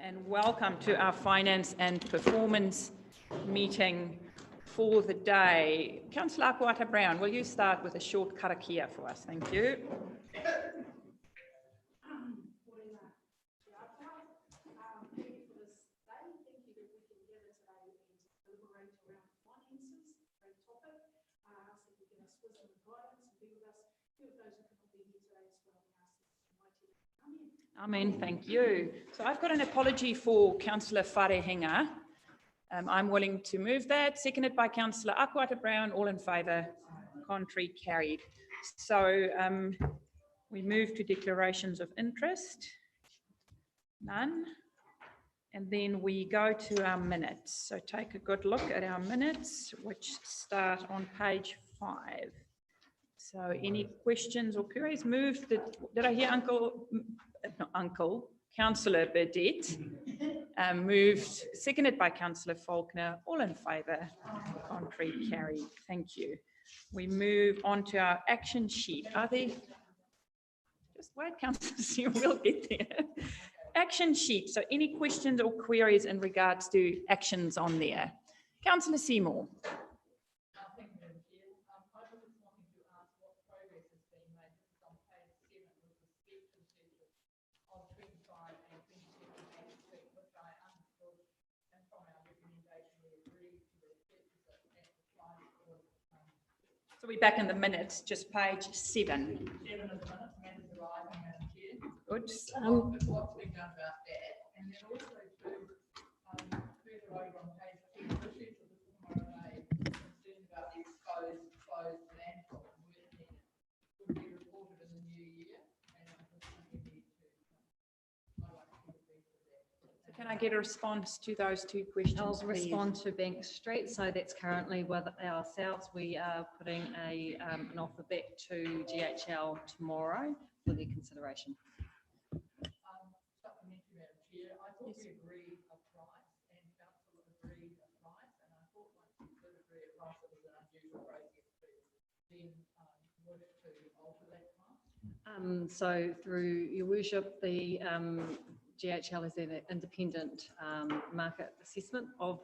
And welcome to our finance and performance meeting for the day. Councillor Akwata-Brown, will you start with a short karakia for us? Thank you. Amen, thank you. So I've got an apology for Councillor Wharehenga. I'm willing to move that. Seconded by Councillor Akwata-Brown. All in favour, contrary, carried. So we move to declarations of interest. None. And then we go to our minutes. So take a good look at our minutes, which start on page 5. So any questions or queries? Did I hear Councillor Burdett moved, seconded by Councillor Faulkner. All in favour, contrary, carried. Thank you. We move on to our action sheet. Are there, just wait, Councillor, we'll get there. Action sheet. So any questions or queries in regards to actions on there? Councillor Seymour. So we're back in the minutes, just page 7. Good. What's been done about that? And then also further over on page 10, issues of the concerned about the closed landfill and work needed would be reported in the new year. And so can I get a response to those two questions? I'll please? respond to Bank Street. So that's currently with ourselves. We are putting an offer back to GHL tomorrow for their consideration. I thought we agreed a price and council agreed a price, and I thought once we did agree a price, it was an unusual process to then work to alter that price. So through your worship, the GHL is an independent market assessment of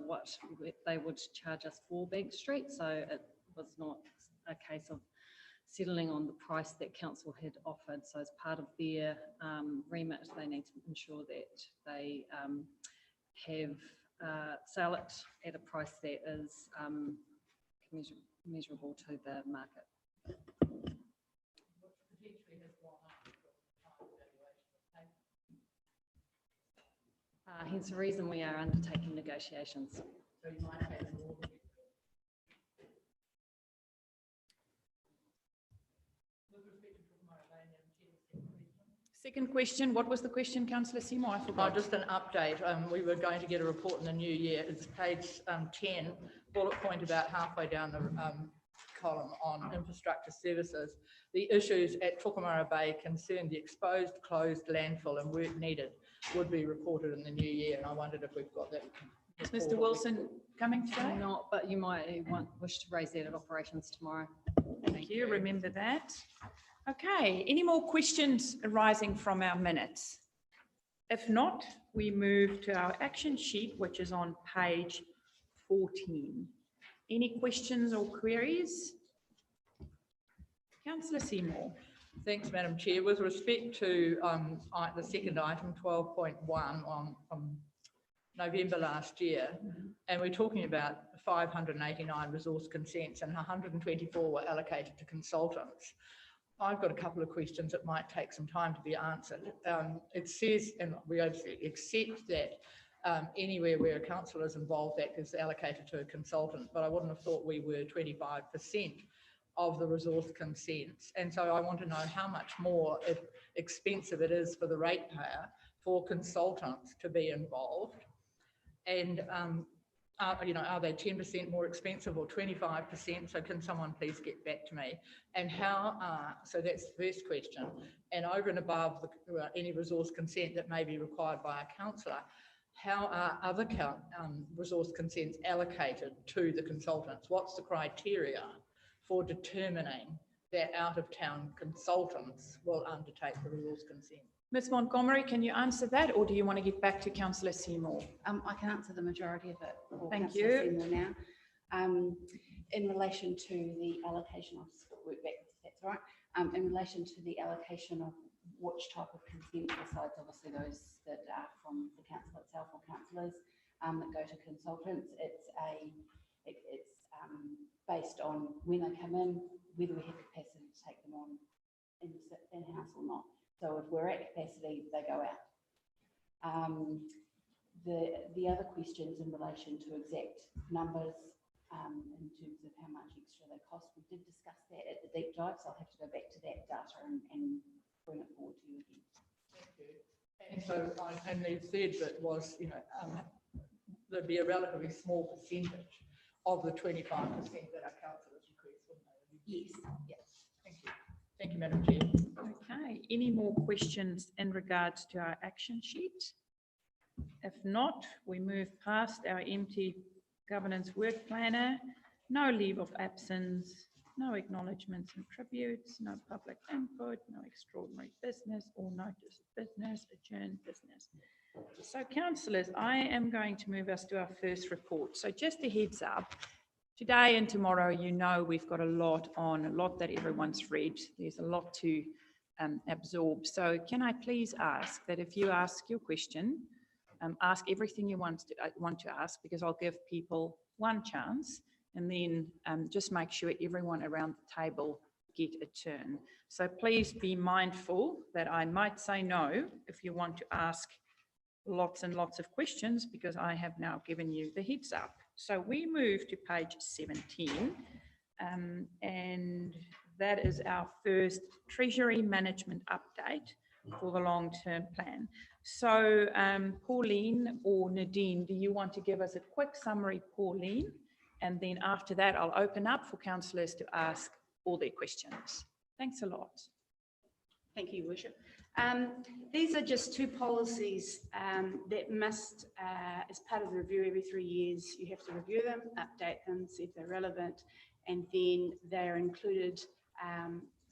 what they would charge us for Bank Street. So it was not a case of settling on the price that council had offered. So as part of their remit, they need to ensure that they sell it at a price that is measurable to the market. Hence the reason we are undertaking negotiations. So you might have more. Second question, what was the question, Councillor Seymour? I forgot. Just an update. We were going to get a report in the new year. It's page 10, bullet point about halfway down the column on infrastructure services. The issues at Tukumara Bay concerned the exposed closed landfill and work needed would be reported in the new year. And I wondered if we've got that. Is Mr. Wilson coming today? Not, but you might wish to raise that at operations tomorrow. Thank you. Remember that. Okay, any more questions arising from our minutes? If not, we move to our action sheet, which is on page 14. Any questions or queries? Councillor Seymour. Thanks, Madam Chair. With respect to the second item, 12.1 from November last year, and we're talking about 589 resource consents and 124 were allocated to consultants. I've got a couple of questions that might take some time to be answered. It says, and we obviously accept that anywhere where a council is involved, that is allocated to a consultant, but I wouldn't have thought we were 25% of the resource consents. And so I want to know how much more expensive it is for the ratepayer for consultants to be involved. And are they 10% more expensive or 25%? So can someone please get back to me? And how so that's the first question. And over and above any resource consent that may be required by a councillor, how are other resource consents allocated to the consultants? What's the criteria for determining that out-of-town consultants will undertake the resource consent? Ms Montgomery, can you answer that, or do you want to get back to Councillor Seymour? I can answer the majority of it for Thank Councillor you. Seymour now. In relation to the allocation of, work back, if that's all right. In relation to the allocation of which type of consent, besides obviously those that are from the council itself or councillors that go to consultants, it's based on when they come in, whether we have capacity to take them on in-house or not. So if we're at capacity, they go out. The other questions in relation to exact numbers in terms of how much extra they cost, we did discuss that at the deep dive, so I'll have to go back to that data and bring it forward to you again. Thank you. And so, and they said that was, there'd be a relatively small percentage of the 25% that our councillors request, wouldn't they? Yes. Yes. Thank you. Thank you, Madam Chair. Okay, any more questions in regards to our action sheet? If not, we move past our empty governance work planner. No leave of absence, no acknowledgements and tributes, no public input, no extraordinary business or notice of business, adjourned business. So councillors, I am going to move us to our first report. So just a heads up, today and tomorrow, you know, we've got a lot on, a lot that everyone's read. There's a lot to absorb. So can I please ask that if you ask your question, ask everything you want to ask, because I'll give people one chance, and then just make sure everyone around the table get a turn. So please be mindful that I might say no if you want to ask lots and lots of questions, because I have now given you the heads up. So we move to page 17, and that is our first Treasury Management update for the long-term plan. So Pauline or Nadine, do you want to give us a quick summary, Pauline? And then after that, I'll open up for councillors to ask all their questions. Thanks a lot. Thank you, Your Worship. These are just two policies that must, as part of the review every 3 years, you have to review them, update them, see if they're relevant, and then they're included,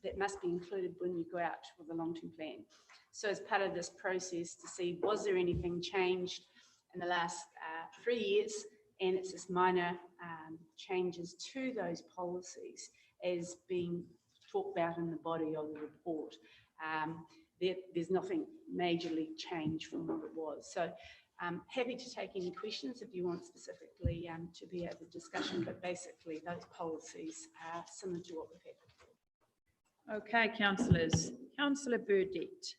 that must be included when you go out with the long-term plan. So as part of this process to see, was there anything changed in the last 3 years, and it's just minor changes to those policies as being talked about in the body of the report. There's nothing majorly changed from what it was. So I'm happy to take any questions if you want specifically to be at the discussion, but basically those policies are similar to what we've had before. Okay, councillors. Councillor Burdett.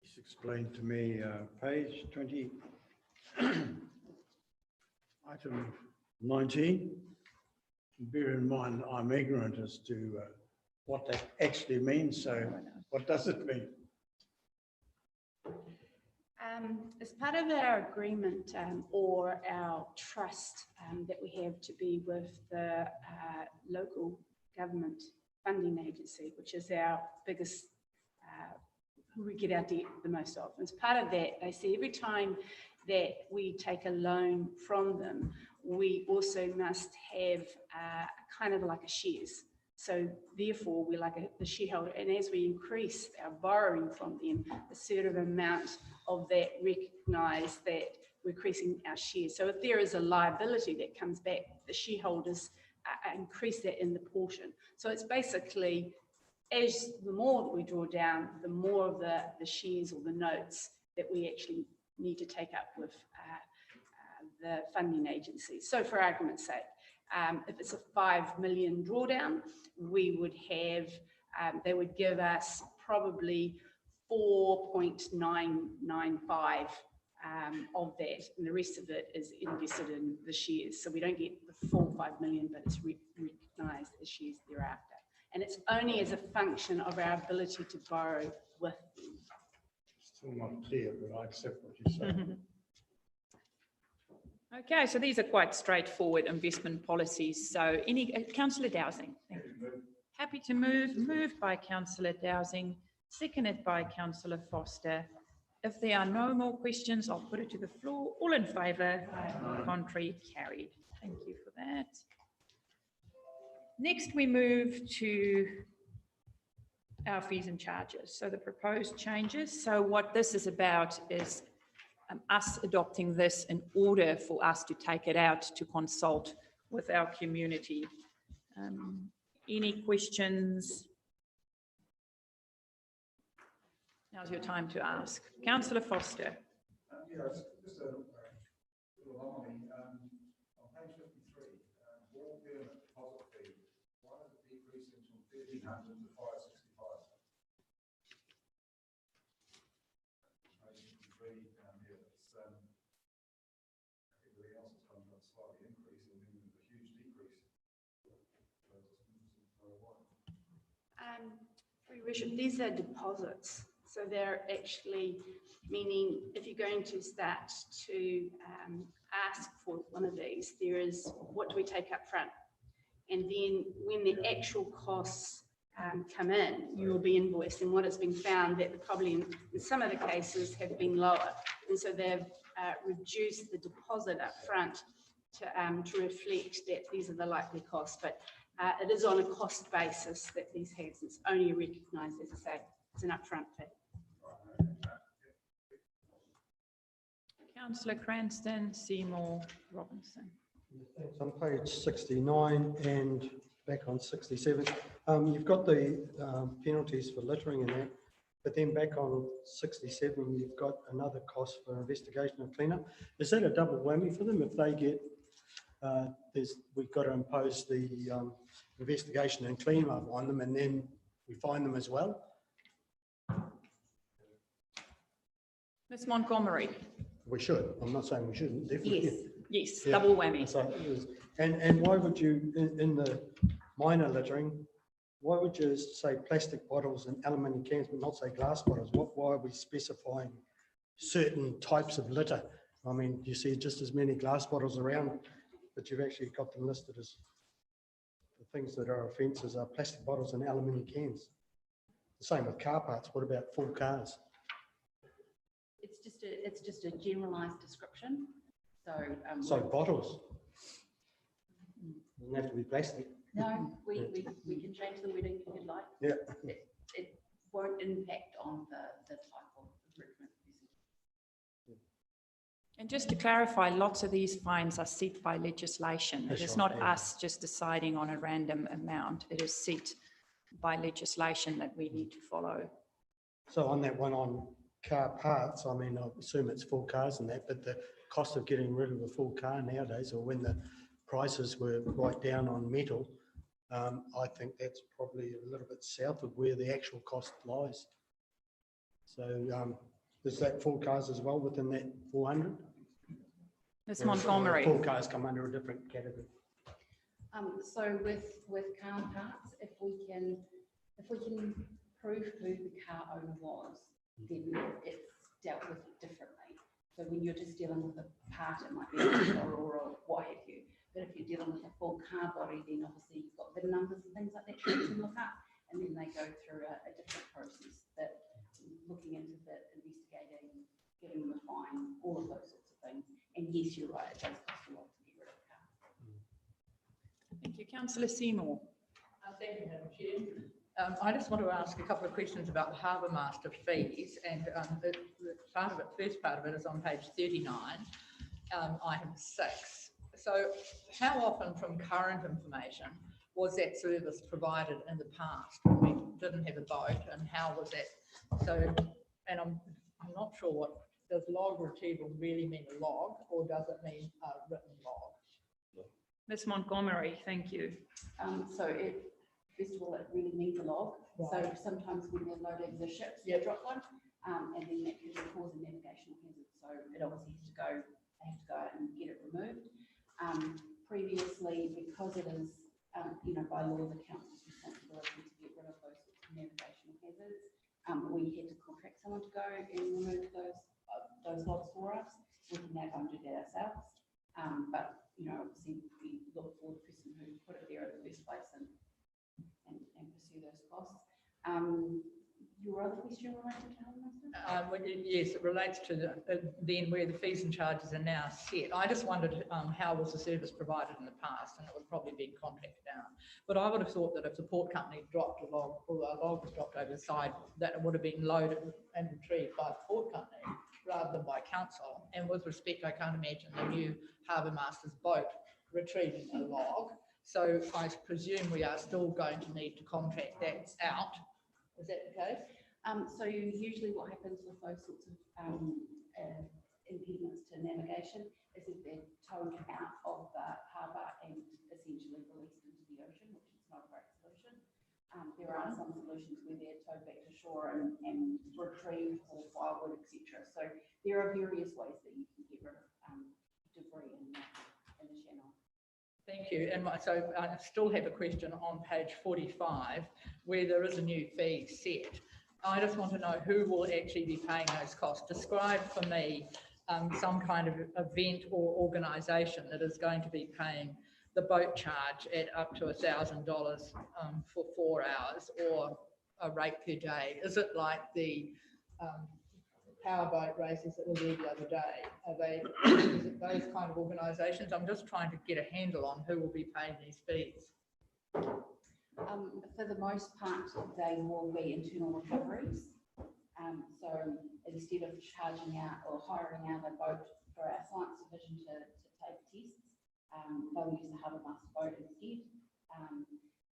Just explain to me page 20, item 19. Bear in mind, I'm ignorant as to what that actually means. So what does it mean? As part of our agreement or our trust that we have to be with the local government funding agency, which is our biggest, who we get our debt the most of. As part of that, they say every time that we take a loan from them, we also must have kind of like a shares. So therefore, we're like the shareholder, and as we increase our borrowing from them, a certain amount of that recognise that we're increasing our shares. So if there is a liability that comes back, the shareholders increase that in the portion. So it's basically, as the more that we draw down, the more of the shares or the notes that we actually need to take up with the funding agency. So for argument's sake, if it's a 5 million drawdown, we would have, they would give us probably 4.995 of that, and the rest of it is invested in the shares. So we don't get the full 5 million, but it's recognised as shares thereafter. And it's only as a function of our ability to borrow with them. Still not clear, but I accept what you say. Okay, so these are quite straightforward investment policies. So Councillor Dowsing. Thank you. Happy to move. Moved by Councillor Dowsing, seconded by Councillor Foster. If there are no more questions, I'll put it to the floor. All in favour, contrary, carried. Thank you for that. Next, we move to our fees and charges. So the proposed changes. So what this is about is us adopting this in order for us to take it out to consult with our community. Any questions? Now's your time to ask. Councillor Foster. Yeah, it's just a little anomaly. On page 53, wall permit deposit fee, why is it decreasing from 1,300 to 565? Page 53 down here, it's everything else has come to a slight increase and then there's a huge decrease. So it's interesting to know why. Free worship, these are deposits. So they're actually meaning if you're going to start to ask for one of these, there is what do we take up front? And then when the actual costs come in, you will be invoiced. And what has been found that probably in some of the cases have been lower. And so they've reduced the deposit up front to reflect that these are the likely costs. But it is on a cost basis that these have. It's only recognised, as I say, it's an upfront fee. Councillor Cranston, Seymour, Robinson. Thanks. On page 69 and back on 67, you've got the penalties for littering and that, but then back on 67, you've got another cost for investigation and cleanup. Is that a double whammy for them if they get, we've got to impose the investigation and cleanup on them and then we fine them as well? Ms Montgomery. We should. I'm not saying we shouldn't, definitely. Yes, Yeah. double whammy. So it was- and why would you, in the minor littering, why would you say plastic bottles and aluminium cans, but not say glass bottles? Why are we specifying certain types of litter? I mean, you see just as many glass bottles around, but you've actually got them listed as the things that are offences are plastic bottles and aluminium cans. The same with car parts. What about full cars? It's just a generalised description. So. So bottles. Doesn't have to be plastic. No, we can change the wording if you'd like. Yeah. It won't impact on the type of improvement. And just to clarify, lots of these fines are set by legislation. It That's is right, not yeah. us just deciding on a random amount. It is set by legislation that we need to follow. So on that one on car parts, I mean, I assume it's full cars and that, but the cost of getting rid of a full car nowadays, or when the prices were right down on metal, I think that's probably a little bit south of where the actual cost lies. So is that full cars as well within that 400? Ms Or Montgomery. full cars come under a different category. So with car parts, if we can prove who the car owner was, then it's dealt with differently. So when you're just dealing with a part, it might be a motor or what have you. But if you're dealing with a full car body, then obviously you've got VIN numbers and things like that you can look up, and then they go through a different process. That looking into the investigating, giving them a fine, all of those sorts of things. And yes, you're right, it does cost a lot to get rid of a car. Thank you. Councillor Seymour. Thank you, Madam Chair. I just want to ask a couple of questions about the harbour master fees, and the part of it, first part of it is on page 39, item 6. So how often from current information was that service provided in the past when we didn't have a boat, and how was that? So, and I'm not sure what, does log retrieval really mean a log, or does it mean a written log? Ms Montgomery, thank you. First of all, it really means a log. Right. So sometimes when they're loading the ships, Yeah. they drop one, and then that can cause a navigational hazard. So it obviously has to go, they have to go out and get it removed. Previously, because it is, by law, the council's responsibility to get rid of those sorts of navigational hazards, we had to contract someone to go and remove those logs for us. We can now go and do that ourselves. But obviously we look for the person who put it there in the first place and pursue those costs. Your other question related to Harbour Master? Yes, it relates to then where the fees and charges are now set. I just wondered how was the service provided in the past, and it would probably be contracted out. But I would have thought that if the port company dropped a log, or a log was dropped over the side, that it would have been loaded and retrieved by the port company rather than by council. And with respect, I can't imagine the new harbour master's boat retrieving a log. So I presume we are still going to need to contract that out. Is that the case? So usually what happens with those sorts of impediments to navigation is that they're towed out of the harbour and essentially released into the ocean, which is not a great solution. There are some solutions where they're towed back to shore and retrieved for firewood, etc. So there are various ways that you can get rid of debris in the channel. Thank you. And so I still have a question on page 45, where there is a new fee set. I just want to know who will actually be paying those costs. Describe for me some kind of event or organisation that is going to be paying the boat charge at up to $1,000 for 4 hours, or a rate per day. Is it like the powerboat races that were there the other day? Is it those kind of organisations? I'm just trying to get a handle on who will be paying these fees. For the most part, they will be internal recoveries. So instead of charging out or hiring out a boat for our science division to take tests, they'll use the harbour master boat instead.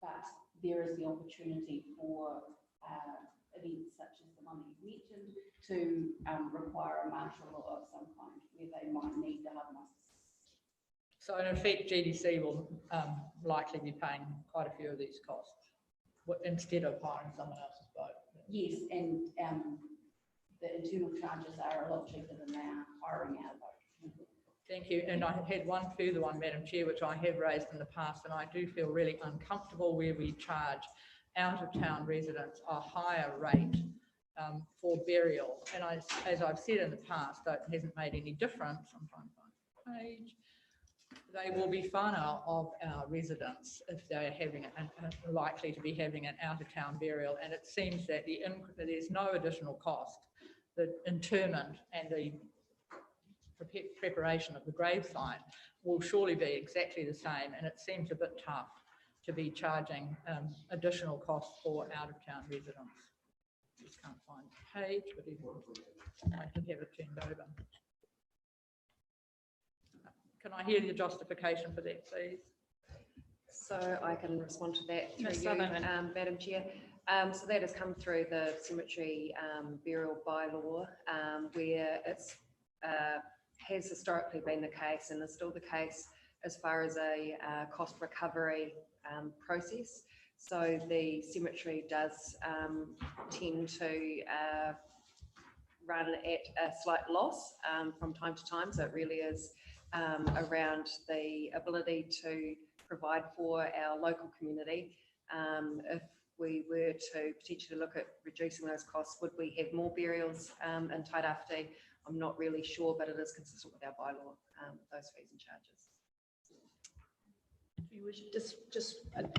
But there is the opportunity for events such as the one that you mentioned to require a marshal of some kind, where they might need the harbour master. So in effect, GDC will likely be paying quite a few of these costs instead of hiring someone else's boat. Yes, and the internal charges are a lot cheaper than they are hiring out a boat. Thank you. And I had one further one, Madam Chair, which I have raised in the past, and I do feel really uncomfortable where we charge out-of-town residents a higher rate for burial. And as I've said in the past, it hasn't made any difference. I'm trying to find the page. They will be whānau of our residents if they're having likely to be having an out-of-town burial, and it seems that there's no additional cost. The interment and the preparation of the gravesite will surely be exactly the same, and it seems a bit tough to be charging additional costs for out-of-town residents. Just can't find the page, but I did have it turned over. Can I hear the justification for that, please? So I can respond to that through Ms. you, Sutherland. Madam Chair. So that has come through the cemetery burial bylaw, where it's has historically been the case and is still the case as far as a cost recovery process. So the cemetery does tend to run at a slight loss from time to time. So it really is around the ability to provide for our local community. If we were to potentially look at reducing those costs, would we have more burials in Tairāwhiti? I'm not really sure, but it is consistent with our bylaw, those fees and charges. You wish just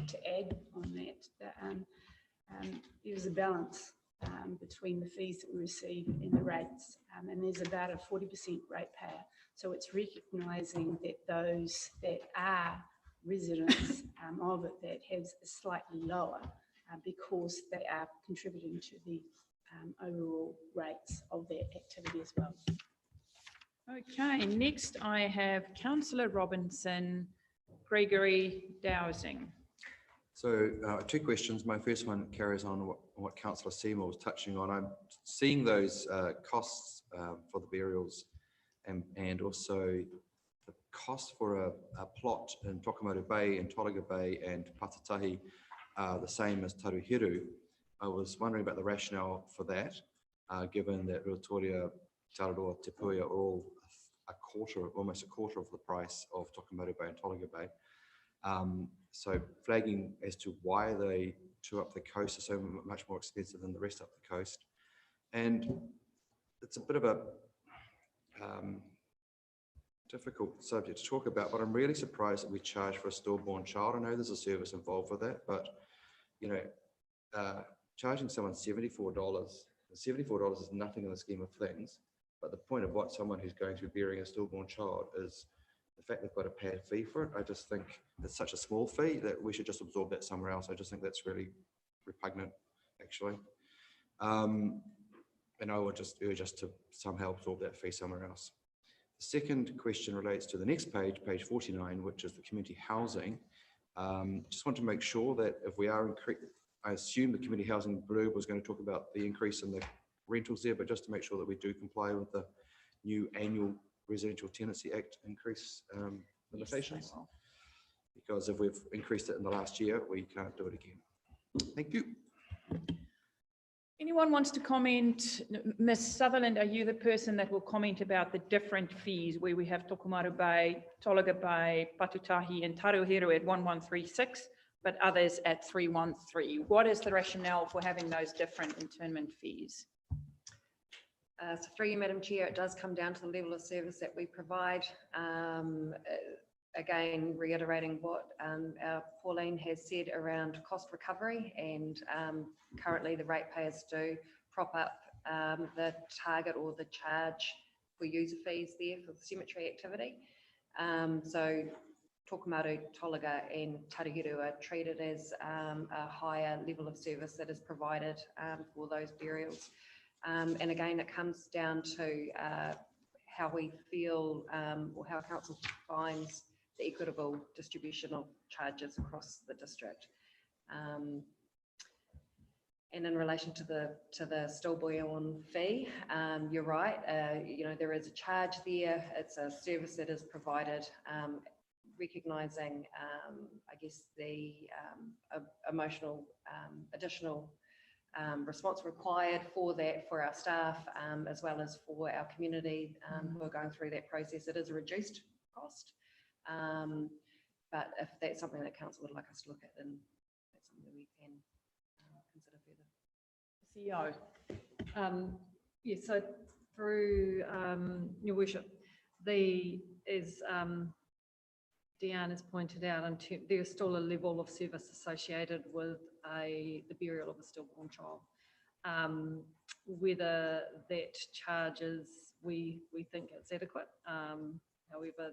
to add on that, there's a balance between the fees that we receive and the rates, and there's about a 40% rate payer. So it's recognising that those that are residents of it that has a slightly lower because they are contributing to the overall rates of their activity as well. Okay, next I have Councillor Robinson, Gregory, Dowsing. So 2 questions. My first one carries on what Councillor Seymour was touching on. I'm seeing those costs for the burials and also the cost for a plot in Tokomaru Bay and Tolaga Bay and Patatahi are the same as Taruhiru. I was wondering about the rationale for that, given that Ruatoria, Tararoa, Te Puia are all almost a quarter of the price of Tokomaru Bay and Tolaga Bay. So flagging as to why they two up the coast are so much more expensive than the rest up the coast. And it's a bit of a difficult subject to talk about, but I'm really surprised that we charge for a stillborn child. I know there's a service involved with that, but you know, charging someone $74 is $74 is nothing in the scheme of things, but the point of what someone who's going through burying a stillborn child is the fact they've got to pay a fee for it. I just think it's such a small fee that we should just absorb that somewhere else. I just think that's really repugnant, actually. And I would just urge us to somehow absorb that fee somewhere else. The second question relates to the next page, page 49, which is the community housing. Just want to make sure that if we are I assume the community housing blurb was going to talk about the increase in the rentals there, but just to make sure that we do comply with the new annual Residential Tenancy Act increase limitations. Yes, Because if we've increased it in the last year, we can't do it again. Thank you. anyone wants to comment? Ms. Sutherland, are you the person that will comment about the different fees where we have Tokomaru Bay, Tolaga Bay, Patutahi and Taruhero at 1136, but others at 313? What is the rationale for having those different internment fees? So through you, Madam Chair, it does come down to the level of service that we provide. Again, reiterating what our Pauline has said around cost recovery, and currently the ratepayers do prop up the target or the charge for user fees there for the cemetery activity. So Tokomaru, Tolaga and Taruhero are treated as a higher level of service that is provided for those burials. And again, it comes down to how we feel or how council finds the equitable distribution of charges across the district. And in relation to the stillborn fee, you're right. There is a charge there. It's a service that is provided, recognising, I guess, the emotional additional response required for that for our staff, as well as for our community who are going through that process. It is a reduced cost, but if that's something that council would like us to look at, then that's something we can consider further. CEO. Yes, so through Your Worship, as Deanne has pointed out, there's still a level of service associated with the burial of a stillborn child. Whether that charge is, we think it's adequate. However,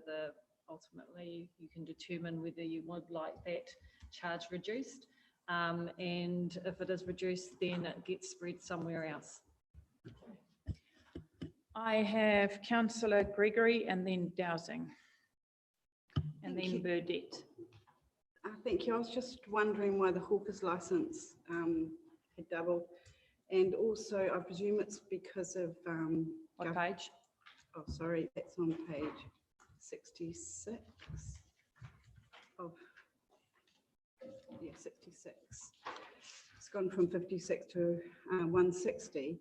ultimately you can determine whether you would like that charge reduced. And if it is reduced, then it gets spread somewhere else. I have Councillor Gregory and then Dowsing. And then Burdett. Thank you. I was just wondering why the hawker's licence had doubled, and also I presume it's because of What page? Oh, sorry, that's on page 66. Yeah, 66. It's gone from 56 to 160.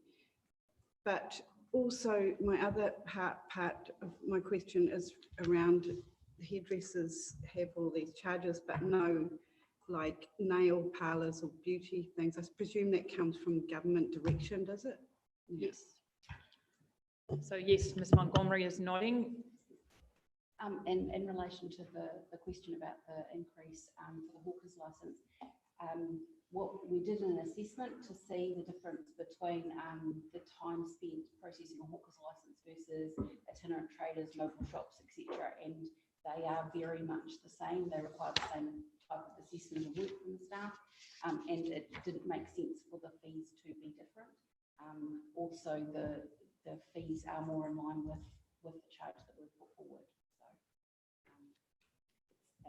But also, my other part of my question is around hairdressers have all these charges, but no like nail parlours or beauty things. I presume that comes from government direction, does it? Yes. So yes, Ms. Montgomery is nodding. In relation to the question about the increase for the hawker's licence, what we did an assessment to see the difference between the time spent processing a hawker's licence versus itinerant traders, local shops, etc. And they are very much the same. They require the same type of assessment of work from the staff, and it didn't make sense for the fees to be different. Also, the fees are more in line with the charge that we've put forward. So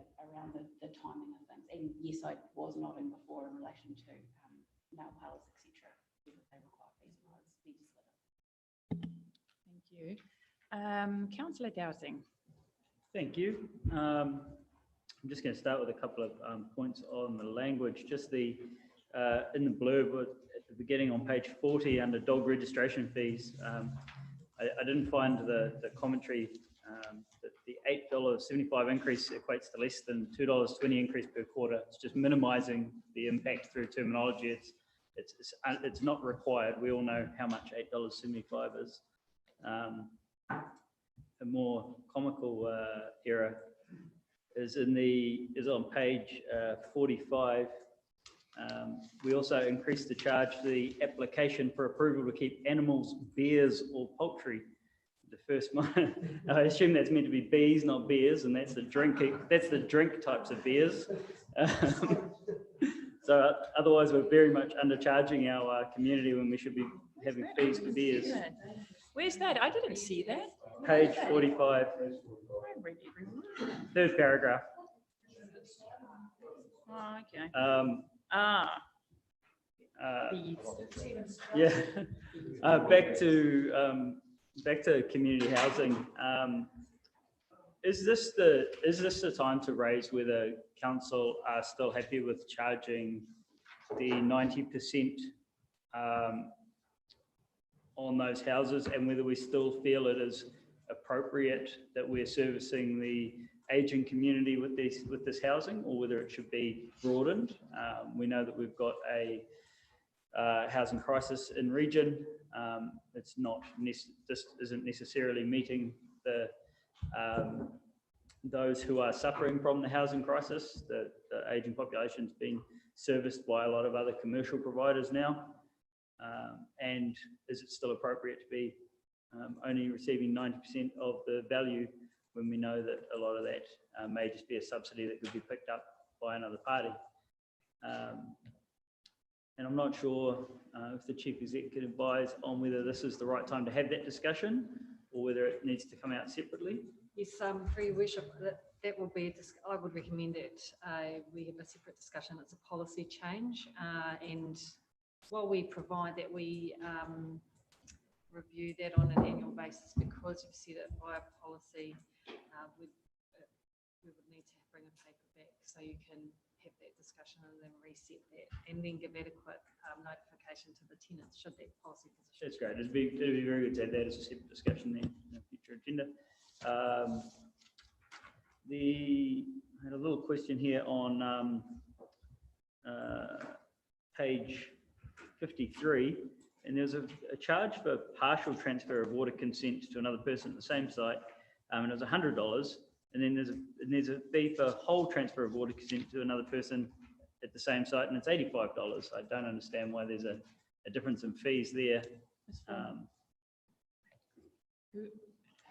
it's around the timing of things. And yes, I was nodding before in relation to nail parlours, etc. Whether they require fees or not, it's legislative. Thank you. Councillor Dowsing. Thank you. I'm just going to start with a couple of points on the language. Just in the blurb at the beginning on page 40 under dog registration fees, I didn't find the commentary that the $8.75 increase equates to less than $2.20 increase per quarter. It's just minimising the impact through terminology. It's not required. We all know how much $8.75 is. A more comical error is on page 45 We also increased the charge for the application for approval to keep animals, bears or poultry. The first one, I assume that's meant to be bees, not beers, and that's the drink types of beers. So otherwise, we're very much undercharging our community when we should be having fees for beers. Where's that? I didn't see that. Page 45, third paragraph. Oh, okay. Yeah. Back to community housing. Is this the time to raise whether council are still happy with charging the 90% on those houses, and whether we still feel it is appropriate that we're servicing the aging community with this housing, or whether it should be broadened? We know that we've got a housing crisis in region. It's not this isn't necessarily meeting the those who are suffering from the housing crisis. The aging population has been serviced by a lot of other commercial providers now. And is it still appropriate to be only receiving 90% of the value when we know that a lot of that may just be a subsidy that could be picked up by another party? And I'm not sure if the Chief Executive can advise on whether this is the right time to have that discussion or whether it needs to come out separately. Yes, for your worship, that would be, I would recommend that we have a separate discussion. It's a policy change, and while we provide that, we review that on an annual basis, because you've said it via policy. We would need to bring a paper back so you can have that discussion and then reset that, and then give adequate notification to the tenants should that policy position. That's great. It'd be very good to have that as a separate discussion then in a future agenda. I had a little question here on page 53, and there's a charge for partial transfer of water consent to another person at the same site, and it was $100, and then there's a fee for whole transfer of water consent to another person at the same site, and it's $85. I don't understand why there's a difference in fees there.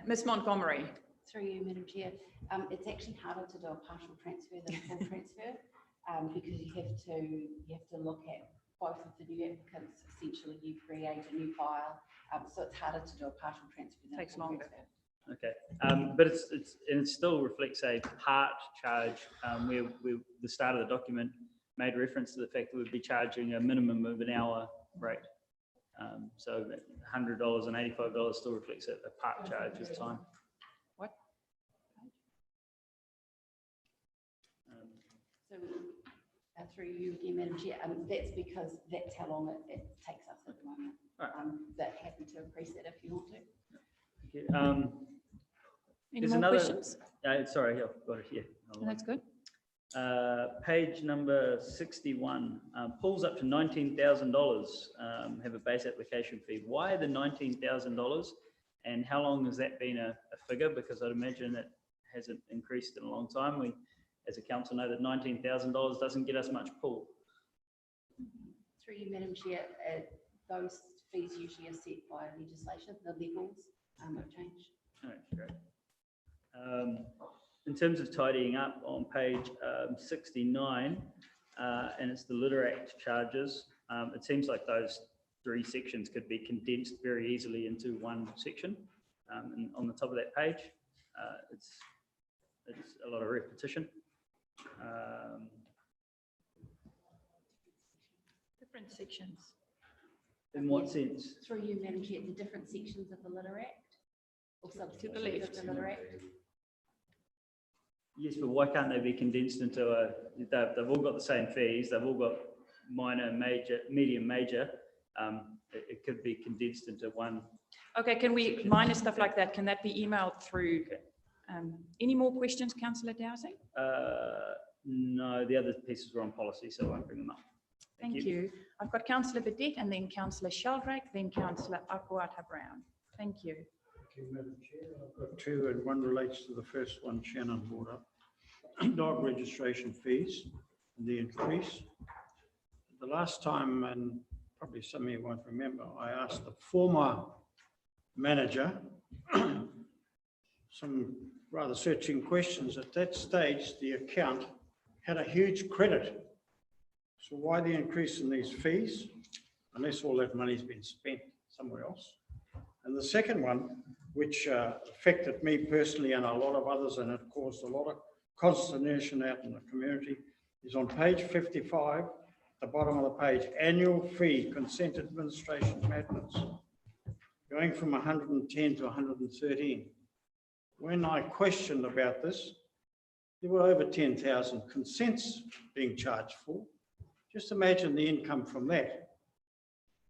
Ms. Montgomery. Through you, Madam Chair. It's actually harder to do a partial transfer than a full transfer, because you have to look at both of the new applicants. Essentially, you create a new file, so it's harder to do a partial transfer than Takes a full longer. transfer. Okay, but it still reflects a part charge, where the start of the document made reference to the fact that we'd be charging a minimum of an hour rate. So $100 and $85 still reflects a part charge this time. What? So through you again, Madam Chair, that's because that's how long it takes us at the moment. Right. But happy to increase that if you want to. Okay, Any there's more another questions? sorry, yeah, I've got it here. That's good. Page number 61, pulls up to $19,000 have a base application fee. Why the $19,000, and how long has that been a figure? Because I'd imagine it hasn't increased in a long time. We, as a council, know that $19,000 doesn't get us much pull. Through you, Madam Chair, those fees usually are set by legislation. The levels have changed. Oh, great. In terms of tidying up on page 69, and it's the Litter Act charges, it seems like those three sections could be condensed very easily into one section. And on the top of that page, it's a lot of repetition. Different sections. In what sense? Through you, Madam Chair, the different sections of the Litter Act, or subsections of left. the Litter Act. Yes, but why can't they be condensed into they've all got the same fees, they've all got minor, major, medium, major. It could be condensed into one. Okay, can we, minor stuff like that, can that be emailed through? Any more questions, Councillor Dowsing? No, the other pieces were on policy, so I won't bring them up. Thank you. I've got Councillor Burdett and then Councillor Sheldrake, then Councillor Akuata Brown. Thank you. Thank you, Madam Chair. I've got two, and one relates to the first one Shannon brought up. Dog registration fees and the increase. the last time, and probably some of you won't remember, I asked the former manager some rather searching questions. At that stage, the account had a huge credit. So why the increase in these fees, unless all that money's been spent somewhere else? And the second one, which affected me personally and a lot of others, and it caused a lot of consternation out in the community, is on page 55, the bottom of the page, annual fee, consent administration maintenance, going from 110 to 113. When I questioned about this, there were over 10,000 consents being charged for. Just imagine the income from that.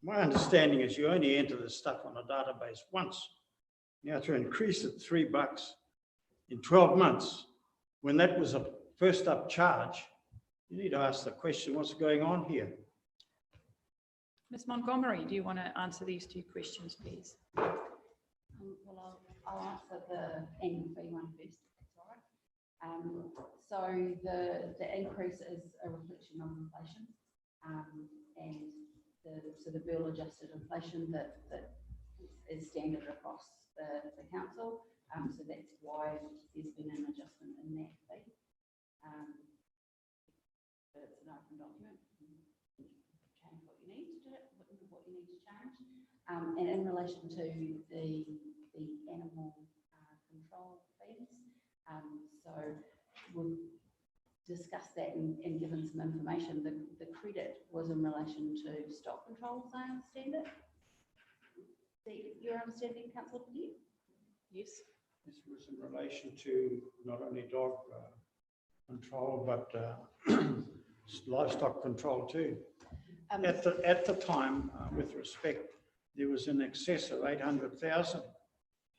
My understanding is you only enter this stuff on a database once. Now to increase it $3 in 12 months, when that was a first up charge, you need to ask the question, what's going on here? Ms. Montgomery, do you want to answer these two questions, please? Well, I'll answer the annual fee one first, if that's all right. So the increase is a reflection of inflation, and the bill adjusted inflation that is standard across the council. So that's why there's been an adjustment in that fee. But it's an open document. Change what you need to do, what you need to change. And in relation to the animal control fees, so we've discussed that and given some information. The credit was in relation to stock controls, I understand it. Your understanding, Councillor Pugh? Yes. This was in relation to not only dog control, but livestock control too. At the time, with respect, there was in excess of 800,000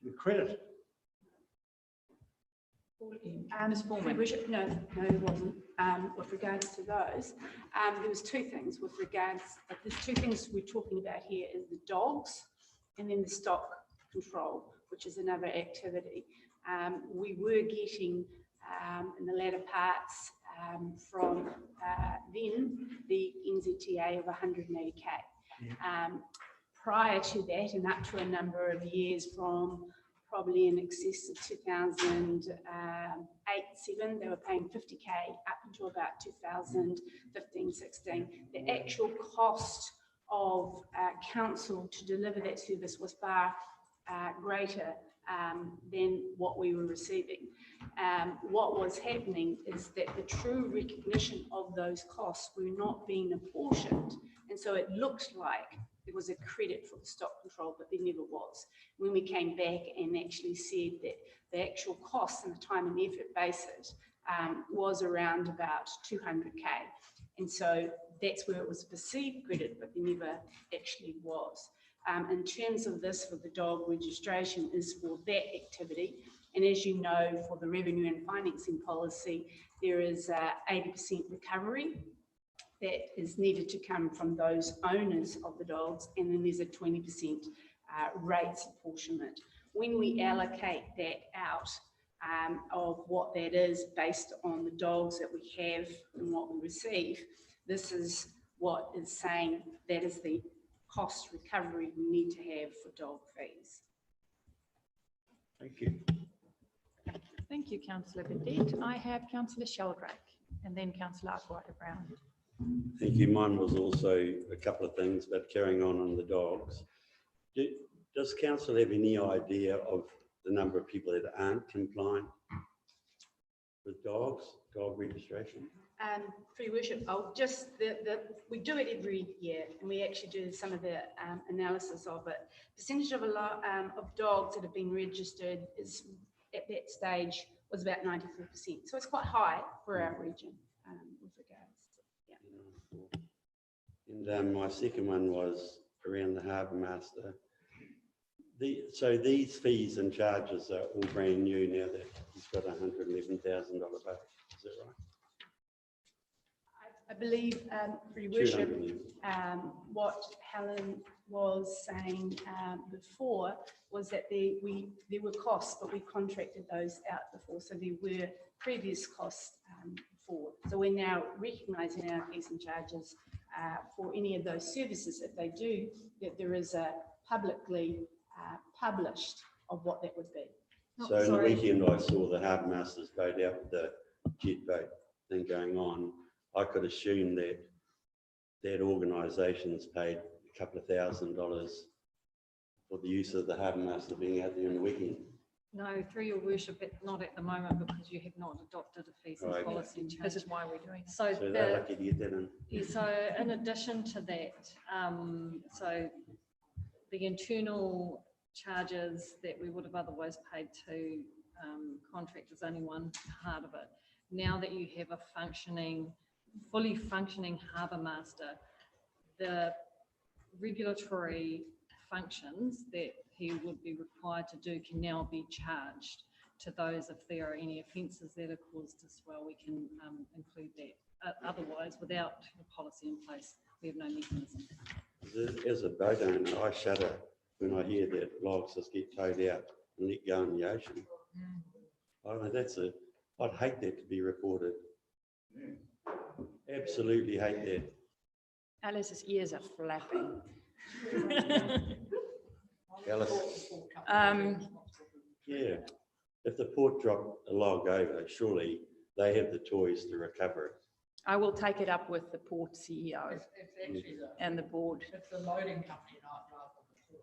in credit. Ms. Foreman. No, it wasn't. With regards to those, there was two things with regards, there's two things we're talking about here is the dogs and then the stock control, which is another activity. We were getting in the latter parts from then the NZTA of 180k. Prior to that and up to a number of years from probably in excess of 2008-7, they were paying 50k up until about 2015-16. The actual cost of council to deliver that service was far greater than what we were receiving. What was happening is that the true recognition of those costs were not being apportioned, and so it looked like there was a credit for the stock control, but there never was. When we came back and actually said that the actual costs on a time and effort basis was around about 200k, and so that's where it was perceived credit, but there never actually was. In terms of this for the dog registration is for that activity, and as you know, for the revenue and financing policy, there is 80% recovery that is needed to come from those owners of the dogs, and then there's a 20% rates apportionment. When we allocate that out of what that is based on the dogs that we have and what we receive, this is what is saying that is the cost recovery we need to have for dog fees. Thank you. Thank you, Councillor Bendit. I have Councillor Sheldrake and then Councillor Aquata-Brown. Thank you. Mine was also a couple of things, but carrying on the dogs. Does council have any idea of the number of people that aren't compliant with dogs, dog registration? For your worship, I'll just, we do it every year, and we actually do some of the analysis of it. Percentage of of dogs that have been registered is at that stage was about 94%. So it's quite high for our region with regards. Yeah. And my second one was around the harbour master. So these fees and charges are all brand new now that he's got a $111,000 budget. Is that right? I believe, for your worship, what Helen was saying before was that there were costs, but we contracted those out before, so there were previous costs before. So we're now recognising our fees and charges for any of those services, if they do, that there is a publicly published of what that would be. So in the weekend, I saw the harbour masters boat out with the jet boat thing going on. I could assume that that organisation's paid a couple of $1,000 for the use of the harbour master being out there in the weekend. No, through your worship, not at the moment because you have not adopted a fees and Right. policy change. This is why we're doing it. So, So they're lucky to get that in. yeah, so in addition to that, so the internal charges that we would have otherwise paid to contractors, only one part of it. Now that you have a fully functioning harbour master, the regulatory functions that he would be required to do can now be charged to those. If there are any offences that are caused as well, we can include that. Otherwise, without a policy in place, we have no mechanism. As a boat owner, I shudder when I hear that logs just get towed out and let go in the ocean. I mean, I'd hate that to be reported. Absolutely hate that. Alice's ears are flapping. Alice, Yeah, if the port dropped a log over, surely they have the toys to recover it. I will take it up with the port CEO It's actually and the board, it's the loading company, not rather than the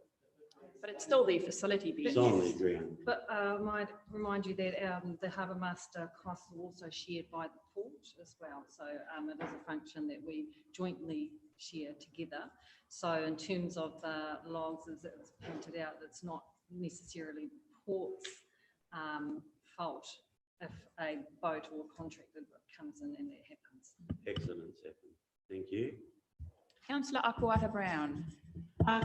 port. but it's still the facility being It's on the used. ground. But I might remind you that the harbour master costs are also shared by the port as well. So it is a function that we jointly share together. So in terms of the logs, as it was pointed out, it's not necessarily the port's fault if a boat or contractor comes in and that happens. Accidents happen. Thank you. Councillor Akwata Brown.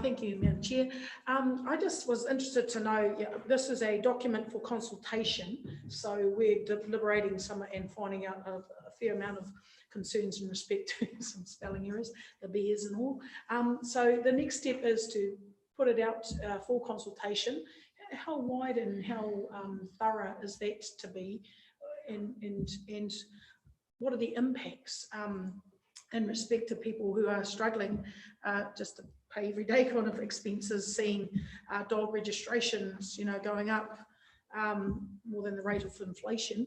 Thank you, Madam Chair. I just was interested to know, this is a document for consultation, so we're deliberating some and finding out a fair amount of concerns in respect to some spelling errors, the beers and all. So the next step is to put it out for consultation. How wide and how thorough is that to be, and what are the impacts in respect to people who are struggling just to pay everyday kind of expenses, seeing dog registrations, going up more than the rate of inflation.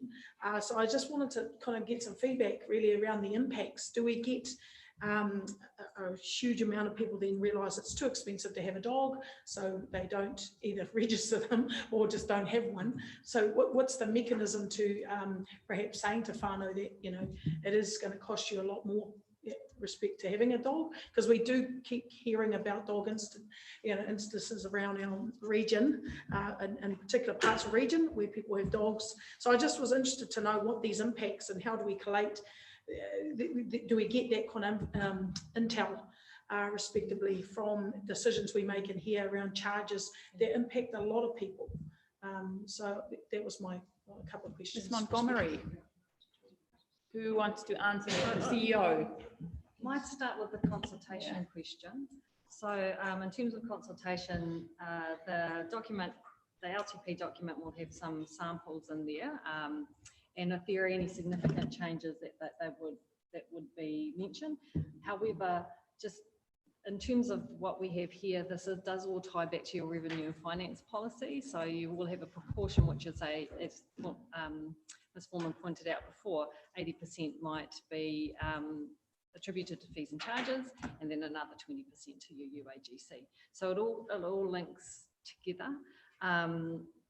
So I just wanted to kind of get some feedback really around the impacts. Do we get a huge amount of people then realise it's too expensive to have a dog, so they don't either register them or just don't have one? So what's the mechanism to perhaps saying to whānau that, it is going to cost you a lot more respect to having a dog, because we do keep hearing about dog instances around our region, in particular parts of region where people have dogs. So I just was interested to know what these impacts and how do we collate, do we get that kind of intel respectively from decisions we make in here around charges that impact a lot of people. So that was my couple of questions. Ms. Montgomery. Who wants to answer that? The CEO. Might start with the consultation question. So in terms of consultation, the document, the LTP document will have some samples in there. And if there are any significant changes that would be mentioned. However, just in terms of what we have here, does all tie back to your revenue and finance policy. So you will have a proportion, which is as Ms. Foreman pointed out before, 80% might be attributed to fees and charges, and then another 20% to your UAGC. So it all links together.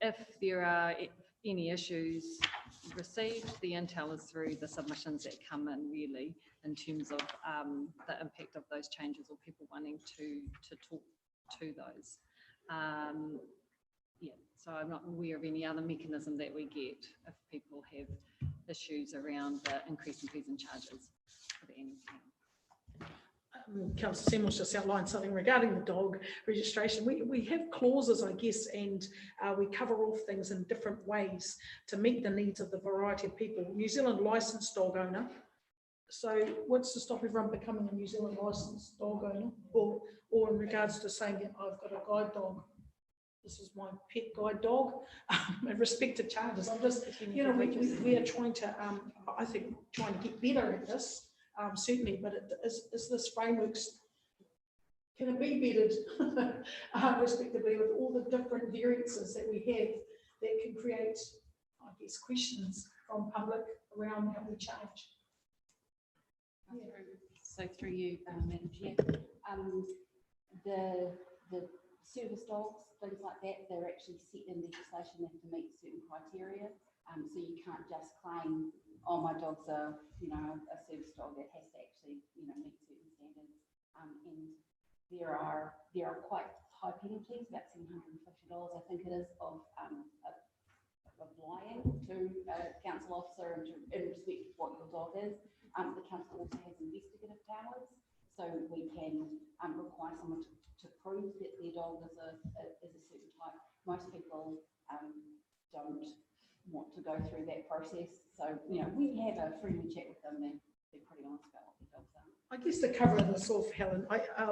If there are any issues received, the intel is through the submissions that come in, really, in terms of the impact of those changes or people wanting to talk to those. Yeah, so I'm not aware of any other mechanism that we get if people have issues around the increase in fees and charges for the annual plan. Councillor Seymour's just outlined something regarding the dog registration. We have clauses, I guess, and we cover off things in different ways to meet the needs of the variety of people. New Zealand licensed dog owner. So what's to stop everyone becoming a New Zealand licensed dog owner? Or in regards to saying that I've got a guide dog, this is my pet guide dog, in respect to charges. I'm just, we are trying to, I think, trying to get better at this. certainly, but is this frameworks, can it be bettered respectively with all the different variances that we have that can create, I guess, questions from public around how we charge? So through you, Madam Chair, the service dogs, things like that, they're actually set in legislation. They have to meet certain criteria. So you can't just claim, oh, my dog's a service dog. That has to actually, meet certain standards. And there are quite high penalties, about $750, I think it is, of lying to a council officer in respect of what your dog is. The council also has investigative powers, so we can require someone to prove that their dog is a certain type. Most people don't want to go through that process, so we have a friendly chat with them. They're pretty honest about what their dogs are. I guess to cover this off, Helen,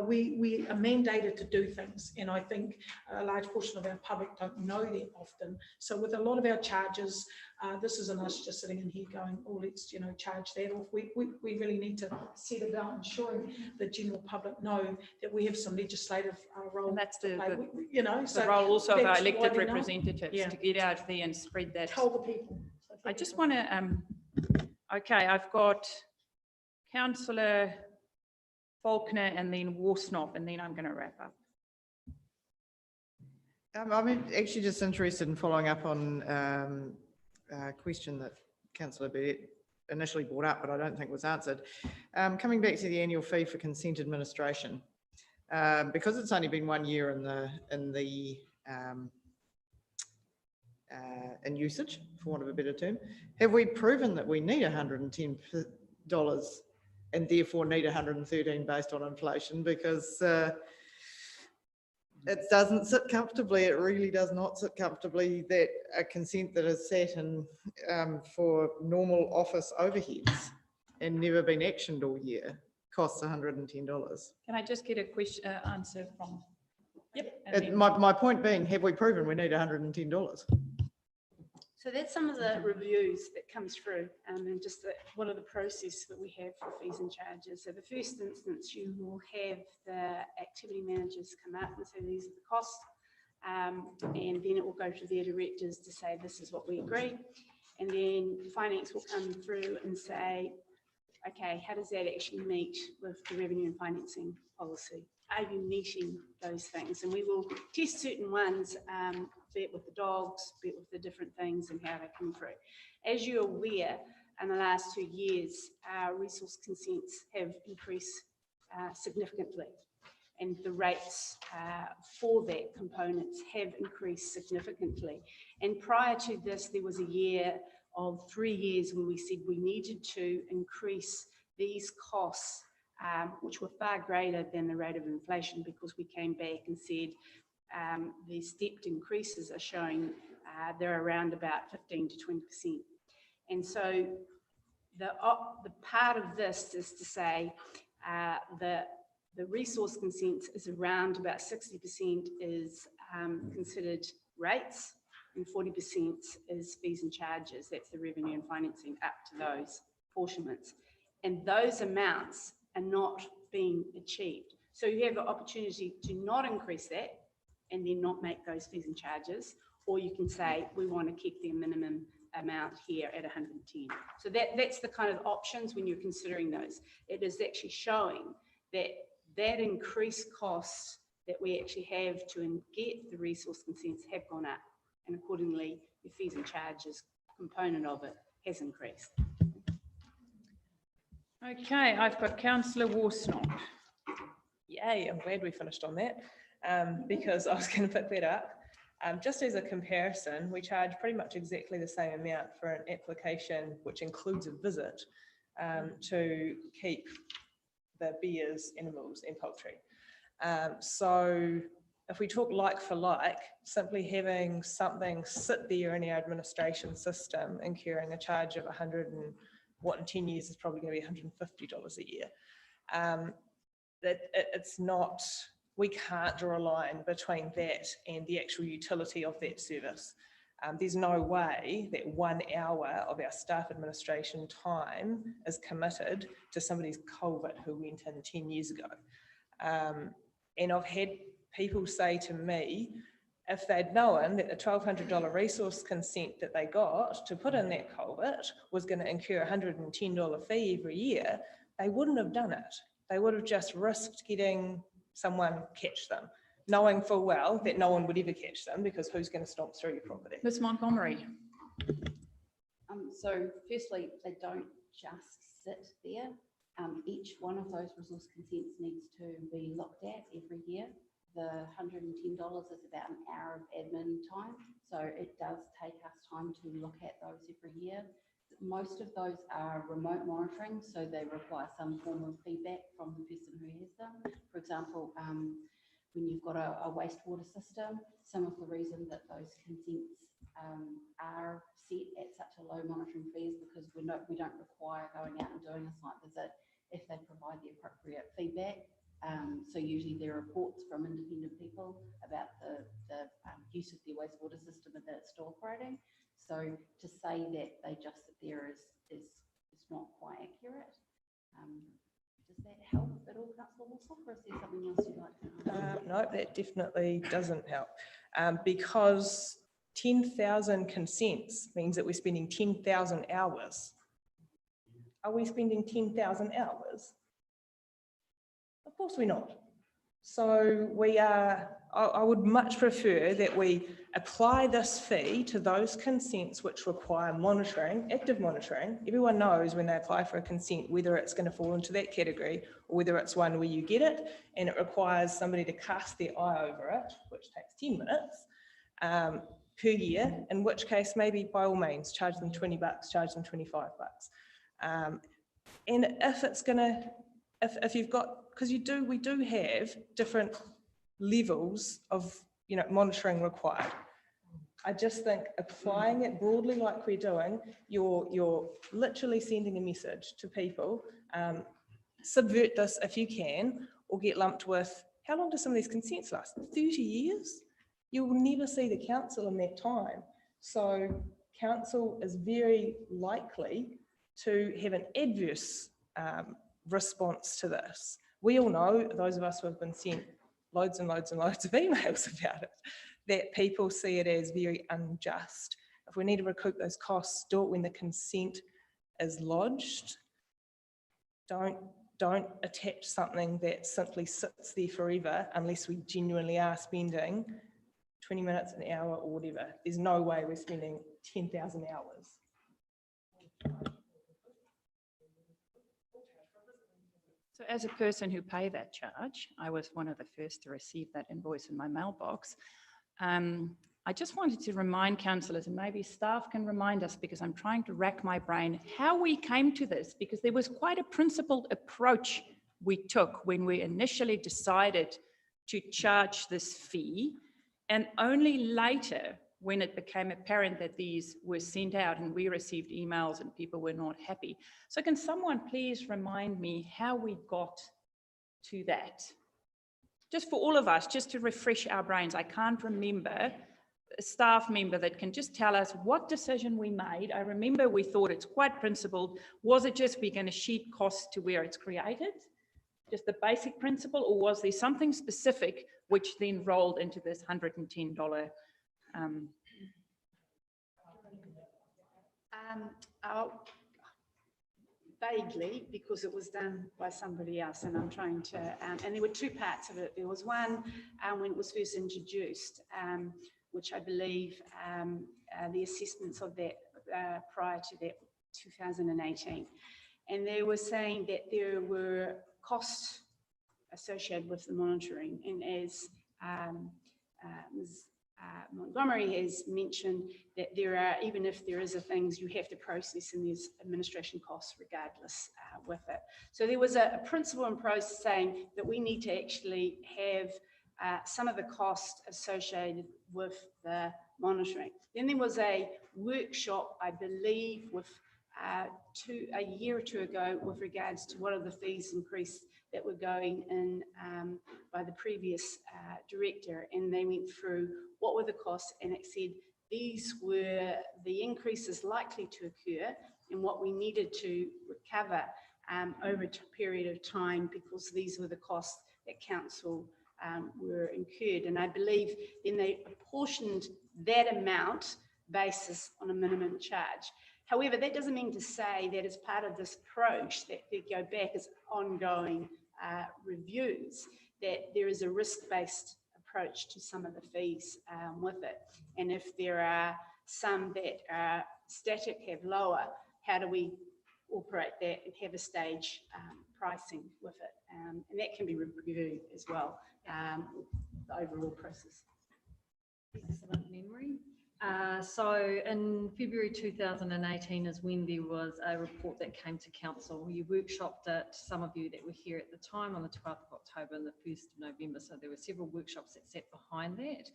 we are mandated to do things, and I think a large portion of our public don't know that often. So with a lot of our charges, this isn't us just sitting in here going, oh, let's charge that off. We really need to set about ensuring the general public know that we have some legislative role. And that's the role also of our that's elected why they know. representatives to get out there and spread that. Tell the people. So I just want to, okay, I've got Councillor Faulkner and then Warsnop, and then I'm going to wrap up. I'm actually just interested in following up on a question that Councillor Burdett initially brought up, but I don't think was answered. Coming back to the annual fee for consent administration, because it's only been 1 year in usage, for want of a better term, have we proven that we need $110 and therefore need 113 based on inflation? Because it doesn't sit comfortably. It really does not sit comfortably that a consent that is sat in for normal office overheads and never been actioned all year costs $110. Can I just get a question answer from? Yep. My point being, have we proven we need $110? So that's some of the reviews that comes through, and just what are the process that we have for fees and charges. So the first instance, you will have the activity managers come out and say these are the costs, and then it will go to their directors to say this is what we agree, and then finance will come through and say, okay, how does that actually meet with the revenue and financing policy? Are you meeting those things? And we will test certain ones, be it with the dogs, be it with the different things and how they come through. As you're aware, in the last 2 years, our resource consents have increased significantly, and the rates for that components have increased significantly. And prior to this, there was a year of 3 years when we said we needed to increase these costs, which were far greater than the rate of inflation, because we came back and said the stepped increases are showing they're around about 15 to 20%. And so the part of this is to say the resource consents is around about 60% is considered rates, and 40% is fees and charges. That's the revenue and financing up to those apportionments. And those amounts are not being achieved. So you have the opportunity to not increase that and then not make those fees and charges, or you can say, we want to keep the minimum amount here at 110. So that's the kind of options when you're considering those. It is actually showing that increased costs that we actually have to get the resource consents have gone up, and accordingly, the fees and charges component of it has increased. Okay, I've got Councillor Warsnop. Yay, I'm glad we finished on that, because I was going to pick that up. Just as a comparison, we charge pretty much exactly the same amount for an application which includes a visit to keep the beers, animals and poultry. So if we talk like for like, simply having something sit there in our administration system incurring a charge of 100 and what in 10 years is probably going to be $150 a year. That it's not, we can't draw a line between that and the actual utility of that service. There's no way that 1 hour of our staff administration time is committed to somebody's culvert who went in 10 years ago. And I've had people say to me, if they'd known that the $1,200 resource consent that they got to put in that culvert was going to incur a $110 fee every year, they wouldn't have done it. They would have just risked getting someone catch them, knowing full well that no one would ever catch them because who's going to stomp through your property? Ms Montgomery. So firstly, they don't just sit there. Each one of those resource consents needs to be looked at every year. The $110 is about an hour of admin time. So it does take us time to look at those every year. Most of those are remote monitoring, so they require some form of feedback from the person who has them. For example, when you've got a wastewater system, some of the reason that those consents are set at such a low monitoring fee is because we don't require going out and doing a site visit if they provide the appropriate feedback. So usually there are reports from independent people about the use of their wastewater system and that it's still operating. So to say that they just sit there is not quite accurate. Does that help at all, Councillor Wilson, or is there something else you'd like to know? No, that definitely doesn't help, because 10,000 consents means that we're spending 10,000 hours. Are we spending 10,000 hours? Of course we're not. So we are, I would much prefer that we apply this fee to those consents which require monitoring, active monitoring. Everyone knows when they apply for a consent whether it's going to fall into that category or whether it's one where you get it and it requires somebody to cast their eye over it, which takes 10 minutes per year, in which case maybe by all means charge them $20, charge them $25. And if it's going to, if you've got, because we do have different levels of monitoring required. I just think applying it broadly like we're doing, you're literally sending a message to people. Subvert this if you can, or get lumped with, how long do some of these consents last? 30 years? You will never see the council in that time. So council is very likely to have an adverse response to this. We all know, those of us who have been sent loads and loads and loads of emails about it, that people see it as very unjust. If we need to recoup those costs, do it when the consent is lodged. Don't attach something that simply sits there forever unless we genuinely are spending 20 minutes, an hour or whatever. There's no way we're spending 10,000 hours. So as a person who paid that charge, I was one of the first to receive that invoice in my mailbox. I just wanted to remind councillors, and maybe staff can remind us, because I'm trying to rack my brain, how we came to this, because there was quite a principled approach we took when we initially decided to charge this fee, and only later, when it became apparent that these were sent out and we received emails and people were not happy. So can someone please remind me how we got to that? Just for all of us, just to refresh our brains. I can't remember a staff member that can just tell us what decision we made. I remember we thought it's quite principled. Was it just we're going to sheet costs to where it's created? Just the basic principle, or was there something specific which then rolled into this $110? Vaguely, because it was done by somebody else, and I'm trying to, and there were two parts of it. There was one when it was first introduced, which I believe the assessments of that prior to that 2018, and they were saying that there were costs associated with the monitoring, and as Ms. Montgomery has mentioned, that there are, even if there is a things you have to process, and there's administration costs regardless with it. So there was a principle and process saying that we need to actually have some of the costs associated with the monitoring. Then there was a workshop, I believe, with a year or two ago with regards to what are the fees increase that were going in by the previous director, and they went through what were the costs, and it said these were the increases likely to occur and what we needed to recover over a period of time, because these were the costs that council were incurred. And I believe then they apportioned that amount basis on a minimum charge. However, that doesn't mean to say that as part of this approach that they go back as ongoing reviews, that there is a risk-based approach to some of the fees with it. And if there are some that are static, have lower, how do we operate that and have a stage pricing with it? And that can be reviewed as well, the overall process. Excellent memory. So in February 2018 is when there was a report that came to council. You workshopped it, some of you that were here at the time, on the 12th of October and the 1st of November. So there were several workshops that sat behind that.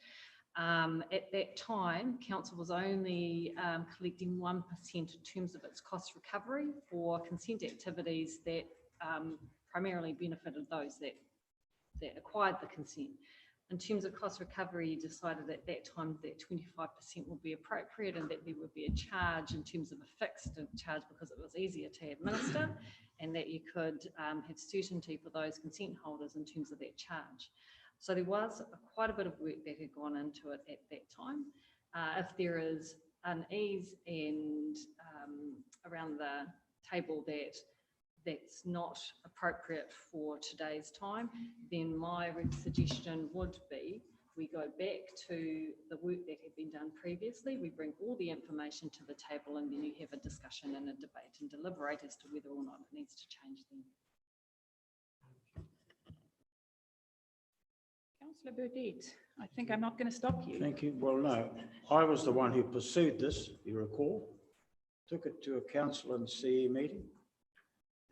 At that time, council was only collecting 1% in terms of its cost recovery for consent activities that primarily benefited those that acquired the consent. In terms of cost recovery, you decided at that time that 25% would be appropriate and that there would be a charge in terms of a fixed charge because it was easier to administer, and that you could have certainty for those consent holders in terms of that charge. So there was quite a bit of work that had gone into it at that time. If there is unease and around the table that's not appropriate for today's time, then my suggestion would be we go back to the work that had been done previously, we bring all the information to the table, and then you have a discussion and a debate and deliberate as to whether or not it needs to change then. Councillor Burdett, I think I'm not going to stop you. Thank you. Well, no, I was the one who pursued this, you recall, took it to a council and CE meeting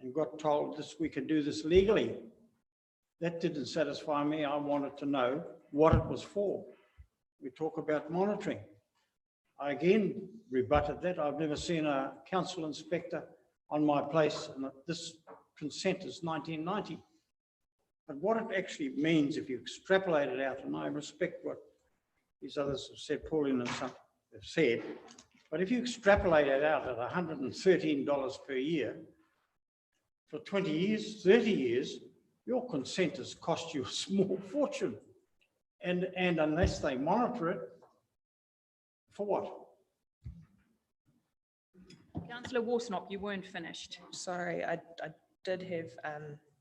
and got told this, we can do this legally. That didn't satisfy me. I wanted to know what it was for. We talk about monitoring. I again rebutted that. I've never seen a council inspector on my place, and this consent is 1990. But what it actually means, if you extrapolate it out, and I respect what these others have said, Pauline and some have said, but if you extrapolate it out at $113 per year, for 20 years, 30 years, your consent has cost you a small fortune. And unless they monitor it, for what? Councillor Warsnop, you weren't finished. Sorry, I did have,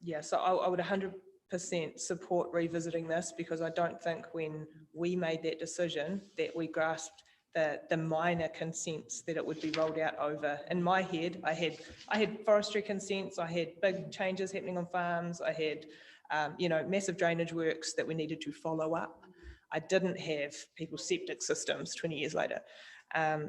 yeah, so I would 100% support revisiting this, because I don't think when we made that decision that we grasped the minor consents that it would be rolled out over. In my head, I had forestry consents, I had big changes happening on farms, I had massive drainage works that we needed to follow up. I didn't have people's septic systems 20 years later.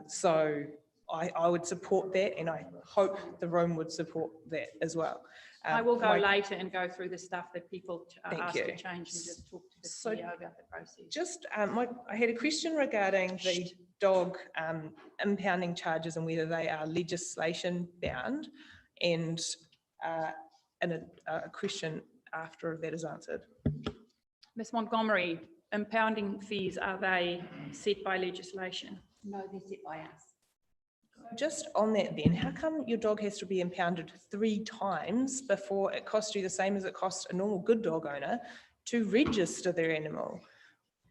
So I would support that, and I hope the room would support that as well. I will go later and go through the stuff that people are asked to change and just talk to the CEO about the process. Just, I had a question regarding the dog impounding charges and whether they are legislation bound, and a question after that is answered. Ms Montgomery, impounding fees, are they set by legislation? No, they're set by us. Just on that then, how come your dog has to be impounded 3 times before it costs you the same as it costs a normal good dog owner to register their animal?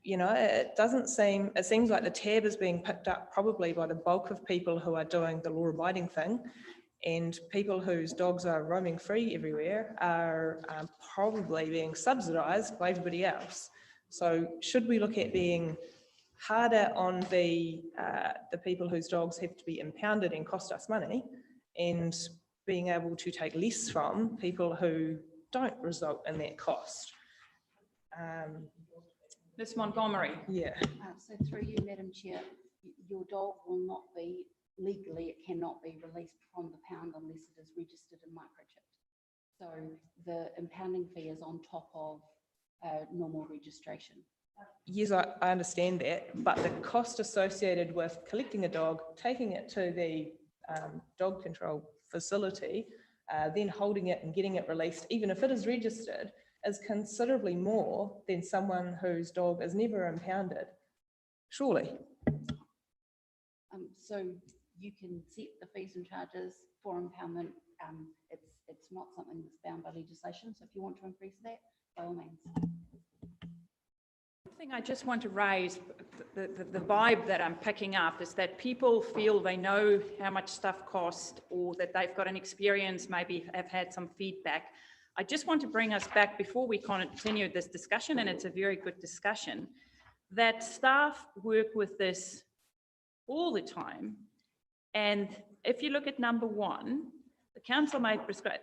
You know, it seems like the tab is being picked up probably by the bulk of people who are doing the law-abiding thing, and people whose dogs are roaming free everywhere are probably being subsidised by everybody else. So should we look at being harder on the people whose dogs have to be impounded and cost us money, and being able to take less from people who don't result in that cost? Ms Montgomery. Yeah. So through you, Madam Chair, your dog will not be, legally, it cannot be released from the pound unless it is registered and microchipped. So the impounding fee is on top of normal registration. Yes, I understand that, but the cost associated with collecting a dog, taking it to the dog control facility, then holding it and getting it released, even if it is registered, is considerably more than someone whose dog is never impounded. Surely. So you can set the fees and charges for impoundment. It's not something that's bound by legislation. So if you want to increase that, by all means. One thing I just want to raise, the vibe that I'm picking up is that people feel they know how much stuff costs, or that they've got an experience, maybe have had some feedback. I just want to bring us back before we continue this discussion, and it's a very good discussion, that staff work with this all the time. And if you look at number 1, the council may prescribe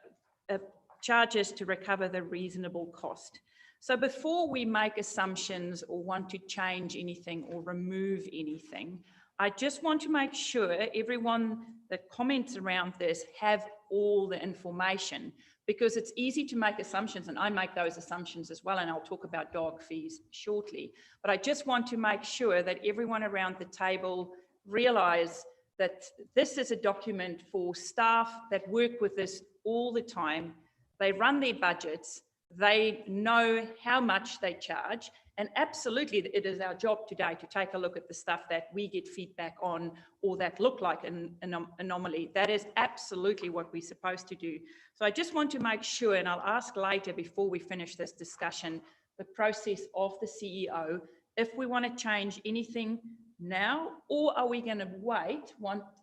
charges to recover the reasonable cost. So before we make assumptions or want to change anything or remove anything, I just want to make sure everyone that comments around this have all the information, because it's easy to make assumptions, and I make those assumptions as well, and I'll talk about dog fees shortly. But I just want to make sure that everyone around the table realize that this is a document for staff that work with this all the time. They run their budgets, they know how much they charge, and absolutely it is our job today to take a look at the stuff that we get feedback on or that look like an anomaly. That is absolutely what we're supposed to do. So I just want to make sure, and I'll ask later before we finish this discussion, the process of the CEO, if we want to change anything now, or are we going to wait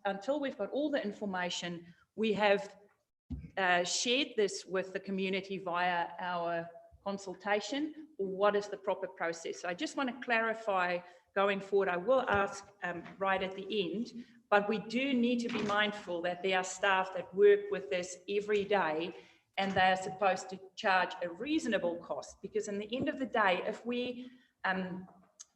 until we've got all the information? We have shared this with the community via our consultation, or what is the proper process? So I just want to clarify going forward. I will ask right at the end, but we do need to be mindful that there are staff that work with this every day, and they are supposed to charge a reasonable cost, because in the end of the day, if we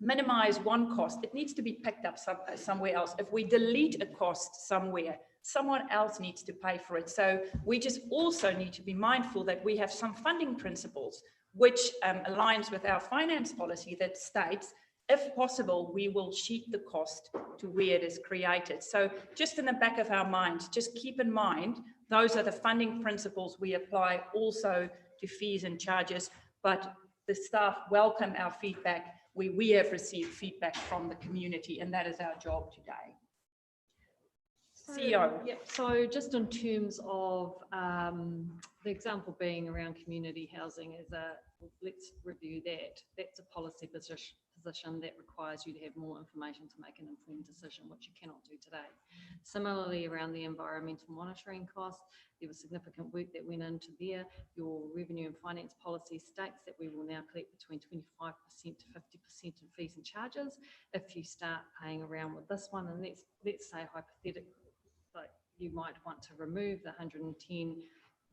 minimize one cost, it needs to be picked up somewhere else. If we delete a cost somewhere, someone else needs to pay for it. So we just also need to be mindful that we have some funding principles, which aligns with our finance policy that states, if possible, we will sheet the cost to where it is created. So just in the back of our minds, just keep in mind, those are the funding principles we apply also to fees and charges, but the staff welcome our feedback. We have received feedback from the community, and that is our job today. CEO. Yep. So just in terms of the example being around community housing, let's review that. That's a policy position that requires you to have more information to make an informed decision, which you cannot do today. Similarly, around the environmental monitoring costs, there was significant work that went into there. Your revenue and finance policy states that we will now collect between 25% to 50% in fees and charges. If you start paying around with this one, and let's say hypothetically, like you might want to remove the 110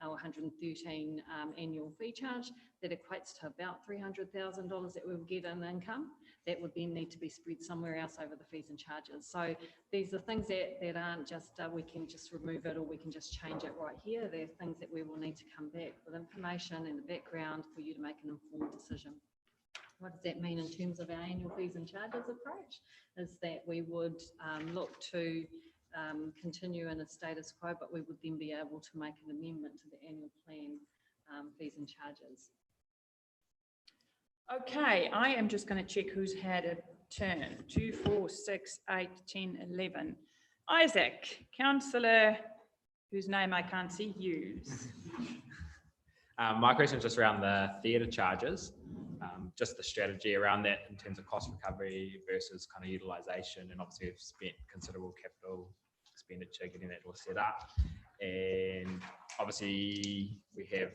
or 113 annual fee charge, that equates to about $300,000 that we'll get in income. That would then need to be spread somewhere else over the fees and charges. So these are things that aren't just, we can just remove it or we can just change it right here. They're things that we will need to come back with information in the background for you to make an informed decision. What does that mean in terms of our annual fees and charges approach? Is that we would look to continue in a status quo, but we would then be able to make an amendment to the annual plan fees and charges. Okay, I am just going to check who's had a turn. 2, 4, 6, 8, 10, 11. Isaac, councillor, whose name I can't see, Hughes. My question is just around the theatre charges, just the strategy around that in terms of cost recovery versus kind of utilisation, and obviously we've spent considerable capital expenditure getting that all set up, and obviously we have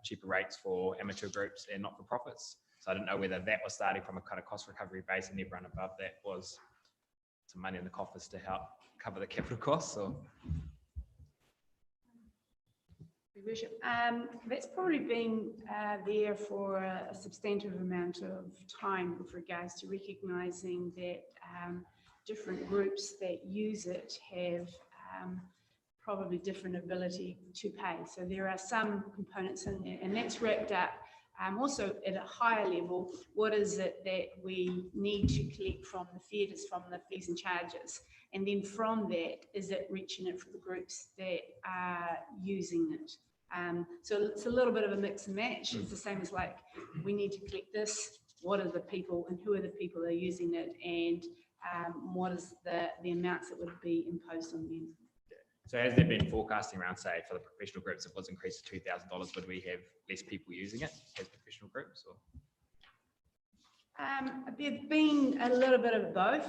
cheaper rates for amateur groups and not-for-profits. So I didn't know whether that was starting from a kind of cost recovery base and everyone above that was some money in the coffers to help cover the capital costs, or? Your Worship, that's probably been there for a substantive amount of time with regards to recognising that different groups that use it have probably different ability to pay. So there are some components in there, and that's wrapped up also at a higher level. What is it that we need to collect from the theatres, from the fees and charges? And then from that, is it reaching it for the groups that are using it? So it's a little bit of a mix and match. It's the same as like, we need to collect this. What are the people and who are the people that are using it? And what is the amounts that would be imposed on them. So has there been forecasting around, say, for the professional groups, if it was increased to $2,000, would we have less people using it as professional groups? Or? There's been a little bit of both.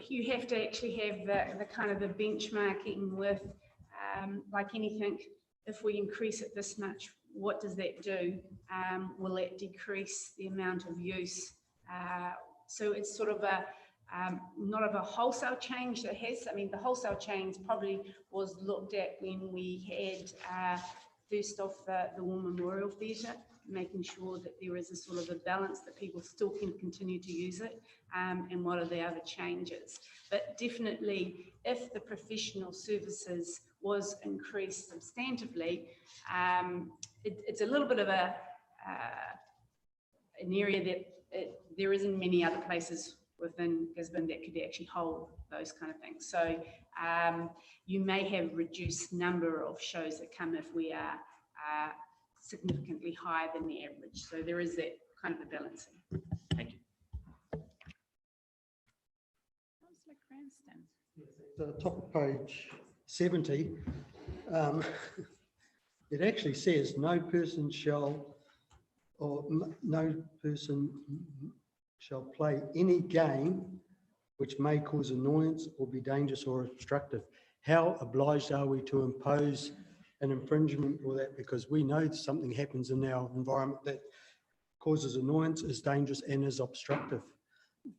You have to actually have the kind of the benchmarking with, like anything, if we increase it this much, what does that do? Will it decrease the amount of use? So it's sort of a not of a wholesale change that has. I mean, the wholesale change probably was looked at when we had first off the War Memorial Theatre, making sure that there is a sort of a balance that people still can continue to use it, and what are the other changes. But definitely, if the professional services was increased substantively, it's a little bit of an area that there isn't many other places within Gisborne that could actually hold those kind of things. So you may have reduced number of shows that come if we are significantly higher than the average. So there is that kind of a balancing. Thank you. Councillor Cranston. The top of page 70, it actually says no person shall play any game which may cause annoyance or be dangerous or obstructive. How obliged are we to impose an infringement or that? Because we know something happens in our environment that causes annoyance, is dangerous and is obstructive.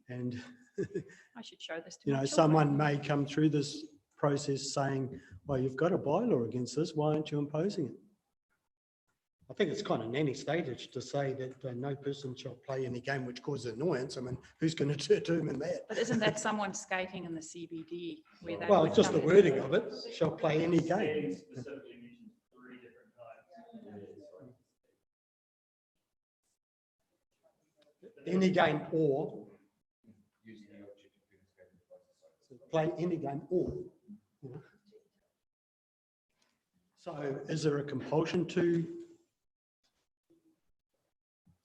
And I should show this to you my know, children. someone may come through this process saying, well, you've got a bylaw against this, why aren't you imposing it? I think it's kind of nanny stated to say that no person shall play any game which causes annoyance. I mean, who's going to determine that? But isn't that someone skating in the CBD? Where they Well, would just come the in? wording of it, shall play any game. Specifically mentions 3 different types. Any game or. Play any game or. So is there a compulsion to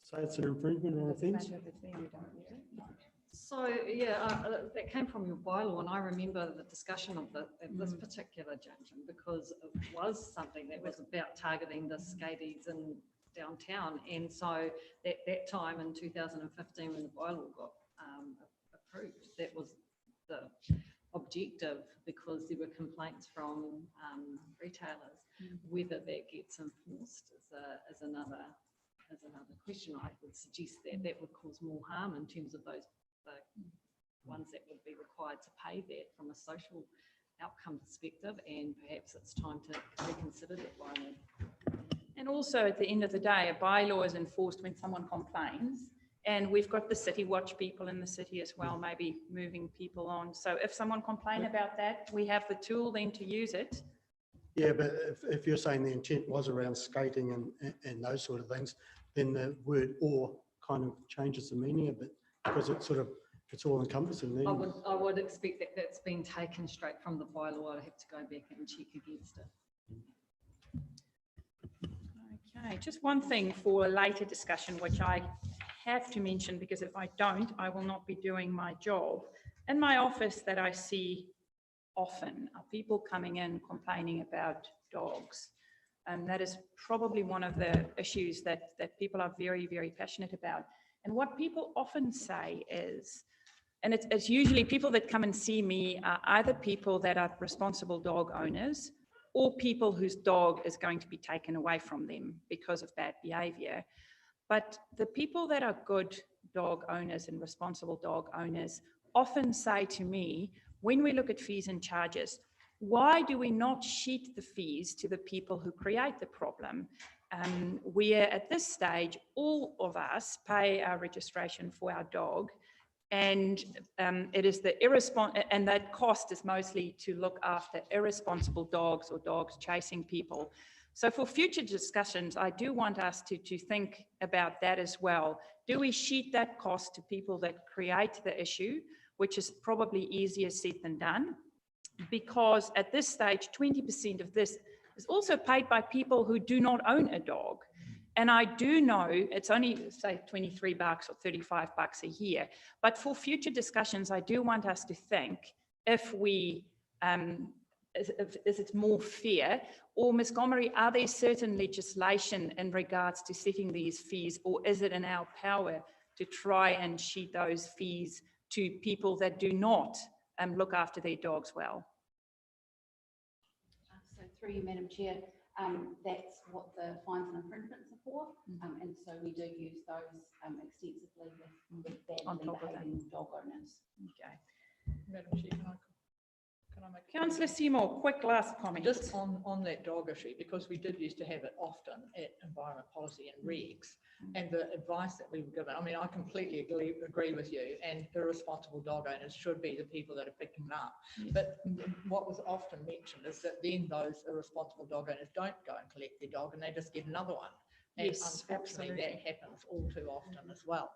say it's an infringement or offence? So, yeah, that came from your bylaw, and I remember the discussion of this particular junction because it was something that was about targeting the skaties in downtown. And so at that time in 2015, when the bylaw got approved, that was the objective, because there were complaints from retailers. Whether that gets enforced is another question. I would suggest that that would cause more harm in terms of those ones that would be required to pay that from a social outcome perspective, and perhaps it's time to reconsider that bylaw. And also, at the end of the day, a bylaw is enforced when someone complains. And we've got the city watch people in the city as well, maybe moving people on. So if someone complains about that, we have the tool then to use it. Yeah, but if you're saying the intent was around skating and those sort of things, then the word or kind of changes the meaning a bit, because it's all encompassing then. I would expect that that's been taken straight from the bylaw. I'd have to go back and check against it. Okay, just one thing for a later discussion, which I have to mention, because if I don't, I will not be doing my job. In my office that I see often are people coming in complaining about dogs. And that is probably one of the issues that people are very, very passionate about. And what people often say is, and it's usually people that come and see me are either people that are responsible dog owners or people whose dog is going to be taken away from them because of bad behavior. But the people that are good dog owners and responsible dog owners often say to me, when we look at fees and charges, why do we not sheet the fees to the people who create the problem? Where at this stage, all of us pay our registration for our dog, and it is the and that cost is mostly to look after irresponsible dogs or dogs chasing people. So for future discussions, I do want us to think about that as well. Do we sheet that cost to people that create the issue, which is probably easier said than done? Because at this stage, 20% of this is also paid by people who do not own a dog. And I do know it's only say 23 bucks or 35 bucks a year, but for future discussions, I do want us to think if we, is it more fair, or Ms. Gomery, are there certain legislation in regards to setting these fees, or is it in our power to try and sheet those fees to people that do not look after their dogs well? So through you, Madam Chair, that's what the fines and infringements are for. And so we do use those extensively with badly behaving dog owners. Okay. Madam Chair, can I make a Councillor comment? Seymour, quick last comment. Just on that dog issue, because we did used to have it often at environment policy and regs, and the advice that we were given, I mean, I completely agree with you, and irresponsible dog owners should be the people that are picking them up. But what was often mentioned is that then those irresponsible dog owners don't go and collect their dog and they just get another one. And Yes, unfortunately, that happens all too often as well.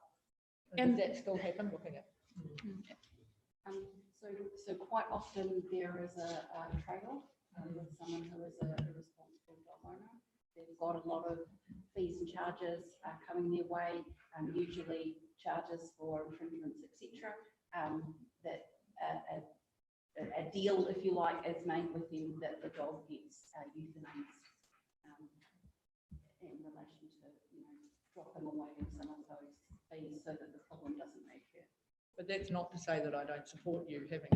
And- Does that still happen, looking at? So quite often there is a trade-off with someone who is a responsible dog owner. They've got a lot of fees and charges coming their way, usually charges for infringements, etc. That a deal, if you like, is made with them that the dog gets euthanized in relation to, dropping away some of those fees so that the problem doesn't recur. But that's not to say that I don't support you having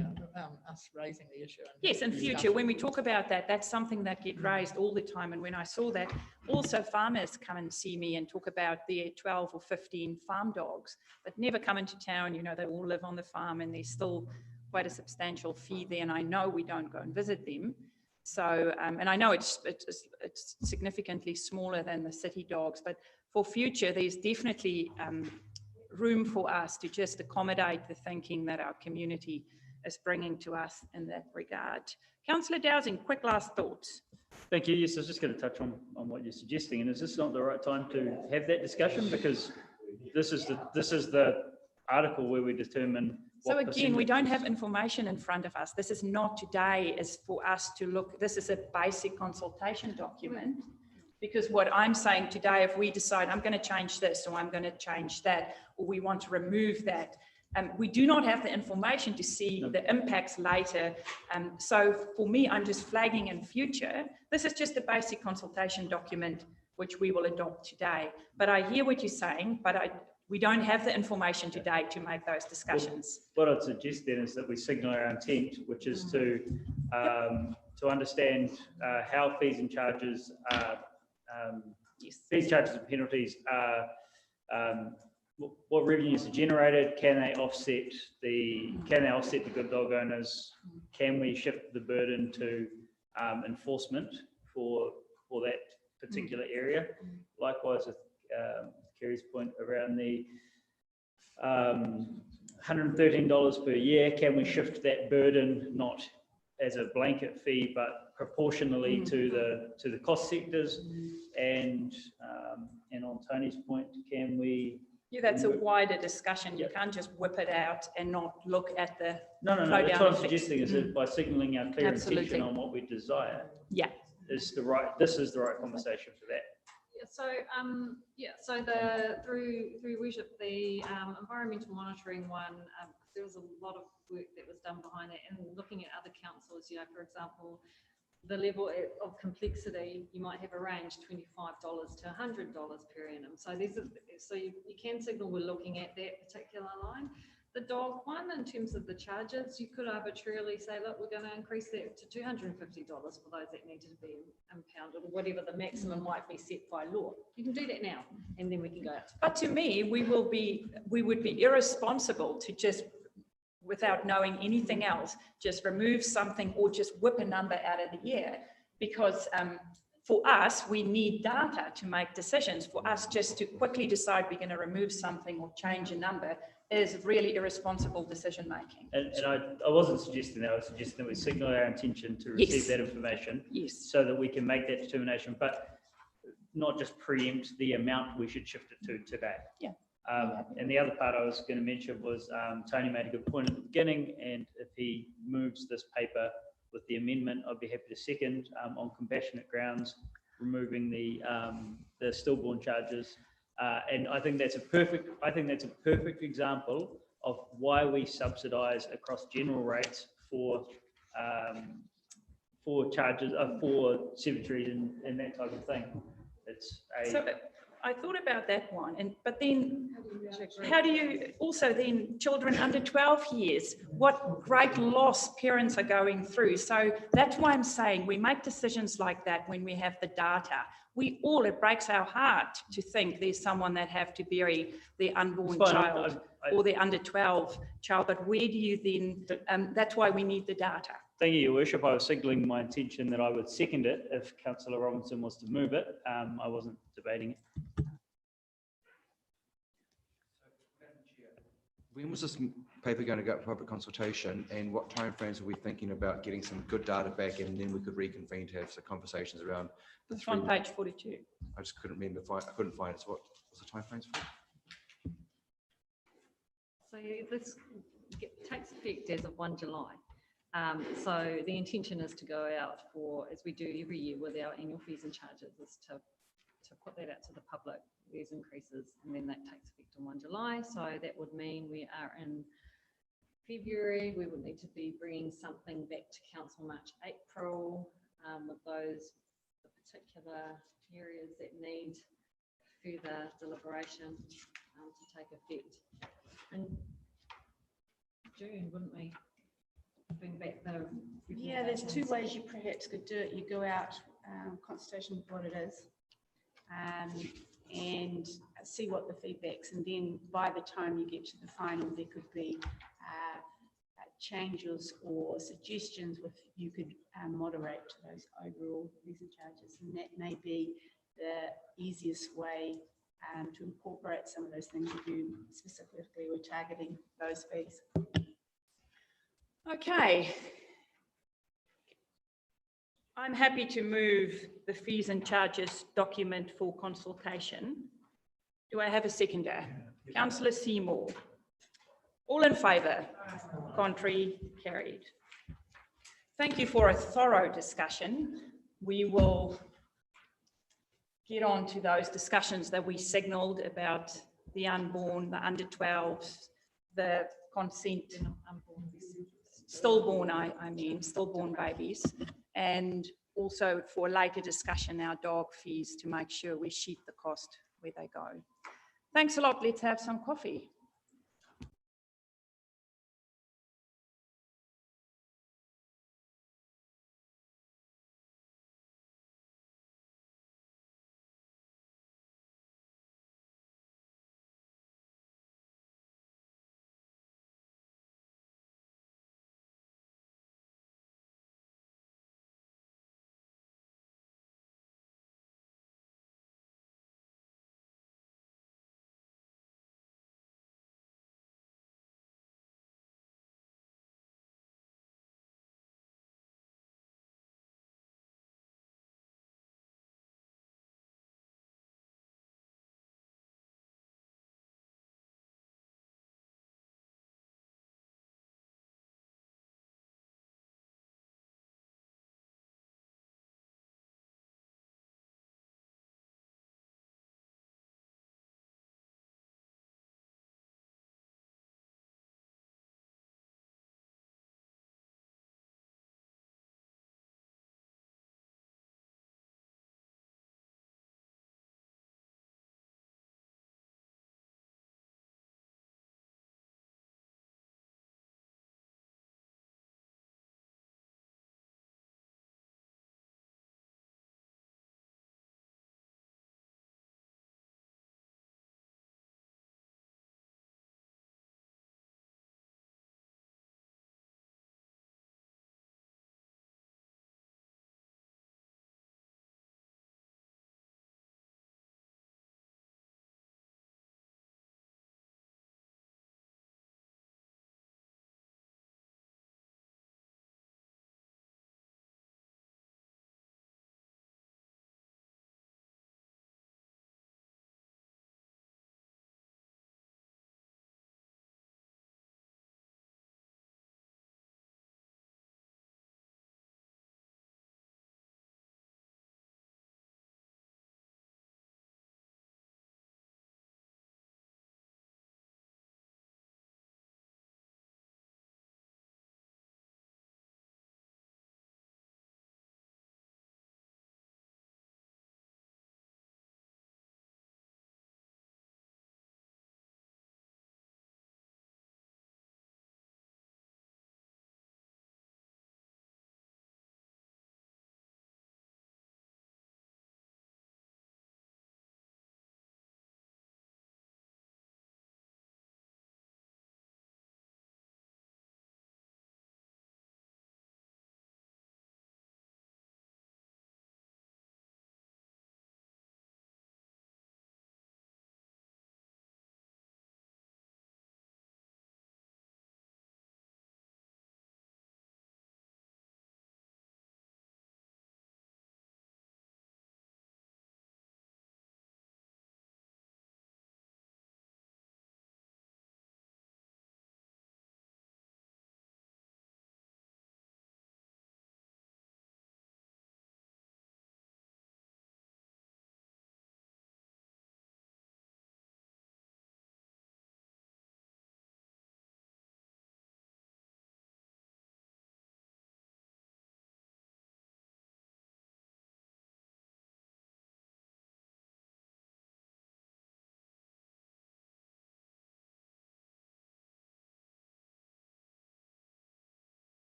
us raising the issue. Yes, in future, when we talk about that, that's something that get raised all the time. And when I saw that, also farmers come and see me and talk about their 12 or 15 farm dogs, but never come into town. They all live on the farm and there's still quite a substantial fee there. And I know we don't go and visit them. So, and I know it's significantly smaller than the city dogs, but for future, there's definitely room for us to just accommodate the thinking that our community is bringing to us in that regard. Councillor Dowsing, quick last thoughts. Thank you. Yes, I was just going to touch on what you're suggesting. And is this not the right time to have that discussion? Because this is the article where we determine. So again, we don't have information in front of us. This is not today, is for us to look. This is a basic consultation document. Because what I'm saying today, if we decide I'm going to change this or I'm going to change that, or we want to remove that, we do not have the information to see the impacts later. So for me, I'm just flagging in future. This is just a basic consultation document, which we will adopt today. But I hear what you're saying, but we don't have the information today to make those discussions. What I'd suggest then is that we signal our intent, which is to understand how fees and charges fees, charges and penalties are, what revenues are generated, can they offset the good dog owners, can we shift the burden to enforcement for that particular area. Likewise with Kerry's point around the $113 per year, can we shift that burden not as a blanket fee but proportionally to the cost sectors, and on Tony's point, can we? Yeah, that's a wider discussion. You can't just whip it out and not look at the No. That's what I'm suggesting is that by signalling our clear intention on what we desire, this is the right conversation for that. So through worship, the environmental monitoring one, there was a lot of work that was done behind it, and looking at other councils, for example, the level of complexity, you might have a range $25 to $100 per annum. So you can signal we're looking at that particular line. The dog one, in terms of the charges, you could arbitrarily say, look, we're going to increase that to $250 for those that need to be impounded, or whatever the maximum might be set by law. You can do that now, and then we can go out. But to me, we would be irresponsible to just, without knowing anything else, just remove something or just whip a number out of the air, because for us, we need data to make decisions. For us just to quickly decide we're going to remove something or change a number is really irresponsible decision making. And I wasn't suggesting that. I was suggesting that we signal our intention to receive that information, so that we can make that determination, but not just preempt the amount we should shift it to today. And the other part I was going to mention was Tony made a good point at the beginning, and if he moves this paper with the amendment, I'd be happy to second on compassionate grounds. removing the stillborn charges. And I think that's a perfect example of why we subsidise across general rates for charges, for cemeteries and that type of thing. It's a. So I thought about that one, but then how do you also then children under 12 years, what great loss parents are going through. So that's why I'm saying we make decisions like that when we have the data. It breaks our heart to think there's someone that have to bury their unborn child or their under 12 child, but where do you then, that's why we need the data. Thank you, Your Worship. I was signalling my intention that I would second it if Councillor Robinson was to move it. I wasn't debating it. When was this paper going to go to public consultation, and what timeframes are we thinking about getting some good data back, and then we could reconvene to have some conversations around the It's on page 42. I just couldn't remember. I couldn't find it. So what was the timeframes for? So this takes effect as of 1 July. So the intention is to go out for, as we do every year with our annual fees and charges, is to put that out to the public, these increases, and then that takes effect on 1 July. So that would mean we are in February, we would need to be bringing something back to council March, April, with those particular areas that need further deliberation to take effect. In June, wouldn't we? Bring back the. Yeah, there's two ways you perhaps could do it. You go out, consultation with what it is, and see what the feedback's, and then by the time you get to the final, there could be changes or suggestions with you could moderate to those overall fees and charges, and that may be the easiest way to incorporate some of those things if you specifically were targeting those fees. Okay. I'm happy to move the fees and charges document for consultation. Do I have a seconder? Councillor Seymour. All in favour? Contrary? Carried. Thank you for a thorough discussion. We will get on to those discussions that we signalled about the unborn, the under 12s, the consent, stillborn, I mean, stillborn babies, and also for later discussion, our dog fees, to make sure we sheet the cost where they go. Thanks a lot. Let's have some coffee.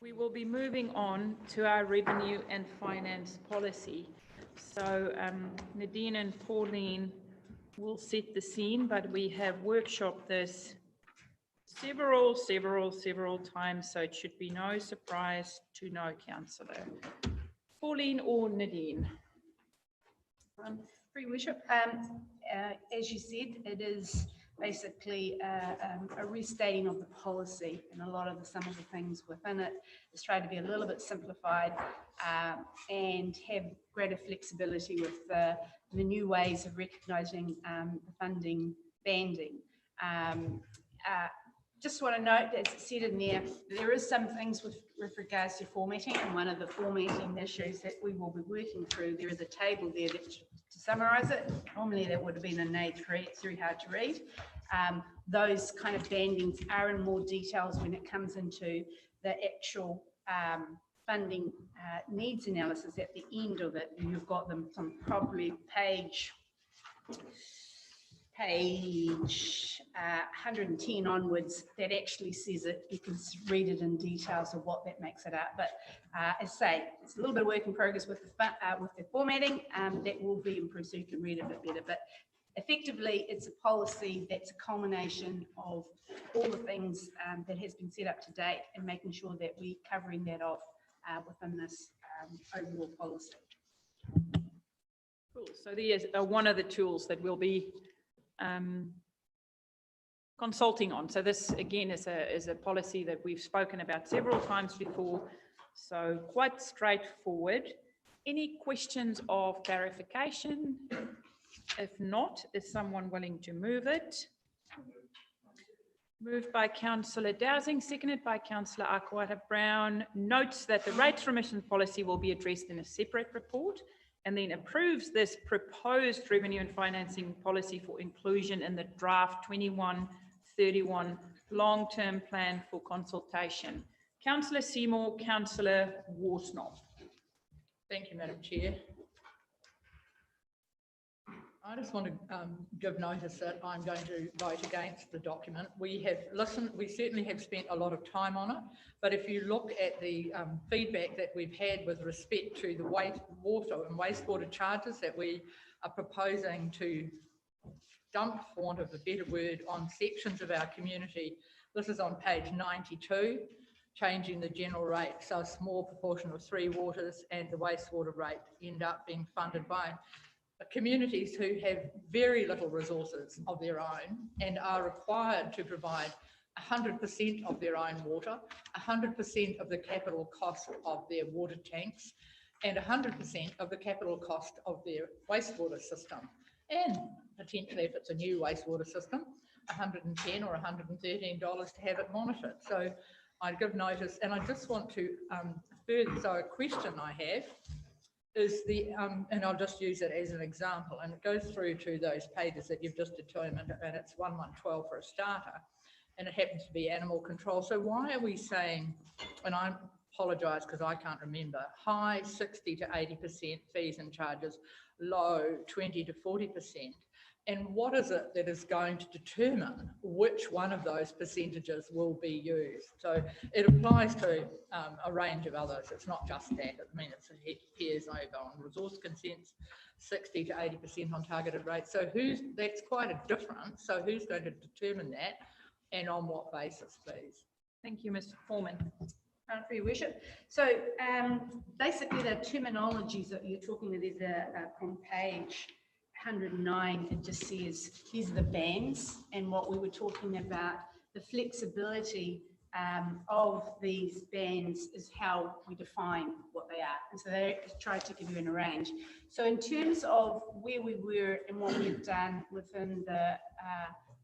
We will be moving on to our revenue and finance policy. So Nadine and Pauline will set the scene, but we have workshopped this several times, so it should be no surprise to no councillor. Pauline or Nadine? Free Worship, as you said, it is basically a restating of the policy, and a lot of some of the things within it is trying to be a little bit simplified and have greater flexibility with the new ways of recognising the funding banding. Just want to note, as it said in there is some things with regards to formatting, and one of the formatting issues that we will be working through, there is a table there that, to summarise it, normally that would have been in A3, it's very hard to read. Those kind of bandings are in more details when it comes into the actual funding needs analysis at the end of it, and you've got them from probably page 110 onwards, that actually says it. You can read it in details of what that makes it out. But as I say, it's a little bit of work in progress with the formatting that will be improved so you can read it a bit better. But effectively, it's a policy that's a culmination of all the things that has been set up to date, and making sure that we're covering that off within this overall policy. Cool. So there's one of the tools that we'll be consulting on. So this again is a policy that we've spoken about several times before, so quite straightforward. Any questions of clarification? If not, is someone willing to move it? Moved by Councillor Dowsing, seconded by Councillor Akwata-Brown. Notes that the rates remission policy will be addressed in a separate report, and then approves this proposed revenue and financing policy for inclusion in the draft 21-31 long-term plan for consultation. Councillor Seymour, Councillor Worsnop. Thank you, Madam Chair. I just want to give notice that I'm going to vote against the document. We have listened, we certainly have spent a lot of time on it, but if you look at the feedback that we've had with respect to the water and wastewater charges that we are proposing to dump, for want of a better word, on sections of our community, this is on page 92, changing the general rate, so a small proportion of 3 waters and the wastewater rate end up being funded by communities who have very little resources of their own and are required to provide 100% of their own water, 100% of the capital cost of their water tanks, and 100% of the capital cost of their wastewater system. And potentially, if it's a new wastewater system, $110 or $113 to have it monitored. So I'd give notice, and I just want to further, so a question I have is the, and I'll just use it as an example, and it goes through to those pages that you've just determined, and it's 1112 for a starter, and it happens to be animal control. So why are we saying, and I apologise because I can't remember, high 60 to 80% fees and charges, low 20 to 40%? And what is it that is going to determine which one of those percentages will be used? So it applies to a range of others. It's not just that. I mean, it appears over on resource consents, 60 to 80% on targeted rates. So that's quite a difference. So who's going to determine that, and on what basis, please? Thank you, Mr. Foreman. For your worship. So basically the terminologies that you're talking about, there's on page 109, it just says, these are the bands, and what we were talking about, the flexibility of these bands is how we define what they are. And so they try to give you a range. So in terms of where we were and what we've done within the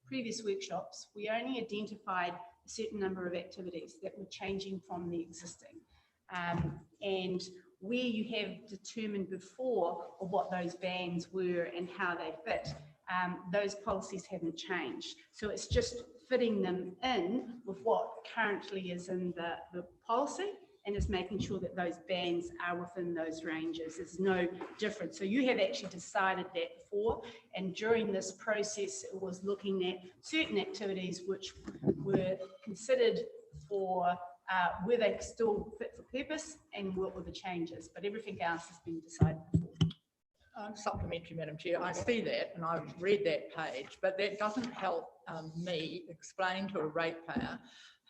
previous workshops, we only identified a certain number of activities that were changing from the existing. And where you have determined before of what those bands were and how they fit, those policies haven't changed. So it's just fitting them in with what currently is in the policy, and is making sure that those bands are within those ranges. There's no difference. So you have actually decided that before, and during this process, it was looking at certain activities which were considered for were they still fit for purpose and what were the changes, but everything else has been decided before. Supplementary, Madam Chair. I see that and I've read that page, but that doesn't help me explain to a ratepayer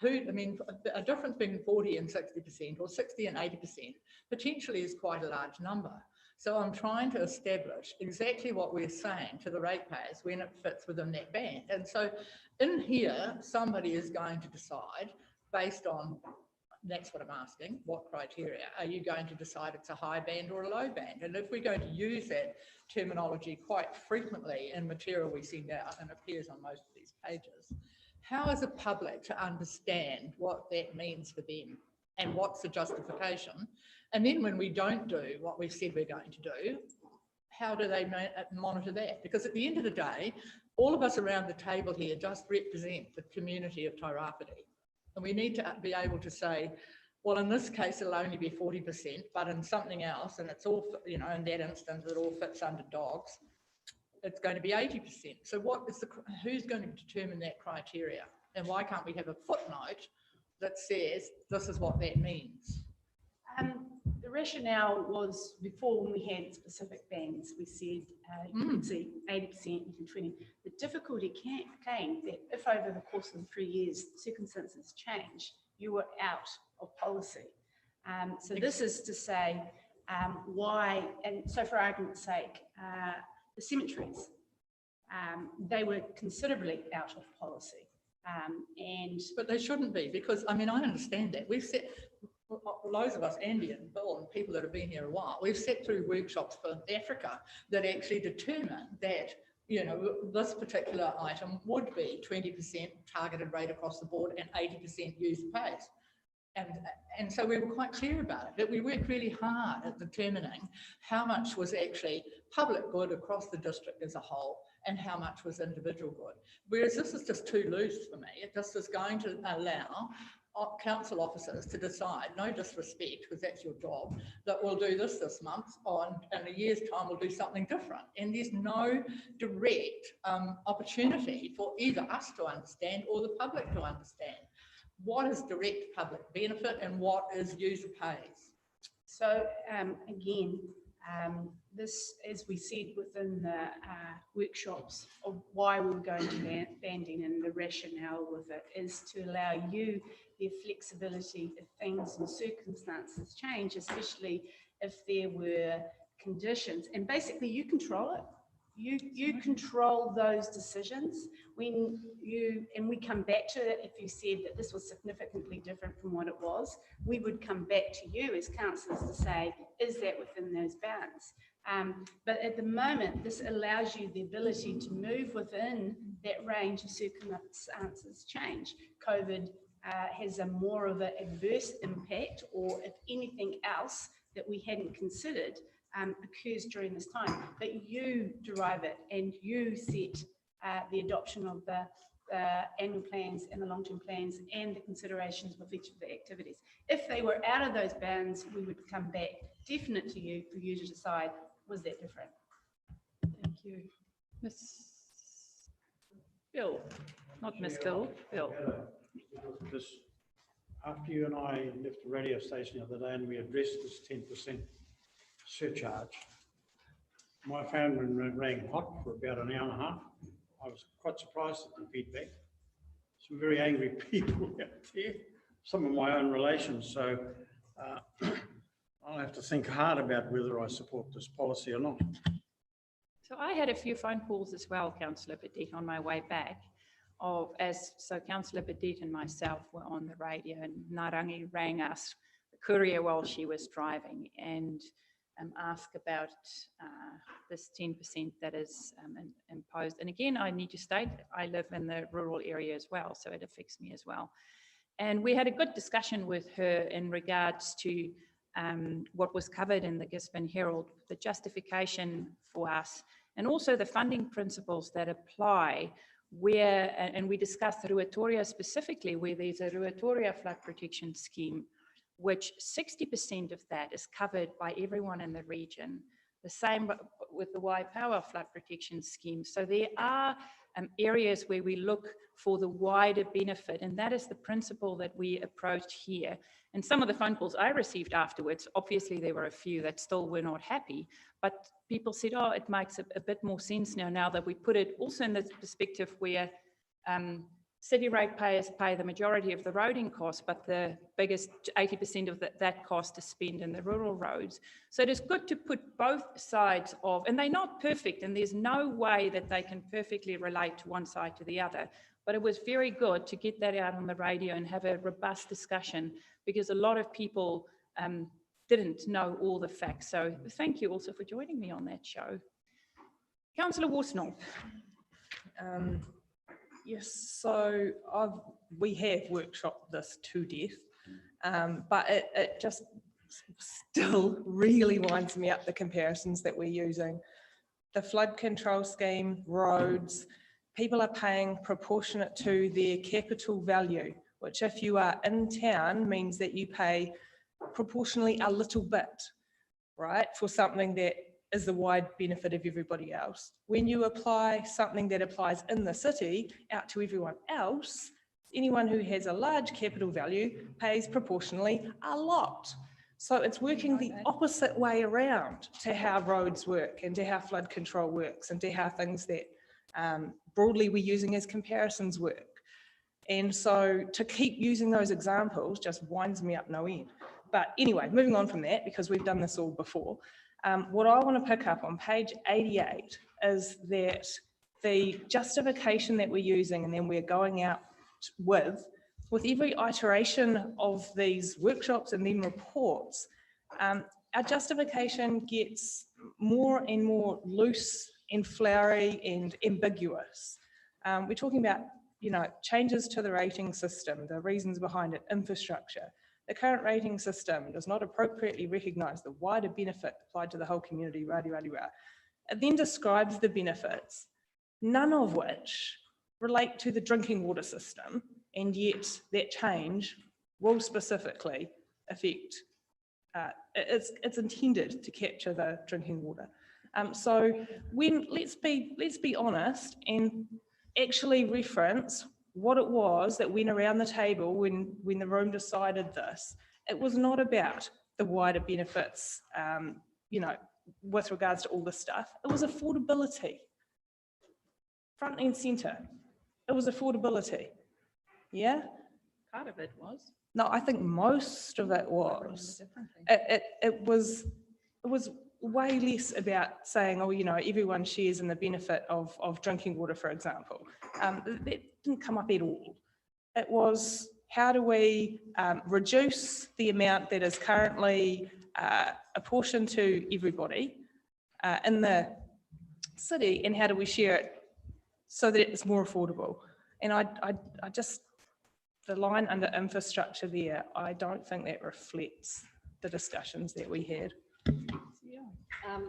who, I mean, a difference between 40 and 60% or 60 and 80% potentially is quite a large number. So I'm trying to establish exactly what we're saying to the ratepayers when it fits within that band. And so in here, somebody is going to decide based on, that's what I'm asking, what criteria are you going to decide it's a high band or a low band? And if we're going to use that terminology quite frequently in material we send out and appears on most of these pages, how is the public to understand what that means for them and what's the justification? And then when we don't do what we've said we're going to do, how do they monitor that? Because at the end of the day, all of us around the table here just represent the community of Tairāwhiti. And we need to be able to say, well, in this case, it'll only be 40%, but in something else, and it's all, you know, in that instance, it all fits under dogs, it's going to be 80%. So what is who's going to determine that criteria? And why can't we have a footnote that says, this is what that means? The rationale was before when we had specific bands, we said you can see 80%, you can 20%. The difficulty came that if over the course of the 3 years circumstances change, you were out of policy. So this is to say why, and so for argument's sake, the cemeteries, they were considerably out of policy. But they shouldn't be, because I mean, I understand that. We've set, loads of us, Andy and Bill and people that have been here a while, we've set through workshops for Africa that actually determine that, you know, this particular item would be 20% targeted rate across the board and 80% user pays. And so we were quite clear about it, but we worked really hard at determining how much was actually public good across the district as a whole and how much was individual good. Whereas this is just too loose for me. It just is going to allow council officers to decide, no disrespect, because that's your job, that we'll do this month, and in a year's time we'll do something different. And there's no direct opportunity for either us to understand or the public to understand what is direct public benefit and what is user pays. So again, this, as we said within the workshops of why we're going to banding and the rationale with it is to allow you the flexibility if things and circumstances change, especially if there were conditions, and basically you control it. You control those decisions when you, and we come back to it. If you said that this was significantly different from what it was, we would come back to you as councillors to say, is that within those bounds? But at the moment, this allows you the ability to move within that range of circumstances change. COVID has a more of an adverse impact, or if anything else that we hadn't considered occurs during this time, but you derive it and you set the adoption of the annual plans and the long-term plans and the considerations with each of the activities. If they were out of those bounds, we would come back definite to you for you to decide, was that different? Thank you. Miss Bill, not Miss Bill, Bill. This, after you and I left the radio station the other day and we addressed this 10% surcharge, my phone rang hot for about an hour and a half. I was quite surprised at the feedback. Some very angry people out there, some of my own relations. So I'll have to think hard about whether I support this policy or not. So I had a few phone calls as well, Councillor Petit, on my way back. So Councillor Petit and myself were on the radio, and Narangi rang us, the courier, while she was driving, and asked about this 10% that is imposed. And again, I need to state, I live in the rural area as well, so it affects me as well. And we had a good discussion with her in regards to what was covered in the Gisborne Herald, the justification for us, and also the funding principles that apply where, and we discussed Ruatoria specifically, where there's a Ruatoria flood protection scheme, which 60% of that is covered by everyone in the region. The same with the Waipawa flood protection scheme. So there are areas where we look for the wider benefit. And that is the principle that we approached here. And some of the phone calls I received afterwards, obviously there were a few that still were not happy, but people said, oh, it makes a bit more sense now that we put it also in the perspective where city ratepayers pay the majority of the roading costs, but the biggest 80% of that cost is spent in the rural roads. So it is good to put both sides of, and they're not perfect, and there's no way that they can perfectly relate to one side to the other, but it was very good to get that out on the radio and have a robust discussion, because a lot of people didn't know all the facts. So thank you also for joining me on that show. Councillor Worsnop. Yes, so we have workshopped this to death, but it just still really winds me up, the comparisons that we're using. The flood control scheme, roads, people are paying proportionate to their capital value, which if you are in town means that you pay proportionally a little bit, right, for something that is the wide benefit of everybody else. When you apply something that applies in the city out to everyone else, anyone who has a large capital value pays proportionally a lot. So it's working the opposite way around to how roads work and to how flood control works and to how things that broadly we're using as comparisons work. And so to keep using those examples just winds me up no end. But anyway, moving on from that, because we've done this all before, what I want to pick up on page 88 is that the justification that we're using and then we're going out with every iteration of these workshops and then reports, our justification gets more and more loose and flowery and ambiguous. We're talking about, changes to the rating system, the reasons behind it, infrastructure. The current rating system does not appropriately recognise the wider benefit applied to the whole community, rah-de-rah-de-rah. It then describes the benefits, none of which relate to the drinking water system, and yet that change will specifically affect, it's intended to capture the drinking water. So let's be honest and actually reference what it was that went around the table when the room decided this. It was not about the wider benefits, with regards to all this stuff. It was affordability. Front and centre. It was affordability. Yeah? Part of it was. No, I think most of it was. It was way less about saying, oh, everyone shares in the benefit of drinking water, for example. That didn't come up at all. It was, how do we reduce the amount that is currently apportioned to everybody in the city, and how do we share it so that it's more affordable? And I just, the line under infrastructure there, I don't think that reflects the discussions that we had.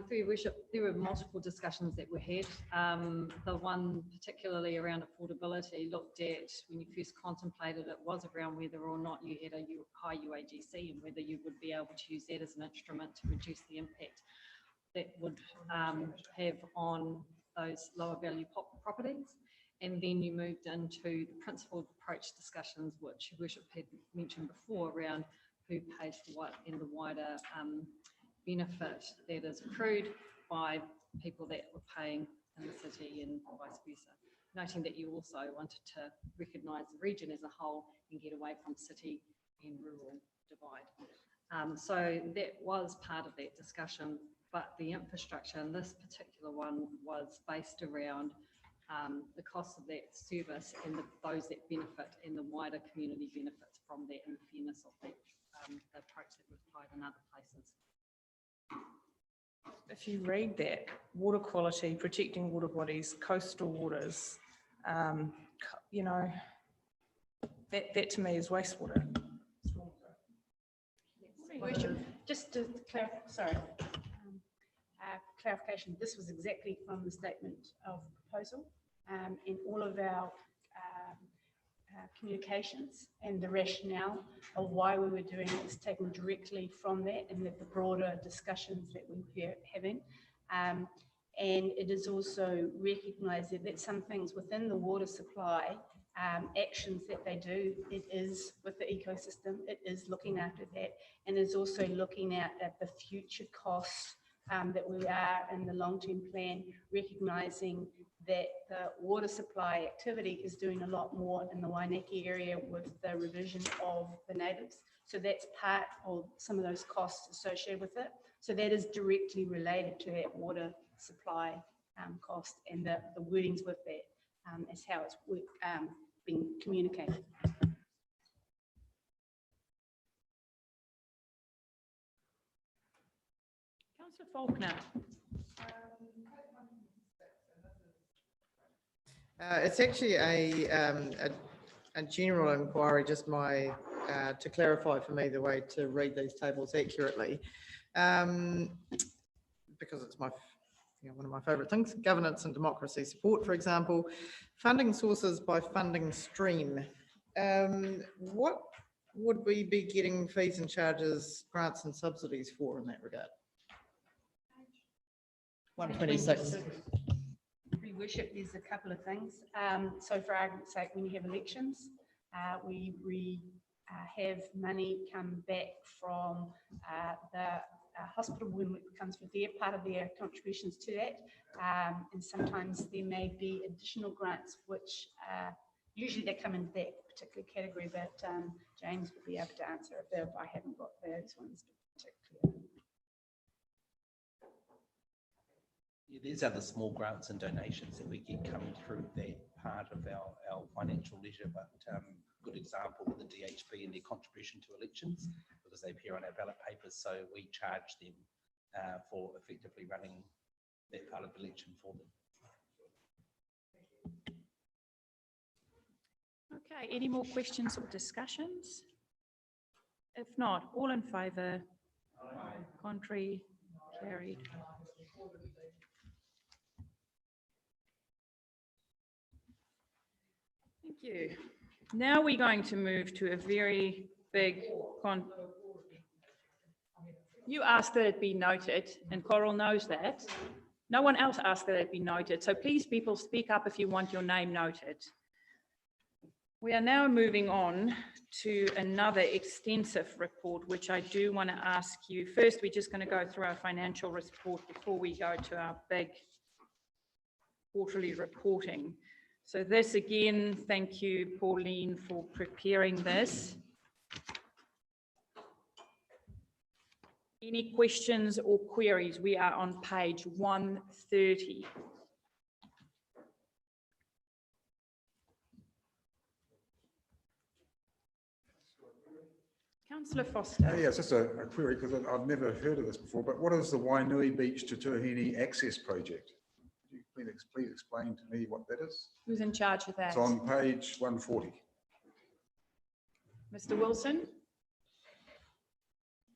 Through your worship, there were multiple discussions that were had. The one particularly around affordability looked at, when you first contemplated it, was around whether or not you had a high UAGC and whether you would be able to use that as an instrument to reduce the impact that would have on those lower value properties. And then you moved into the principled approach discussions, which your worship had mentioned before, around who pays for what and the wider benefit that is accrued by people that were paying in the city and vice versa. Noting that you also wanted to recognise the region as a whole and get away from city and rural divide. So that was part of that discussion, but the infrastructure in this particular one was based around the cost of that service and those that benefit and the wider community benefits from that, and the fairness of that the approach that was applied in other places. If you read that, water quality, protecting water bodies, coastal waters, that to me is wastewater. Just to clarification, this was exactly from the statement of proposal, in all of our communications, and the rationale of why we were doing it is taken directly from that, and that the broader discussions that we were having. And it is also recognised that some things within the water supply, actions that they do, it is with the ecosystem, it is looking after that, and is also looking at the future costs that we are in the long-term plan, recognising that the water supply activity is doing a lot more in the Wainaki area with the revision of the natives. So that's part of some of those costs associated with it. So that is directly related to that water supply cost, and the wordings with that is how it's being communicated. Councillor Faulkner. It's actually a general inquiry, just to clarify for me the way to read these tables accurately. Because it's one of my favourite things, governance and democracy support, for example, funding sources by funding stream. What would we be getting fees and charges, grants and subsidies for in that regard? 126. Your Worship, there's a couple of things. So for argument's sake, when you have elections, we have money come back from the hospital when it comes for their part of their contributions to that. And sometimes there may be additional grants, which usually they come in that particular category, but James will be able to answer if I haven't got those ones particularly. Yeah, these are the small grants and donations that we get coming through that part of our financial ledger, but good example with the DHB and their contribution to elections, because they appear on our ballot papers, so we charge them for effectively running that part of the election for them. Okay, any more questions or discussions? If not, all in favour? Contrary? Carried. Thank you. Now we're going to move to a very big You asked that it be noted, and Coral knows that. No one else asked that it be noted. So please, people, speak up if you want your name noted. We are now moving on to another extensive report, which I do want to ask you. First, we're just going to go through our financial report before we go to our big quarterly reporting. So this again, thank you, Pauline, for preparing this. Any questions or queries? We are on page 130. Councillor Foster. Yeah, it's just a query because I've never heard of this before, but what is the Wainui Beach to Tuhini Access Project? Could you please explain to me what that is? Who's in charge of that? It's on page 140. Mr. Wilson?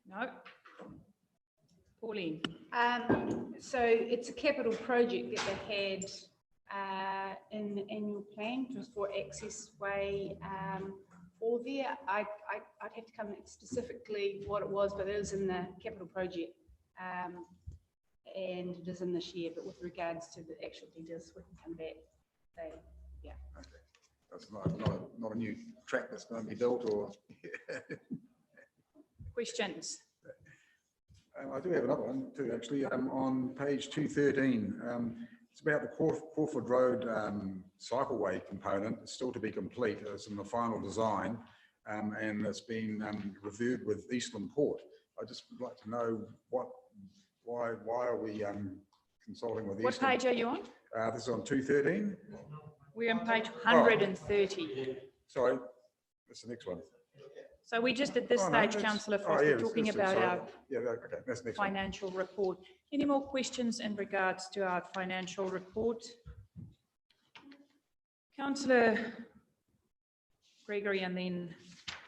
No. Pauline? So it's a capital project that they had in the annual plan, just for access way for there. I'd have to come in specifically what it was, but it is in the capital project. And it is in this year, but with regards to the actual details, we can come back. So, yeah. Okay. That's not a new track that's going to be built, or questions? I do have another one too, actually. On page 213, it's about the Crawford Road cycleway component. It's still to be complete. It's in the final design, and it's been reviewed with Eastland Port. I just would like to know why are we consulting with Eastland? What page are you on? This is on 213. We're on page 130. Sorry, that's the next one. So we just at this stage, Councillor Foster, talking about our financial report. Any more questions in regards to our financial report? Councillor Gregory and then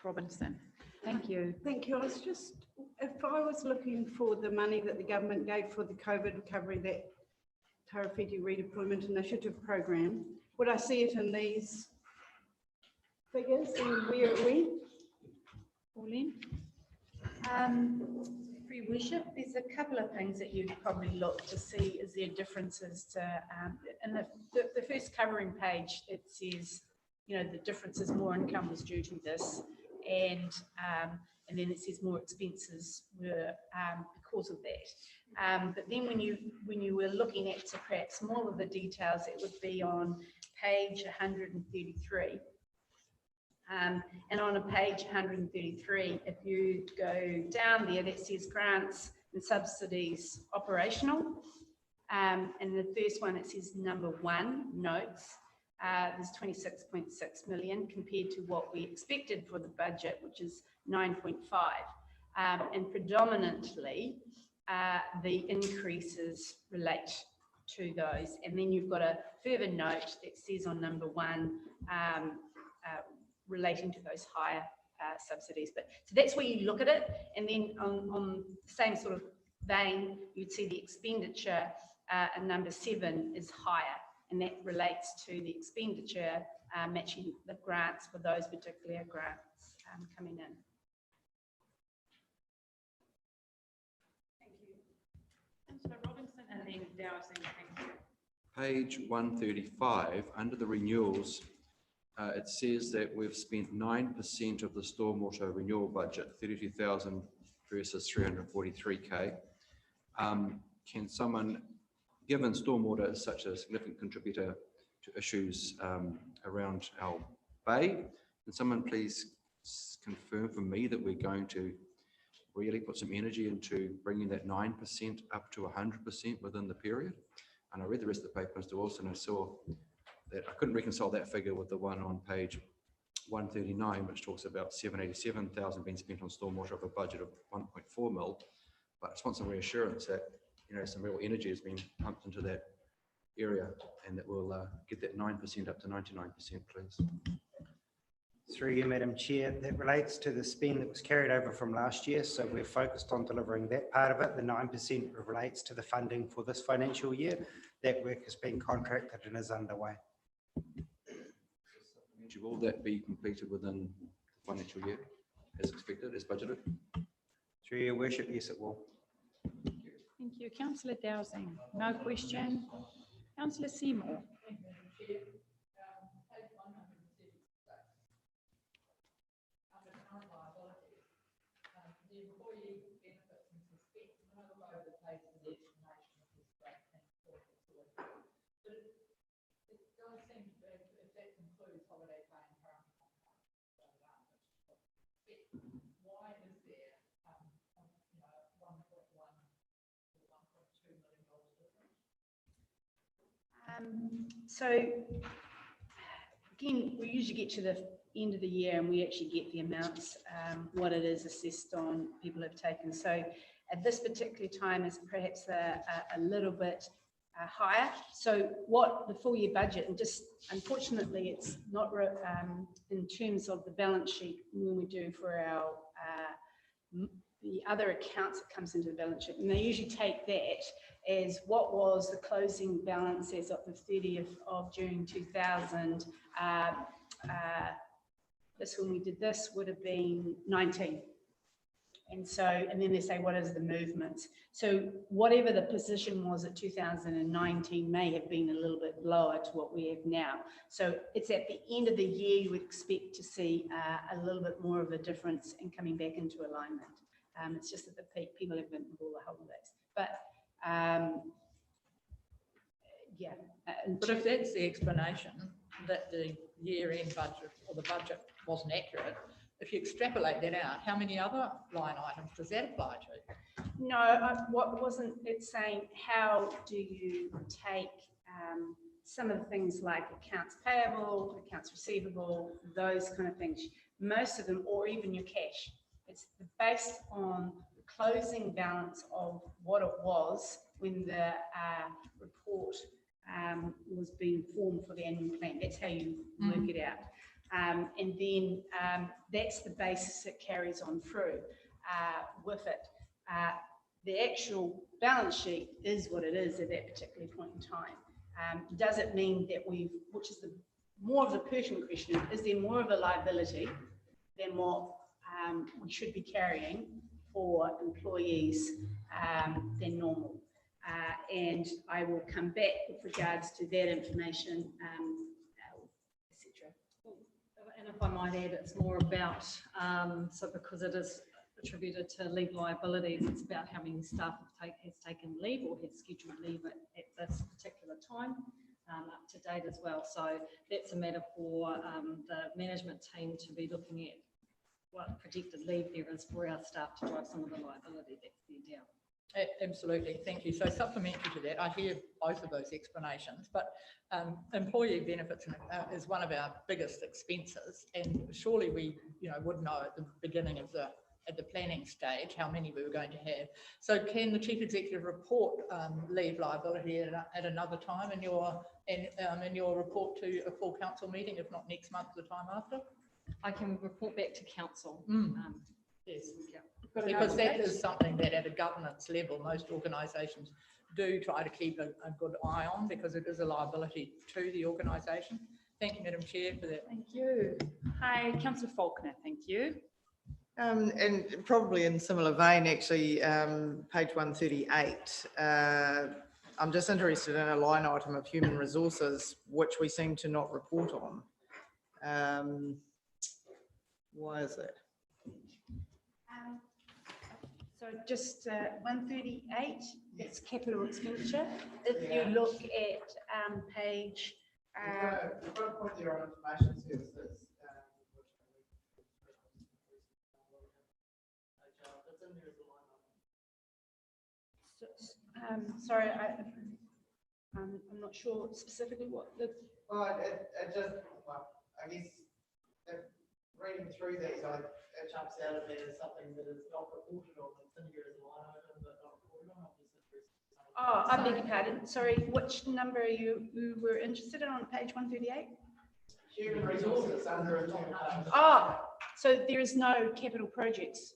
Robinson. Thank you. Thank you. I was just, if I was looking for the money that the government gave for the COVID recovery, that Tarawhiti Redeployment Initiative program, would I see it in these figures and where it went? Pauline? Free Worship, there's a couple of things that you'd probably look to see is there differences to, in the first covering page, it says, you know, the difference is more income was due to this, and then it says more expenses were because of that. But then when you were looking at perhaps more of the details, it would be on page 133. And on a page 133, if you go down there, that says grants and subsidies operational. And the first one, it says number 1, notes. There's 26.6 million compared to what we expected for the budget, which is 9.5. And predominantly, the increases relate to those. And then you've got a further note that says on number 1, relating to those higher subsidies. But so that's where you look at it. And then on the same sort of vein, you'd see the expenditure and number 7 is higher. And that relates to the expenditure matching the grants for those particular grants coming in. Thank you. Councillor Robinson and then Dowsing. Page 135, under the renewals, it says that we've spent 9% of the stormwater renewal budget, 32,000 versus 343k. Can someone, given stormwater is such a significant contributor to issues around our bay, can someone please confirm for me that we're going to really put some energy into bringing that 9% up to 100% within the period? And I read the rest of the paper, Mr. Wilson, and I saw that I couldn't reconcile that figure with the one on page 139, which talks about 787,000 being spent on stormwater of a budget of 1.4 mil. But I just want some reassurance that, you know, some real energy has been pumped into that area and that we'll get that 9% up to 99%, please. Through you, Madam Chair, that relates to the spend that was carried over from last year. So we're focused on delivering that part of it. The 9% relates to the funding for this financial year. That work has been contracted and is underway. Will that be completed within the financial year as expected, as budgeted? Through your worship, yes, it will. Thank you. Councillor Dowsing, no question. Councillor Seymour. So again, we usually get to the end of the year and we actually get the amounts, what it is assessed on people have taken. So at this particular time is perhaps a little bit higher. So what the full year budget, and just unfortunately it's not in terms of the balance sheet when we do for our the other accounts that comes into the balance sheet, and they usually take that as what was the closing balance as of the 30th of June 2000. This, when we did this, would have been 19. And so, and then they say, what is the movement? So whatever the position was at 2019 may have been a little bit lower to what we have now. So it's at the end of the year you would expect to see a little bit more of a difference in coming back into alignment. It's just at the peak, people have been with all the holidays. But yeah. But if that's the explanation, that the year-end budget or the budget wasn't accurate, if you extrapolate that out, how many other line items does that apply to? No, what wasn't it saying, how do you take some of the things like accounts payable, accounts receivable, those kind of things, most of them, or even your cash. It's based on the closing balance of what it was when the report was being formed for the annual plan. That's how you work it out. And then that's the basis that carries on through with it. The actual balance sheet is what it is at that particular point in time. Does it mean that we've, which is the more of the pertinent question, is there more of a liability than what we should be carrying for employees than normal. And I will come back with regards to that information, etc. And if I might add, it's more about, so because it is attributed to leave liabilities, it's about how many staff has taken leave or has scheduled leave at this particular time, up to date as well. So that's a matter for the management team to be looking at what projected leave there is for our staff to drive some of the liability that's there down. Absolutely, thank you. So supplementary to that, I hear both of those explanations, but employee benefits is one of our biggest expenses, and surely we, would know at the beginning of at the planning stage how many we were going to have. So can the Chief Executive report leave liability at another time in your report to a full council meeting, if not next month, the time after? I can report back to council. Yes, because that is something that at a governance level, most organisations do try to keep a good eye on, because it is a liability to the organisation. Thank you, Madam Chair, for that. Thank you. Hi, Councillor Faulkner, thank you. And probably in similar vein, actually, page 138, I'm just interested in a line item of human resources, which we seem to not report on. Why is it? So just 138, it's capital expenditure. If you look at page... point there on information services. Sorry, I'm not sure specifically what the... Well, it just, well, I guess, reading through these, it jumps out at me as something that is not reported on. It's in here as a line item, but not reported on. Oh, I beg your pardon. Sorry, which number you were interested in on page 138? Human resources under internal. Oh, so there is no capital projects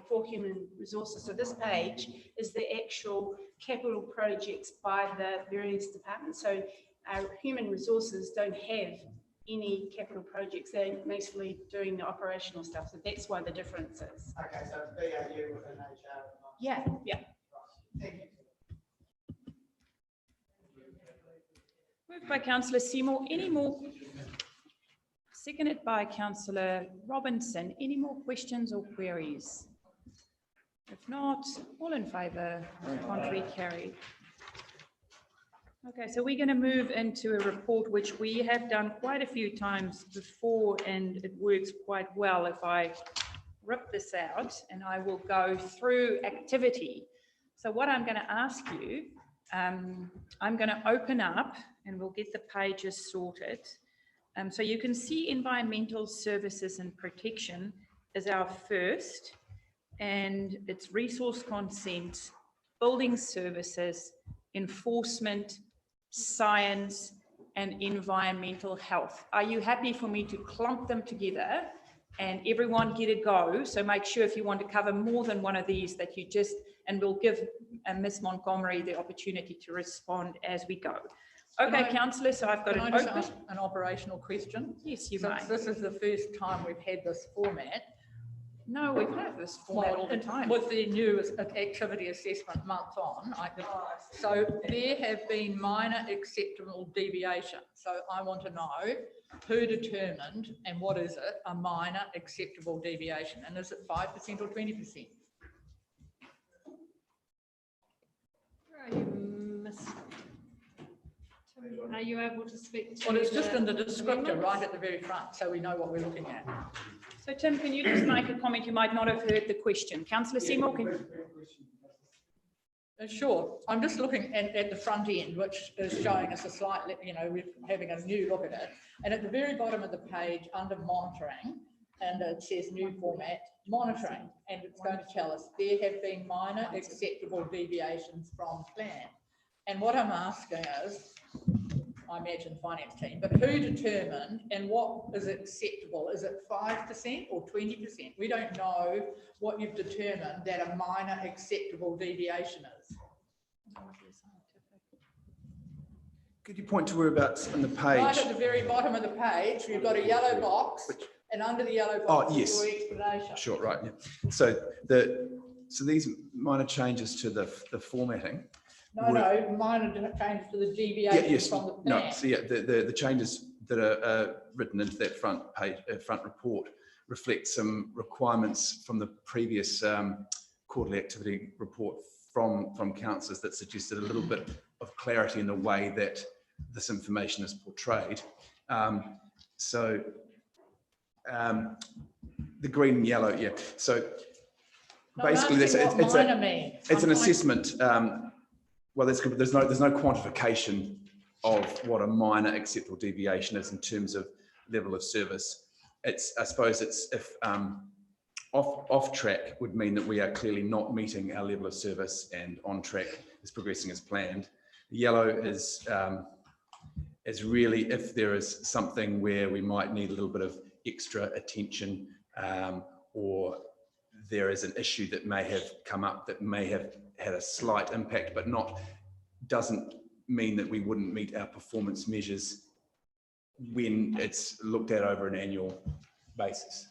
for human resources. So this page is the actual capital projects by the various departments. So human resources don't have any capital projects. They're mostly doing the operational stuff. So that's why the difference is. Okay, so it's BAU and HR. Yeah, yeah. Thank you. Moved by Councillor Seymour. Any more? Seconded by Councillor Robinson. Any more questions or queries? If not, all in favour, contrary carried. Okay, so we're going to move into a report which we have done quite a few times before, and it works quite well. If I rip this out, and I will go through activity. So what I'm going to ask you, I'm going to open up and we'll get the pages sorted. So you can see environmental services and protection is our first, and it's resource consent, building services, enforcement, science, and environmental health. Are you happy for me to clump them together and everyone get a go? So make sure if you want to cover more than one of these that you just, and we'll give Ms. Montgomery the opportunity to respond as we go. Okay, Councillor, so I've got Can an I just open. ask an operational question? Yes, you Since may. this is the first time we've had this format. No, we've had this format all the time. With the new activity assessment month on, so there have been minor acceptable deviations. So I want to know who determined and what is it, a minor acceptable deviation? And is it 5% or 20%? Are you able to speak to? Well, it's just in the descriptor right at the very front, so we know what we're looking at. So Tim, can you just make a comment? You might not have heard the question. Councillor Seymour, can... Sure. I'm just looking at the front end, which is showing us a slight, we're having a new look at it. And at the very bottom of the page under monitoring, and it says new format, monitoring, and it's going to tell us there have been minor acceptable deviations from plan. And what I'm asking is, I imagine finance team, but who determined and what is acceptable? Is it 5% or 20%? We don't know what you've determined that a minor acceptable deviation is. Could you point to whereabouts in the page? Right at the very bottom of the page, you've got a yellow box, and under the yellow box yes. is your explanation. Sure, right. Yeah. So these minor changes to the formatting. No, minor change to the deviation from the plan. No, so yeah, the changes that are written into that front page, front report reflect some requirements from the previous quarterly activity report from councillors that suggested a little bit of clarity in the way that this information is portrayed. The green and yellow, yeah. So basically, it's an assessment. Well, there's no quantification of what a minor acceptable deviation is in terms of level of service. I suppose it's if off track would mean that we are clearly not meeting our level of service, and on track is progressing as planned. The yellow is really if there is something where we might need a little bit of extra attention, or there is an issue that may have come up that may have had a slight impact, but doesn't mean that we wouldn't meet our performance measures when it's looked at over an annual basis.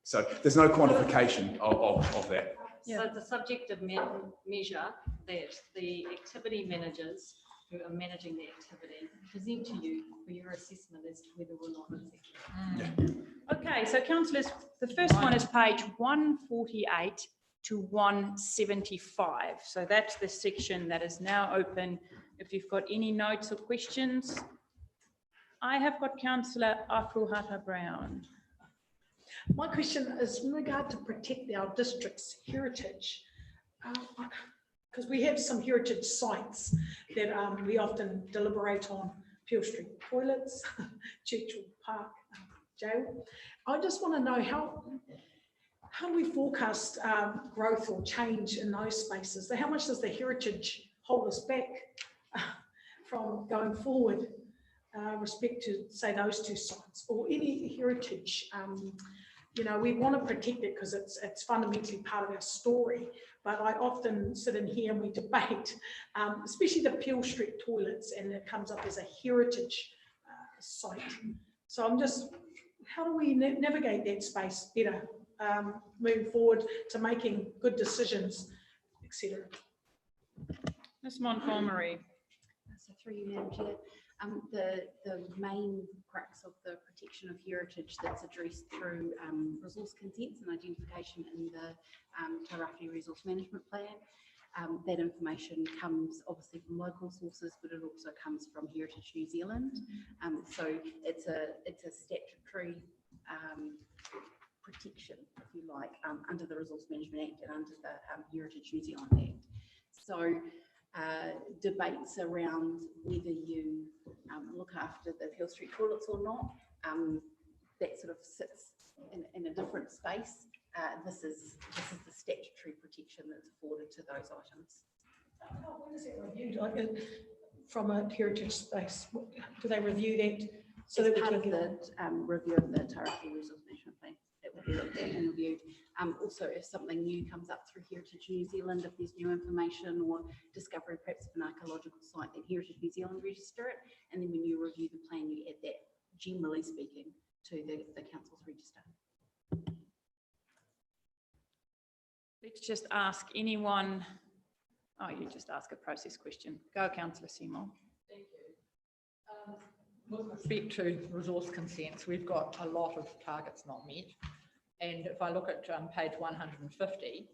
So there's no quantification of that. So it's a subjective measure that the activity managers who are managing the activity present to you for your assessment as to whether or not it's acceptable. Okay, so councillors, the first one is page 148 to 175. So that's the section that is now open. If you've got any notes or questions, I have got Councillor Akuhata-Brown. My question is in regard to protect our district's heritage, because we have some heritage sites that we often deliberate on: Peel Street toilets, Churchill Park jail. I just want to know how do we forecast growth or change in those spaces? How much does the heritage hold us back from going forward, respect to, say, those two sites or any heritage? You know, we want to protect it because it's fundamentally part of our story. But I often sit in here and we debate, especially the Peel Street toilets, and it comes up as a heritage site. So I'm just, how do we navigate that space better, moving forward to making good decisions, etc. Ms. Montgomery. So through you, Madam Chair, the main crux of the protection of heritage that's addressed through resource consents and identification in the Tairāwhiti Resource Management Plan. That information comes obviously from local sources, but it also comes from Heritage New Zealand. So it's a statutory protection, if you like, under the Resource Management Act and under the Heritage New Zealand Act. So debates around whether you look after the Peel Street toilets or not, that sort of sits in a different space. This is the statutory protection that's afforded to those items. When is it reviewed? Like from a heritage space, do they review that? So as that part of the review of the Tairāwhiti Resource Management Plan, that will be looked at and reviewed. Also, if something new comes up through Heritage New Zealand, if there's new information or discovery perhaps of an archaeological site, then Heritage New Zealand register it, and then when you review the plan, you add that, generally speaking, to the council's register. Let's just ask anyone. Oh, you just ask a process question. Go, Councillor Seymour. Thank you. With respect to resource consents, we've got a lot of targets not met. And if I look at page 150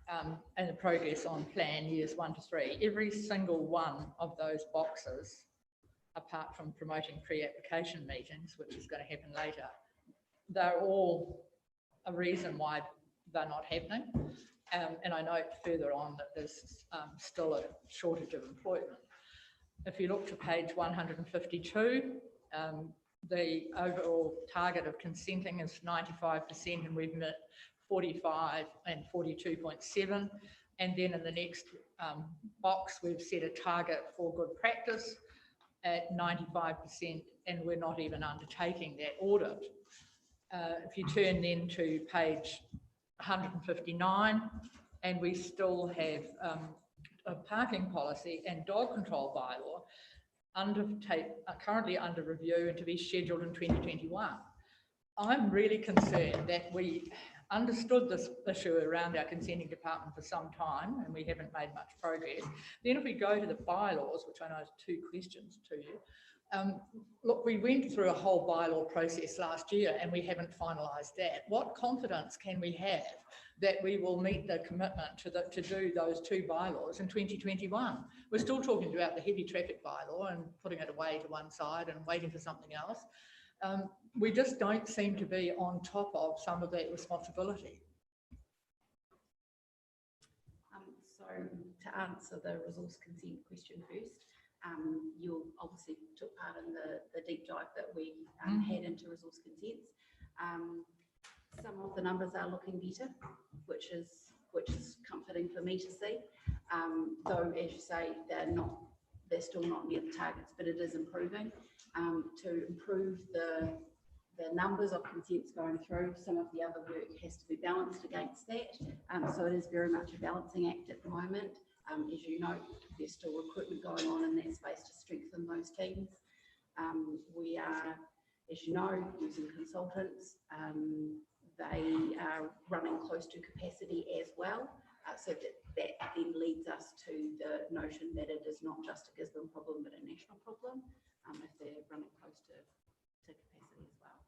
and the progress on plan years 1 to 3, every single one of those boxes, apart from promoting pre-application meetings, which is going to happen later, they're all a reason why they're not happening. And I note further on that there's still a shortage of employment. If you look to page 152, the overall target of consenting is 95%, and we've met 45 and 42.7. And then in the next box, we've set a target for good practice at 95%, and we're not even undertaking that audit. If you turn then to page 159, and we still have a parking policy and dog control bylaw currently under review and to be scheduled in 2021. I'm really concerned that we understood this issue around our consenting department for some time, and we haven't made much progress. Then if we go to the bylaws, which I know is 2 questions to you, look, we went through a whole bylaw process last year and we haven't finalised that. What confidence can we have that we will meet the commitment to do those 2 bylaws in 2021? We're still talking about the heavy traffic bylaw and putting it away to one side and waiting for something else. We just don't seem to be on top of some of that responsibility. So to answer the resource consent question first, you obviously took part in the deep dive that we had into resource consents. Some of the numbers are looking better, which is comforting for me to see. Though, as you say, they're still not near the targets, but it is improving. To improve the numbers of consents going through, some of the other work has to be balanced against that. So it is very much a balancing act at the moment. As you know, there's still recruitment going on in that space to strengthen those teams. We are, as you know, using consultants. They are running close to capacity as well. So that then leads us to the notion that it is not just a Gisborne problem, but a national problem, if they're running close to capacity as well.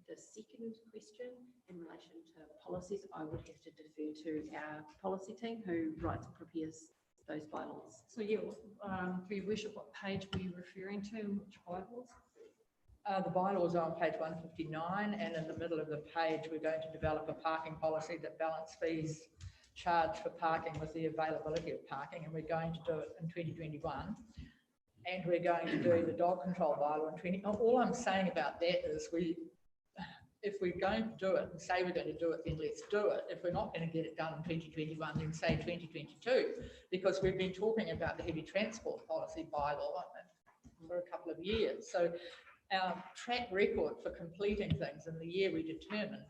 The second question in relation to policies, I would have to defer to our policy team who writes and prepares those bylaws. So yeah, for your worship, what page were you referring to, which bylaws? The bylaws are on page 159, and in the middle of the page we're going to develop a parking policy that balance fees charged for parking with the availability of parking, and we're going to do it in 2021. And we're going to do the dog control bylaw in 20. All I'm saying about that is if we're going to do it and say we're going to do it, then let's do it. If we're not going to get it done in 2021, then say 2022, because we've been talking about the heavy transport policy bylaw for a couple of years. So our track record for completing things in the year we determine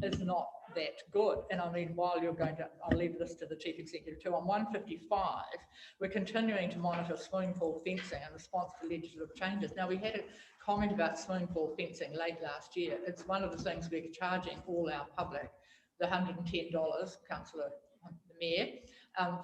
is not that good. And I mean, while you're going to, I'll leave this to the Chief Executive too, on 155, we're continuing to monitor swimming pool fencing in response to legislative changes. Now, we had a comment about swimming pool fencing late last year. It's one of the things we're charging all our public, the $110, Councillor the Mayor,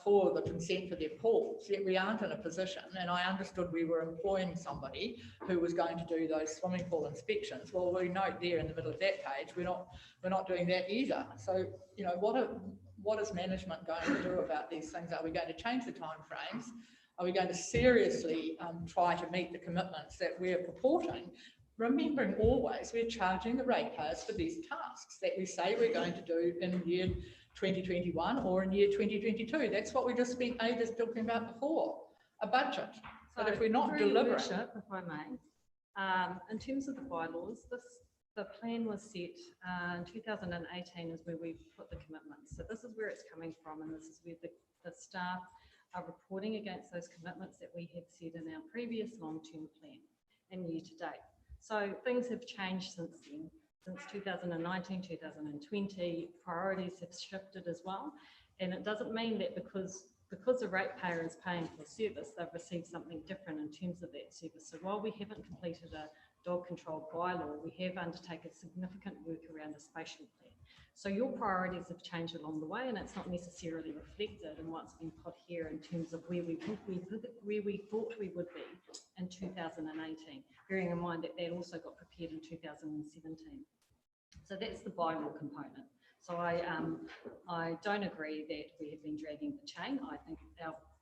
for the consent for their pools. Yet we aren't in a position, and I understood we were employing somebody who was going to do those swimming pool inspections. Well, we note there in the middle of that page, we're not doing that either. So, you know, what is management going to do about these things? Are we going to change the timeframes? Are we going to seriously try to meet the commitments that we're purporting? Remembering always we're charging the ratepayers for these tasks that we say we're going to do in year 2021 or in year 2022. That's what we just spent ages talking about before, a budget. But if we're not delivering... If I may, in terms of the bylaws, the plan was set in 2018 is where we put the commitments. So this is where it's coming from, and this is where the staff are reporting against those commitments that we had set in our previous long-term plan and year to date. So things have changed since then. Since 2019, 2020, priorities have shifted as well. And it doesn't mean that because the ratepayer is paying for service, they've received something different in terms of that service. So while we haven't completed a dog control bylaw, we have undertaken significant work around a spatial plan. So your priorities have changed along the way, and it's not necessarily reflected in what's been put here in terms of where we thought we would be in 2018, bearing in mind that also got prepared in 2017. So that's the bylaw component. So I don't agree that we have been dragging the chain. I think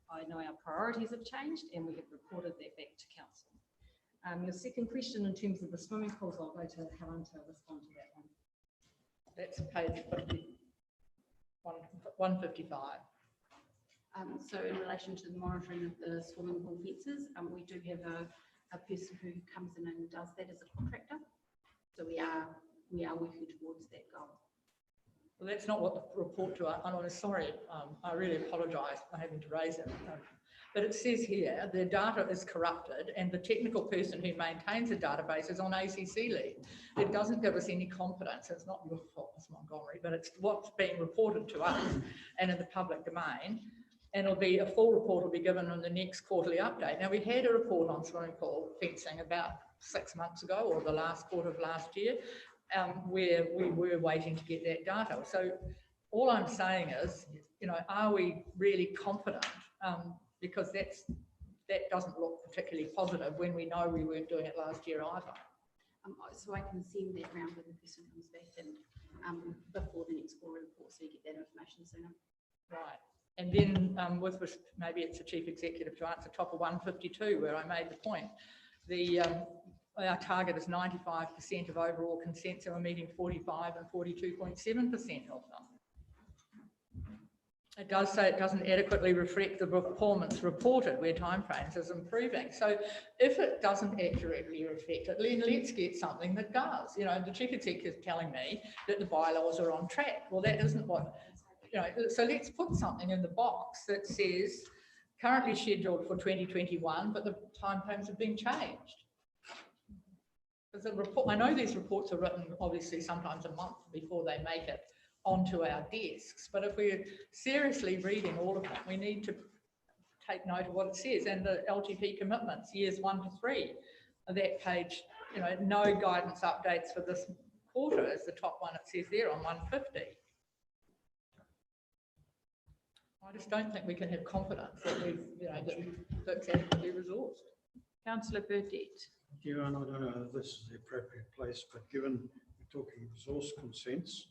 I know our priorities have changed, and we have reported that back to council. Your second question in terms of the swimming pools, I'll go to Helen to respond to that one. That's page 155. So in relation to the monitoring of the swimming pool fences, we do have a person who comes in and does that as a contractor. So we are working towards that goal. Well, that's not what the report to, I'm sorry, I really apologise for having to raise it. But it says here, the data is corrupted and the technical person who maintains the database is on ACC leave. It doesn't give us any confidence. It's not your fault, Ms. Montgomery, but it's what's being reported to us and in the public domain. And it'll be a full report will be given in the next quarterly update. Now, we had a report on swimming pool fencing about 6 months ago or the last quarter of last year. where we were waiting to get that data. So all I'm saying is, you know, are we really confident? Because that doesn't look particularly positive when we know we weren't doing it last year either. So I can send that round when the person comes back and before the next quarter report, so you get that information sooner. Right. And then maybe it's the chief executive to answer top of 152 where I made the point. Our target is 95% of overall consent, so we're meeting 45 and 42.7% of them. It does say it doesn't adequately reflect the performance reported where timeframes is improving. So if it doesn't accurately reflect it, then let's get something that does. You know, the chief executive is telling me that the bylaws are on track. Well, that isn't what, you know, so let's put something in the box that says currently scheduled for 2021, but the timeframes have been changed. Because the report, I know these reports are written obviously sometimes a month before they make it onto our desks, but if we're seriously reading all of them, we need to take note of what it says. And the LGP commitments, years 1 to 3, that page, you know, no guidance updates for this quarter is the top one. It says there on 150. I just don't think we can have confidence that we've, you know, that's adequately resourced. Councillor Burdett. Yeah, and I don't know if this is the appropriate place, but given we're talking resource consents,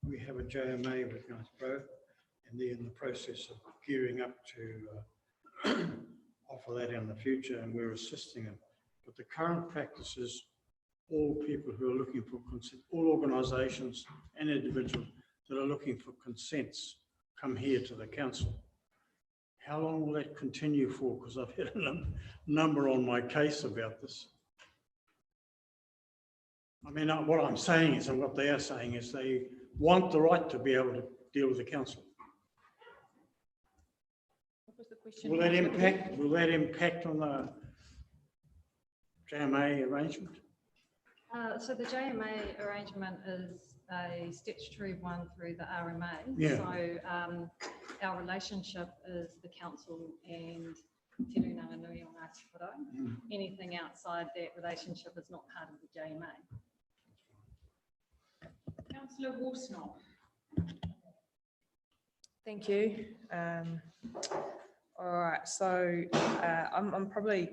we have a JMA with Nice Pro, and they're in the process of gearing up to offer that in the future, and we're assisting them. But the current practice is all people who are looking for consent, all organisations and individuals that are looking for consents come here to the council. How long will that continue for? Because I've had a number on my case about this. I mean, what I'm saying is, and what they are saying is, they want the right to be able to deal with the council. What was the question? Will that impact on the JMA arrangement? So the JMA arrangement is a statutory one through the RMA. Yeah. So our relationship is the council and Te Rūnanga Nui o Ngāti Whara. Anything outside that relationship is not part of the JMA. Councillor Worsnop. Thank you. All right, so I'm probably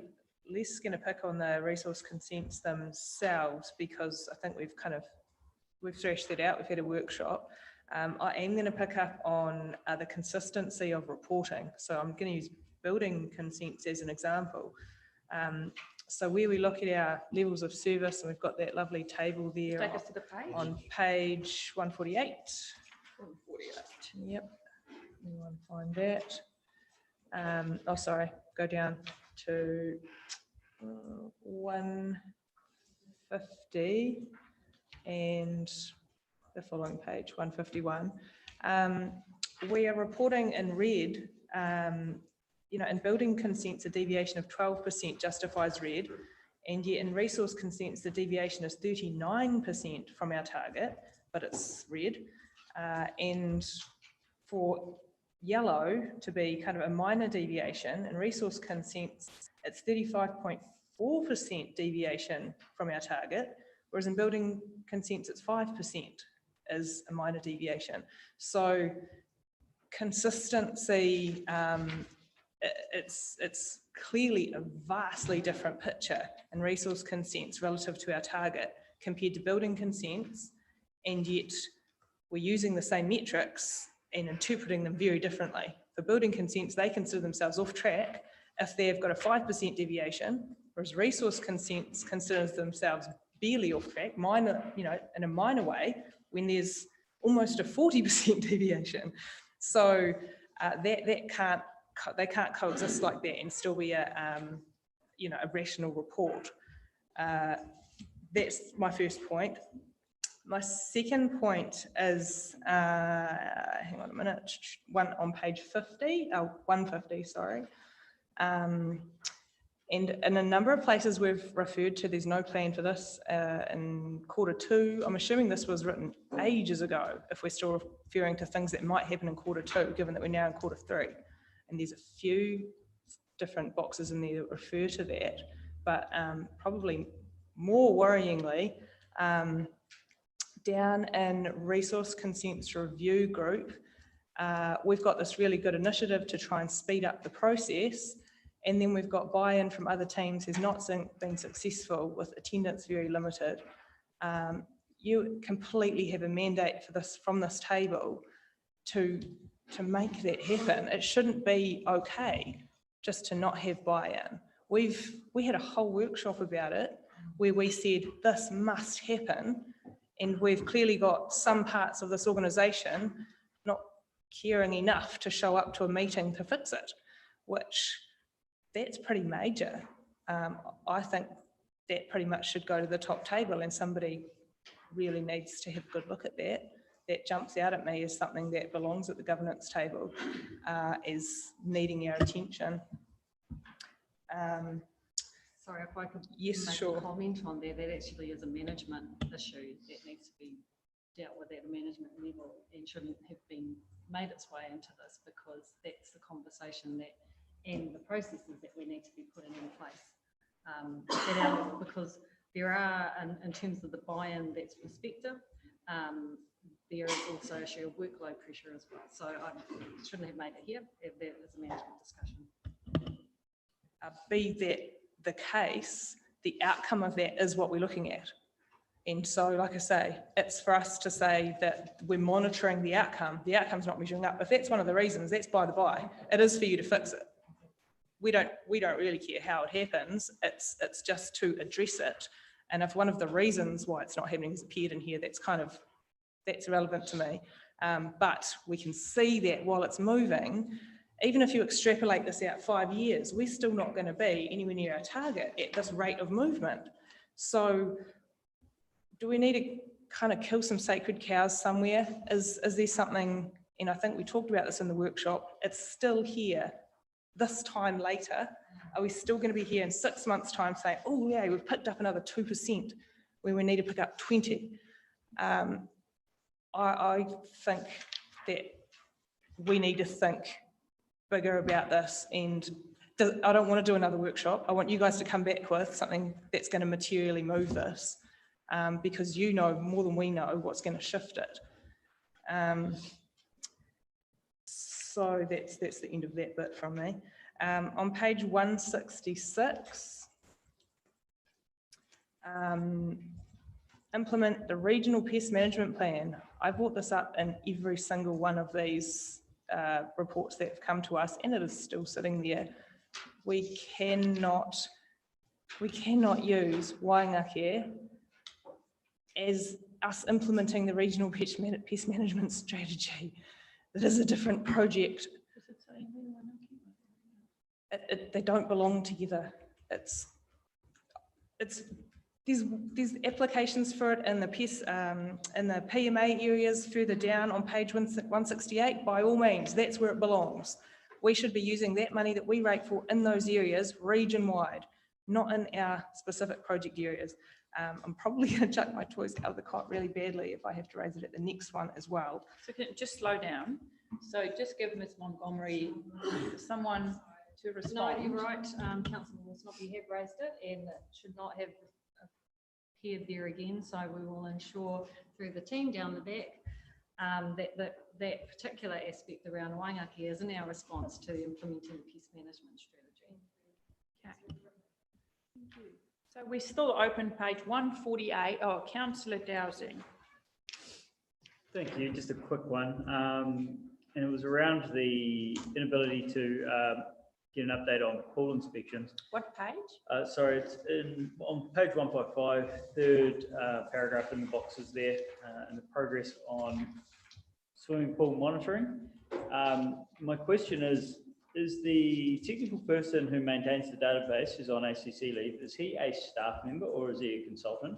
less going to pick on the resource consents themselves because I think we've thrashed that out. We've had a workshop. I am going to pick up on the consistency of reporting. So I'm going to use building consents as an example. So where we look at our levels of service, and we've got that lovely table there. Take us to the page. On page 148. 148. Yep. Anyone find that? Oh, sorry. Go down to 150 and the following page, 151. We are reporting in red. You know, in building consents, a deviation of 12% justifies red, and yet in resource consents, the deviation is 39% from our target, but it's red. And for yellow to be kind of a minor deviation, in resource consents, it's 35.4% deviation from our target, whereas in building consents, it's 5% is a minor deviation. So consistency, it's clearly a vastly different picture in resource consents relative to our target compared to building consents, and yet we're using the same metrics and interpreting them very differently. For building consents, they consider themselves off track if they've got a 5% deviation, whereas resource consents considers themselves barely off track, minor, you know, in a minor way, when there's almost a 40% deviation. So they can't coexist like that and still be a you know, a rational report. That's my first point. My second point is, hang on a minute, one on page 50, 150, sorry. And in a number of places we've referred to, there's no plan for this in Q2. I'm assuming this was written ages ago, if we're still referring to things that might happen in Q2, given that we're now in Q3. And there's a few different boxes in there that refer to that. But probably more worryingly, down in Resource Consents Review Group, we've got this really good initiative to try and speed up the process. And then we've got buy-in from other teams who's not been successful with attendance very limited. You completely have a mandate for this from this table to make that happen. It shouldn't be okay just to not have buy-in. We had a whole workshop about it where we said this must happen, and we've clearly got some parts of this organisation not caring enough to show up to a meeting to fix it, which that's pretty major. I think that pretty much should go to the top table, and somebody really needs to have a good look at that. That jumps out at me as something that belongs at the governance table, is needing our attention. Sorry, if I could yes, make sure. a comment on that, that actually is a management issue that needs to be dealt with at a management level and shouldn't have been made its way into this, because that's the conversation that and the processes that we need to be putting in place at our level, because there are, in terms of the buy-in that's prospective, there is also an issue of workload pressure as well. So I shouldn't have made it here. That is a management discussion. Be that the case, the outcome of that is what we're looking at. And so, like I say, it's for us to say that we're monitoring the outcome. The outcome's not measuring up. If that's one of the reasons, that's by the by. It is for you to fix it. We don't really care how it happens. It's just to address it. And if one of the reasons why it's not happening has appeared in here, that's relevant to me. But we can see that while it's moving, even if you extrapolate this out 5 years, we're still not going to be anywhere near our target at this rate of movement. So do we need to kind of kill some sacred cows somewhere? Is there something, and I think we talked about this in the workshop, it's still here this time later. Are we still going to be here in 6 months' time saying, oh yeah, we've picked up another 2% when we need to pick up 20? I think that we need to think bigger about this, and I don't want to do another workshop. I want you guys to come back with something that's going to materially move this, because you know more than we know what's going to shift it. So that's the end of that bit from me. On page 166, implement the regional pest management plan. I brought this up in every single one of these reports that have come to us, and it is still sitting there. We cannot use Waiangake as us implementing the regional pest management strategy. It is a different project. They don't belong together. There's applications for it in the PMA areas further down on page 168. By all means, that's where it belongs. We should be using that money that we rate for in those areas region-wide, not in our specific project areas. I'm probably going to chuck my toys out of the cot really badly if I have to raise it at the next one as well. So can just slow down. So just give Ms. Montgomery someone to respond. No, you're right, Councillor Wilson, you have raised it, and it should not have appeared there again. So we will ensure through the team down the back that particular aspect around Waiangake is in our response to implementing the pest management strategy. Okay. Thank you. So we still open page 148. Oh, Councillor Dowsing. Thank you. Just a quick one. And it was around the inability to get an update on pool inspections. What page? Sorry, it's on page 155, third paragraph in the boxes there, and the progress on swimming pool monitoring. My question is the technical person who maintains the database, who's on ACC leave, is he a staff member or is he a consultant?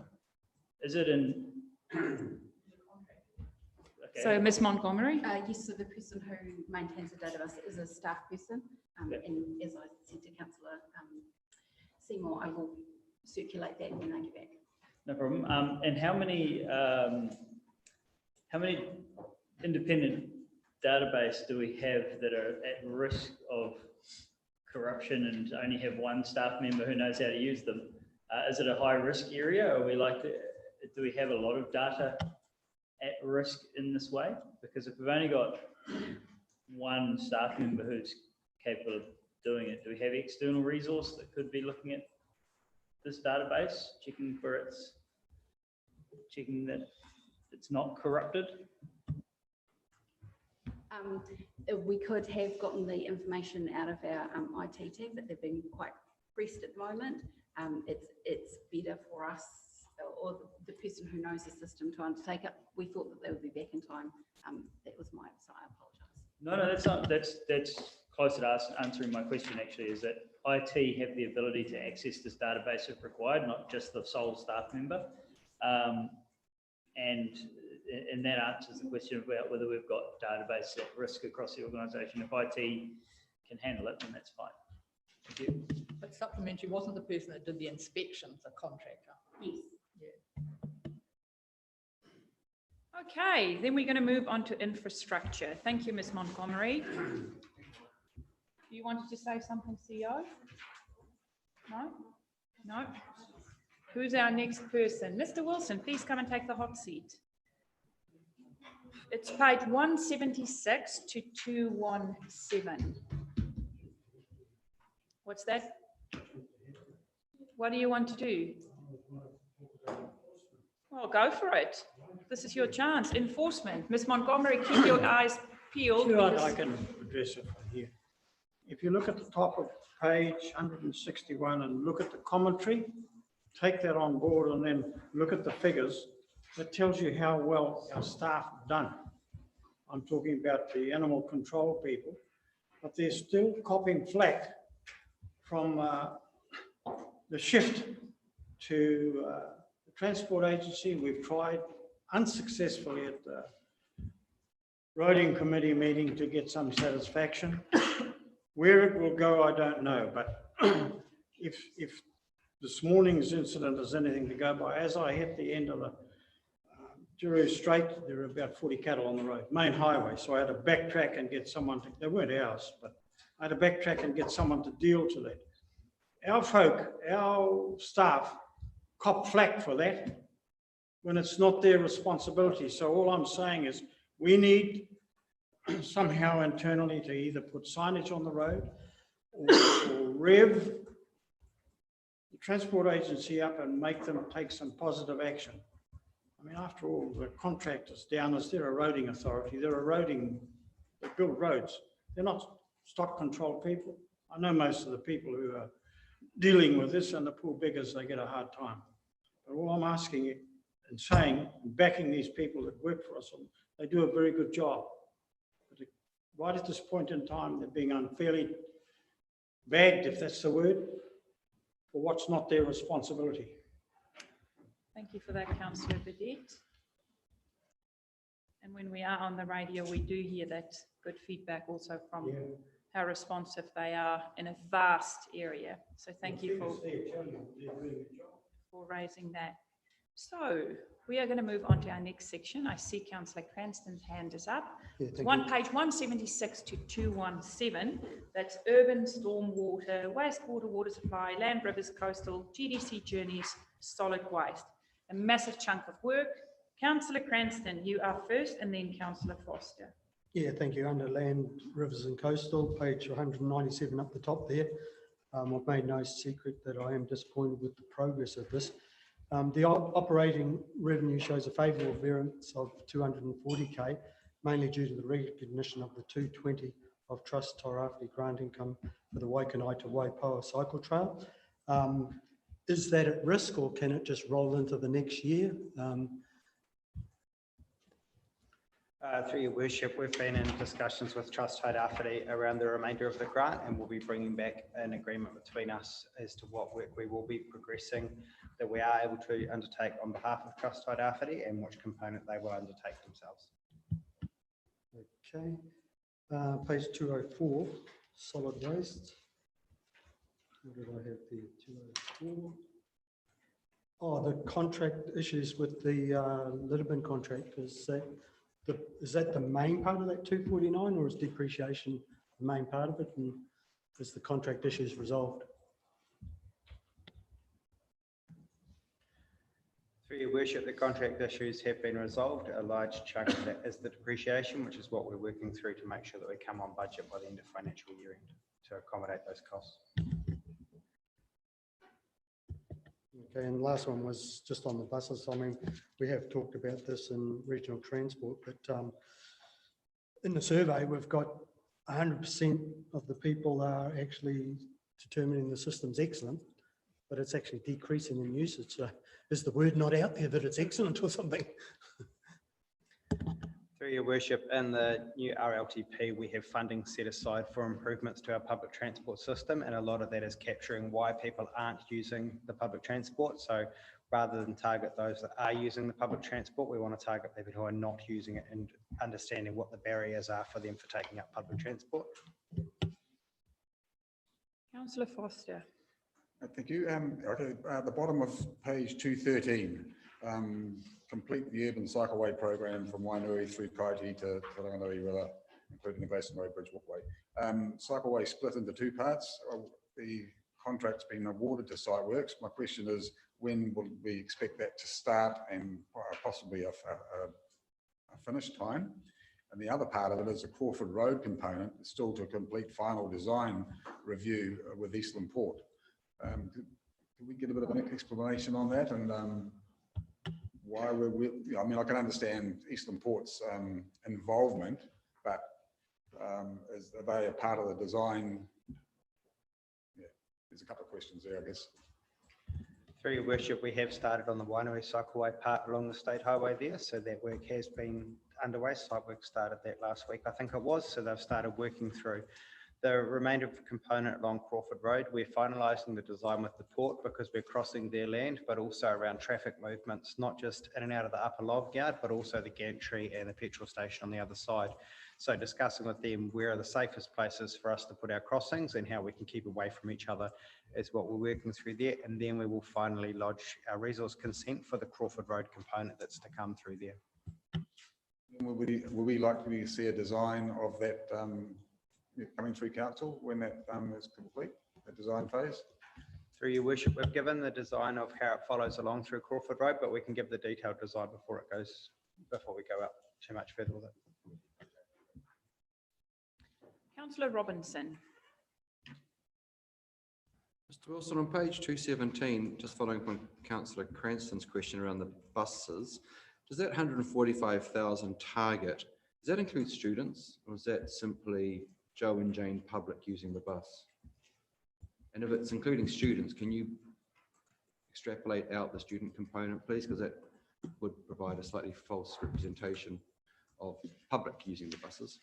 Is it in... Okay. So Ms. Montgomery? Yes, so the person who maintains the database is a staff person. And as I said to Councillor Seymour, I will circulate that when I get back. No problem. And how many independent database do we have that are at risk of corruption and only have one staff member who knows how to use them? Is it a high risk area? Or are we do we have a lot of data at risk in this way? Because if we've only got one staff member who's capable of doing it, do we have external resource that could be looking at this database, checking that it's not corrupted? We could have gotten the information out of our IT team, but they've been quite pressed at the moment. It's better for us or the person who knows the system to undertake it. We thought that they would be back in time. That was my, so I apologise. No, that's not, that's closer to us answering my question actually, is that IT have the ability to access this database if required, not just the sole staff member. And that answers the question about whether we've got database at risk across the organisation. If IT can handle it, then that's fine. Thank you. But supplementary wasn't the person that did the inspections a contractor? Yes. Okay, then we're going to move on to infrastructure. Thank you, Ms. Montgomery. You wanted to say something, CEO? No? No? Who's our next person? Mr. Wilson, please come and take the hot seat. It's page 176 to 217. What's that? What do you want to do? Well, go for it. This is your chance. Enforcement. Ms. Montgomery, keep your eyes peeled. Sure, because- I can address it from here. If you look at the top of page 161 and look at the commentary, take that on board and then look at the figures. That tells you how well our staff have done. I'm talking about the animal control people, but they're still copping flack from the shift to the transport agency. We've tried unsuccessfully at the roading committee meeting to get some satisfaction. Where it will go, I don't know, but if this morning's incident is anything to go by, as I hit the end of the Juru Strait, there were about 40 cattle on the road, main highway, so I had to backtrack and get someone to, they weren't ours, but I had to backtrack and get someone to deal to that. Our folk, our staff cop flack for that when it's not their responsibility. So all I'm saying is we need somehow internally to either put signage on the road or rev the transport agency up and make them take some positive action. I mean, after all, the contractors down as they're a roading authority, they build roads. They're not stock control people. I know most of the people who are dealing with this, and the poor beggars, they get a hard time. But all I'm asking and saying and backing these people that work for us, they do a very good job. But right at this point in time, they're being unfairly bagged, if that's the word, for what's not their responsibility. Thank you for that, Councillor Bidette. And when we are on the radio, we do hear that good feedback also from how responsive they are in a vast area. So thank you for raising that. So we are going to move on to our next section. I see Councillor Cranston's hand is up. It's page 176 to 217. That's urban stormwater, wastewater, water supply, land, rivers, coastal, GDC journeys, solid waste. A massive chunk of work. Councillor Cranston, you are first, and then Councillor Foster. Yeah, thank you. Under land, rivers and coastal, page 197 up the top there. I've made no secret that I am disappointed with the progress of this. The operating revenue shows a favourable variance of 240k, mainly due to the recognition of the 220 of Trust Tairāwhiti grant income for the Waikanai to Waipoa cycle trail. Is that at risk, or can it just roll into the next year? Through your worship, we've been in discussions with Trust Tairāwhiti around the remainder of the grant, and we'll be bringing back an agreement between us as to what work we will be progressing that we are able to undertake on behalf of Trust Tairāwhiti and which component they will undertake themselves. Okay. Page 204, solid waste. What did I have there? 204. Oh, the contract issues with the litter bin contract. Is that the main part of that 249, or is depreciation the main part of it? And is the contract issues resolved? Through your worship, the contract issues have been resolved. A large chunk of that is the depreciation, which is what we're working through to make sure that we come on budget by the end of financial year end to accommodate those costs. Okay, and the last one was just on the buses. I mean, we have talked about this in regional transport, but in the survey, we've got 100% of the people are actually determining the system's excellent, but it's actually decreasing in usage. So is the word not out there that it's excellent or something? Through your worship, in the new RLTP, we have funding set aside for improvements to our public transport system, and a lot of that is capturing why people aren't using the public transport. So rather than target those that are using the public transport, we want to target people who are not using it and understanding what the barriers are for them for taking up public transport. Councillor Foster. Thank you. Okay, at the bottom of page 213, complete the urban cycleway program from Wainui through Kaiti to Ranganui River, including the Glastonbury Bridge Walkway. Cycleway split into two parts. The contract's been awarded to Siteworks. My question is, when will we expect that to start and possibly a finish time? And the other part of it is the Crawford Road component, still to complete final design review with Eastland Port. Can we get a bit of an explanation on that and why I mean, I can understand Eastland Port's involvement, but are they a part of the design? Yeah, there's a couple of questions there, I guess. Through your worship, we have started on the Wainui Cycleway part along the state highway there, so that work has been underway. Site work started that last week, I think it was, so they've started working through. The remainder of the component along Crawford Road, we're finalising the design with the port because we're crossing their land, but also around traffic movements, not just in and out of the upper log yard, but also the gantry and the petrol station on the other side. So discussing with them where are the safest places for us to put our crossings and how we can keep away from each other is what we're working through there. And then we will finally lodge our resource consent for the Crawford Road component that's to come through there. Will we likely see a design of that coming through council when that is complete, the design phase? Through your worship, we've given the design of how it follows along through Crawford Road, but we can give the detailed design before we go up too much further with it. Councillor Robinson. Mr. Wilson, on page 217, just following from Councillor Cranston's question around the buses, does that 145,000 target, does that include students, or is that simply Joe and Jane public using the bus? And if it's including students, can you extrapolate out the student component, please? Because that would provide a slightly false representation of public using the buses.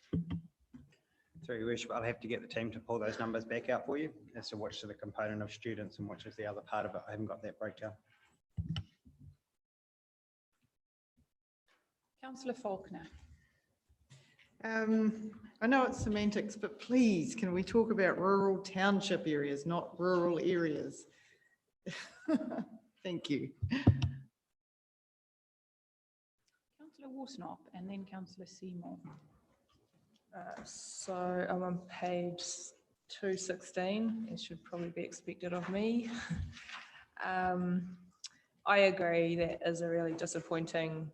Through your worship, I'll have to get the team to pull those numbers back out for you as to which is the component of students and which is the other part of it. I haven't got that breakdown. Councillor Faulkner. I know it's semantics, but please, can we talk about rural township areas, not rural areas? Thank you. Councillor Worsnop and then Councillor Seymour. So I'm on page 216. It should probably be expected of me. I agree that is a really disappointing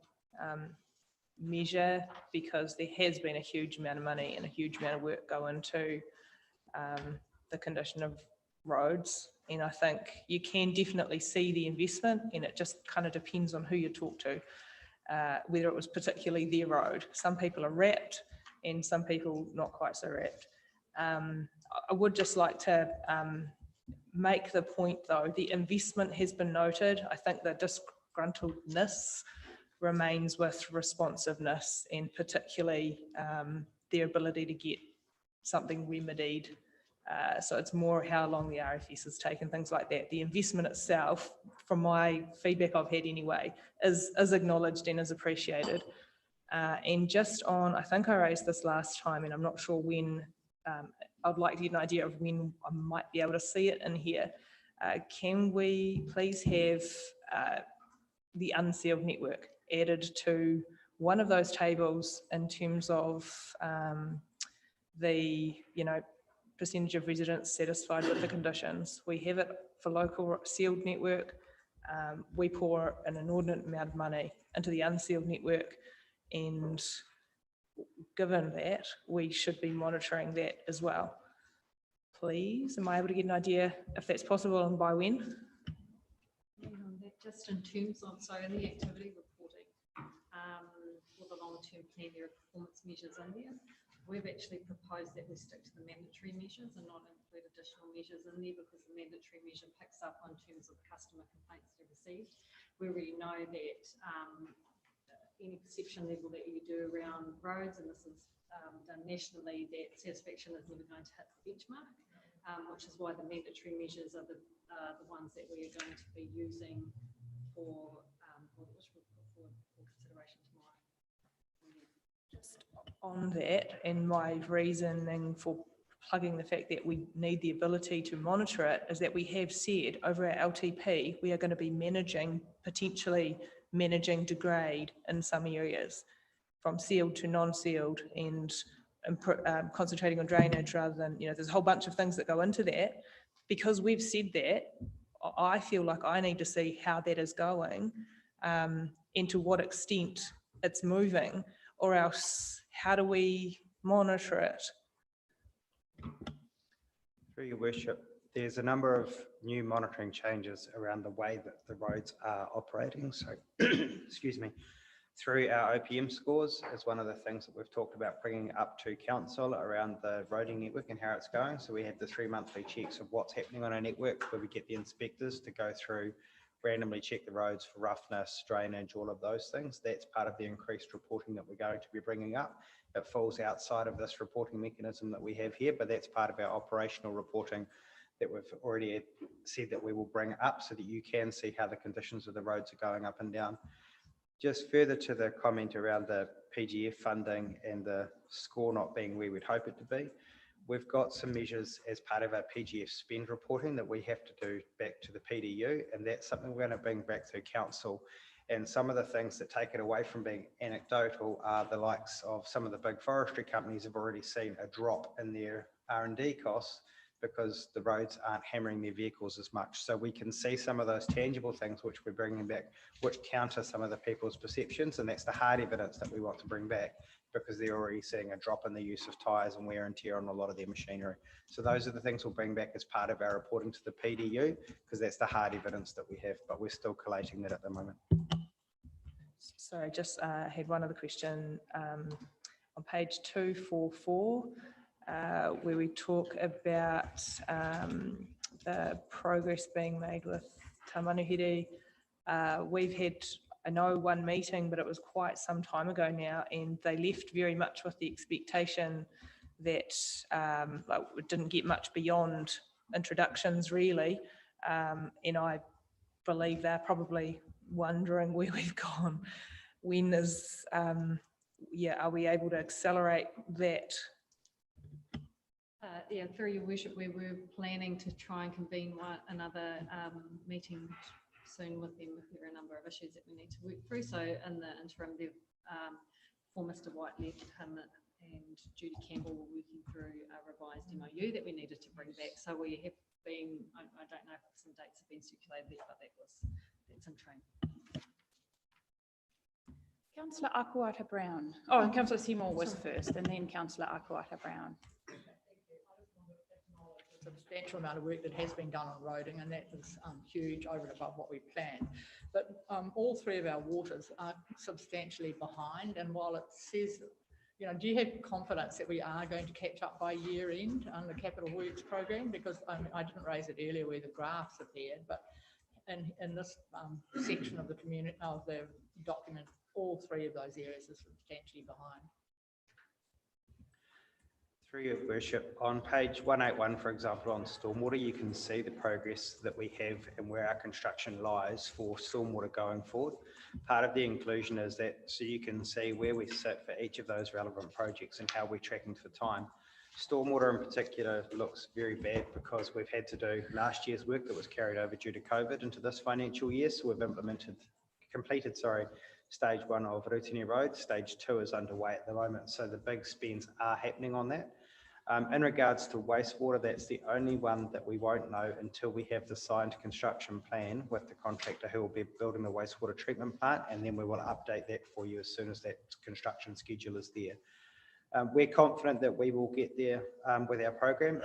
measure because there has been a huge amount of money and a huge amount of work go into the condition of roads. And I think you can definitely see the investment, and it just kind of depends on who you talk to, whether it was particularly their road. Some people are rapt and some people not quite so rapt. I would just like to make the point though, the investment has been noted. I think the disgruntledness remains with responsiveness and particularly their ability to get something remedied. So it's more how long the RFS has taken, things like that. The investment itself, from my feedback I've had anyway, is acknowledged and is appreciated. And just on, I think I raised this last time and I'm not sure when, I'd like to get an idea of when I might be able to see it in here. Can we please have the unsealed network added to one of those tables in terms of the, percentage of residents satisfied with the conditions? We have it for local sealed network. we pour an inordinate amount of money into the unsealed network, and given that, we should be monitoring that as well. Please, am I able to get an idea if that's possible and by when? Just in terms of, so in the activity reporting, for the long-term plan, there are performance measures in there. We've actually proposed that we stick to the mandatory measures and not include additional measures in there, because the mandatory measure picks up on terms of customer complaints that are received. We already know that any perception level that you do around roads, and this is done nationally, that satisfaction is never going to hit the benchmark, which is why the mandatory measures are the ones that we are going to be using for consideration tomorrow. Just on that, and my reasoning for plugging the fact that we need the ability to monitor it is that we have said over our LTP, we are going to be potentially managing degrade in some areas from sealed to non-sealed, and concentrating on drainage rather than, there's a whole bunch of things that go into that. Because we've said that, I feel like I need to see how that is going, and to what extent it's moving, or else how do we monitor it? Through your worship, there's a number of new monitoring changes around the way that the roads are operating. So, excuse me, through our OPM scores is one of the things that we've talked about bringing up to council around the roading network and how it's going. So we have the 3 monthly checks of what's happening on our network, where we get the inspectors to go through, randomly check the roads for roughness, drainage, all of those things. That's part of the increased reporting that we're going to be bringing up. It falls outside of this reporting mechanism that we have here, but that's part of our operational reporting that we've already said that we will bring up, so that you can see how the conditions of the roads are going up and down. Just further to the comment around the PGF funding and the score not being where we'd hope it to be, we've got some measures as part of our PGF spend reporting that we have to do back to the PDU, and that's something we're going to bring back to council. And some of the things that take it away from being anecdotal are the likes of some of the big forestry companies have already seen a drop in their R&D costs because the roads aren't hammering their vehicles as much. So we can see some of those tangible things which we're bringing back, which counter some of the people's perceptions, and that's the hard evidence that we want to bring back, because they're already seeing a drop in the use of tyres and wear and tear on a lot of their machinery. So those are the things we'll bring back as part of our reporting to the PDU, because that's the hard evidence that we have, but we're still collating that at the moment. So I just had one other question on page 244, where we talk about the progress being made with Tamanuhiri. We've had, I know, one meeting, but it was quite some time ago now, and they left very much with the expectation that it didn't get much beyond introductions really, and I believe they're probably wondering where we've gone. When is, are we able to accelerate that? Yeah, through your worship, we were planning to try and convene another meeting soon with them, if there are a number of issues that we need to work through. So in the interim, before Mr. White left, him and Judy Campbell were working through a revised MOU that we needed to bring back. So we have been, I don't know if some dates have been circulated yet, but that's in train. Councillor Akuata Brown. Oh, Councillor Seymour was first, and then Councillor Akuata Brown. Substantial amount of work that has been done on roading, and that is huge, over and above what we planned. But all three of our waters are substantially behind, and while it says, do you have confidence that we are going to catch up by year end on the capital works program? Because I didn't raise it earlier where the graphs appeared, but in this section of the document, all three of those areas are substantially behind. Through your worship, on page 181, for example, on stormwater, you can see the progress that we have and where our construction lies for stormwater going forward. Part of the inclusion is that so you can see where we sit for each of those relevant projects and how we're tracking for time. Stormwater in particular looks very bad because we've had to do last year's work that was carried over due to COVID into this financial year. So we've completed stage 1 of Rutini Road. Stage 2 is underway at the moment. So the big spends are happening on that. In regards to wastewater, that's the only one that we won't know until we have the signed construction plan with the contractor who will be building the wastewater treatment plant, and then we will update that for you as soon as that construction schedule is there. We're confident that we will get there with our program.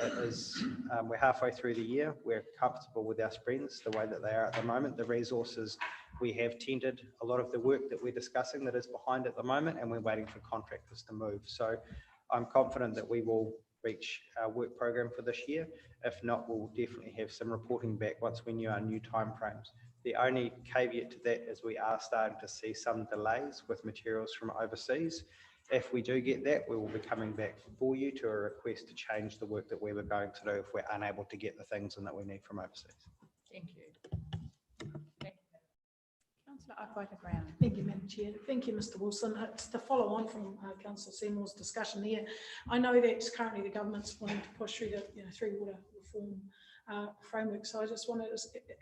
We're halfway through the year. We're comfortable with our spends the way that they are at the moment. The resources, we have tendered a lot of the work that we're discussing that is behind at the moment, and we're waiting for contractors to move. So I'm confident that we will reach our work program for this year. If not, we'll definitely have some reporting back once we know our new timeframes. The only caveat to that is we are starting to see some delays with materials from overseas. If we do get that, we will be coming back for you to a request to change the work that we were going to do if we're unable to get the things in that we need from overseas. Thank you. Councillor Arkwright-Brown. Thank you, Madam Chair. Thank you, Mr. Wilson. It's to follow on from Councillor Seymour's discussion there. I know that currently the government's wanting to push through the three water reform framework. So I just wondered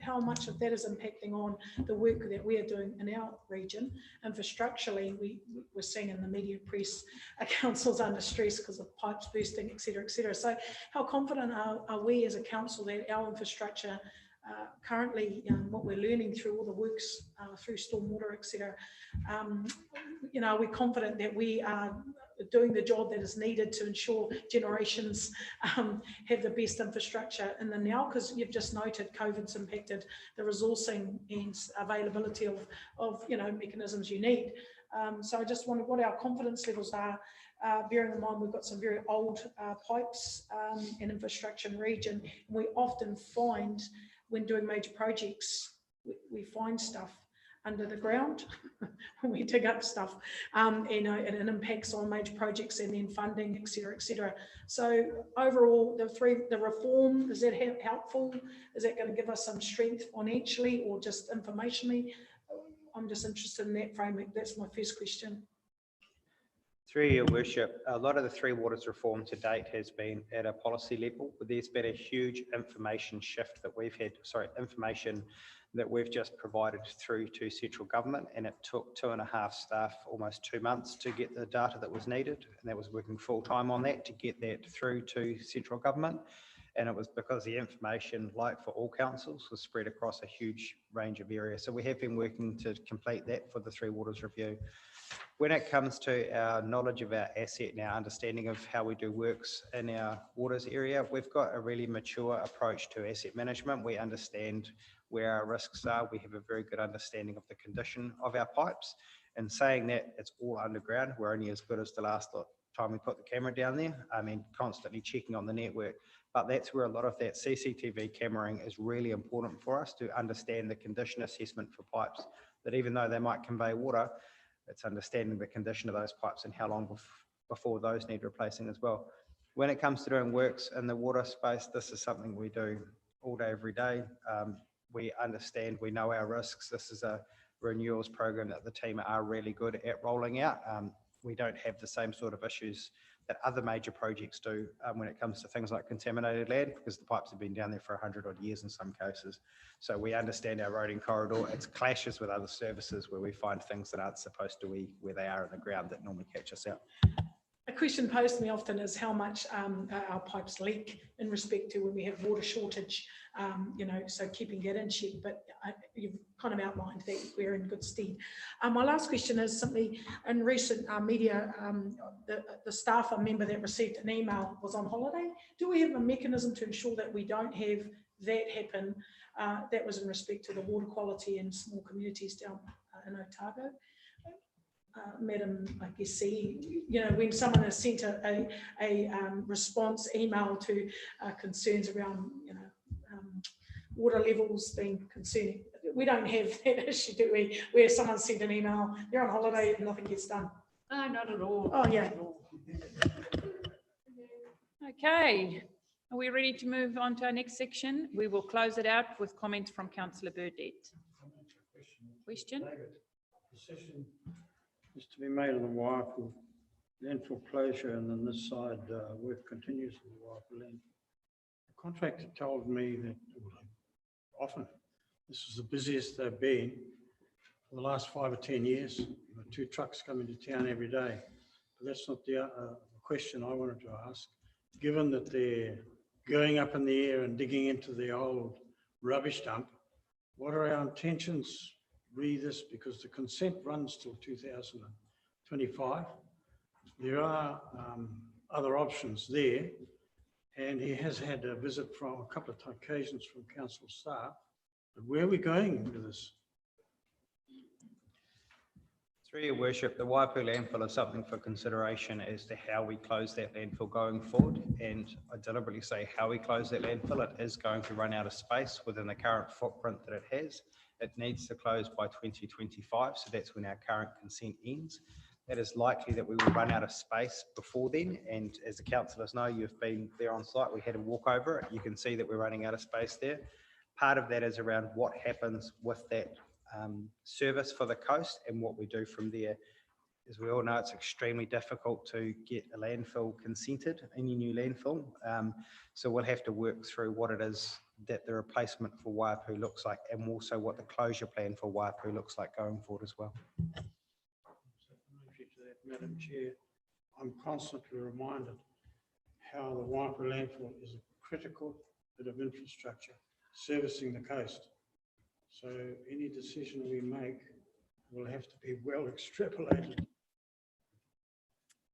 how much of that is impacting on the work that we are doing in our region. Infrastructurally, we're seeing in the media press councils under stress because of pipes bursting, et cetera, et cetera. So how confident are we as a council that our infrastructure currently, what we're learning through all the works through stormwater, et cetera, are we confident that we are doing the job that is needed to ensure generations have the best infrastructure in the now? Because you've just noted COVID's impacted the resourcing and availability of mechanisms you need. So I just wondered what our confidence levels are, bearing in mind we've got some very old pipes and infrastructure in the region. And we often find when doing major projects, we find stuff under the ground when we dig up stuff, and it impacts on major projects and then funding, et cetera, et cetera. So overall, the reform, is that helpful? Is that going to give us some strength financially or just informationally? I'm just interested in that framework. That's my first question. Through your worship, a lot of the Three Waters reform to date has been at a policy level, but there's been a huge information shift that we've had, information that we've just provided through to central government, and it took 2.5 staff almost 2 months to get the data that was needed, and that was working full time on that to get that through to central government. And it was because the information, like for all councils, was spread across a huge range of areas. So we have been working to complete that for the Three Waters review. When it comes to our knowledge of our asset and our understanding of how we do works in our waters area, we've got a really mature approach to asset management. We understand where our risks are. We have a very good understanding of the condition of our pipes. And saying that, it's all underground. We're only as good as the last time we put the camera down there. I mean, constantly checking on the network. But that's where a lot of that CCTV cameraing is really important for us to understand the condition assessment for pipes, that even though they might convey water, it's understanding the condition of those pipes and how long before those need replacing as well. When it comes to doing works in the water space, this is something we do all day, every day. We understand, we know our risks. This is a renewals program that the team are really good at rolling out. We don't have the same sort of issues that other major projects do when it comes to things like contaminated land, because the pipes have been down there for 100 odd years in some cases. So we understand our roading corridor. It clashes with other services where we find things that aren't supposed to be where they are in the ground that normally catch us out. A question posed to me often is how much our pipes leak in respect to when we have water shortage, so keeping that in check, but you've kind of outlined that we're in good stead. My last question is simply, in recent media, the staff member that received an email was on holiday. Do we have a mechanism to ensure that we don't have that happen? That was in respect to the water quality in small communities down in Otago. Madam, I guess, when someone has sent a response email to concerns around, water levels being concerning. We don't have that issue, do we? Where someone sent an email, they're on holiday and nothing gets done. No, not at all. Oh, yeah. Okay, are we ready to move on to our next section? We will close it out with comments from Councillor Burdett. Question? Decision is to be made on the Waiaku landfill closure, and then this side work continues on the Waiaku land. The contractor told me that often this is the busiest they've been for the last 5 or 10 years. You've got 2 trucks coming to town every day. But that's not the question I wanted to ask. given that they're going up in the air and digging into the old rubbish dump, what are our intentions re this? Because the consent runs till 2025. There are other options there, and he has had a visit from a couple of occasions from council staff. But where are we going with this? Through your worship, the Waipu landfill is something for consideration as to how we close that landfill going forward. And I deliberately say how we close that landfill. It is going to run out of space within the current footprint that it has. It needs to close by 2025, so that's when our current consent ends. It is likely that we will run out of space before then, and as the councillors know, you've been there on site, we had a walk over it. You can see that we're running out of space there. Part of that is around what happens with that service for the coast and what we do from there. As we all know, it's extremely difficult to get a landfill consented, any new landfill. So we'll have to work through what it is that the replacement for Waipu looks like, and also what the closure plan for Waipu looks like going forward as well. Madam Chair, I'm constantly reminded how the Waipu landfill is a critical bit of infrastructure servicing the coast. So any decision we make will have to be well extrapolated.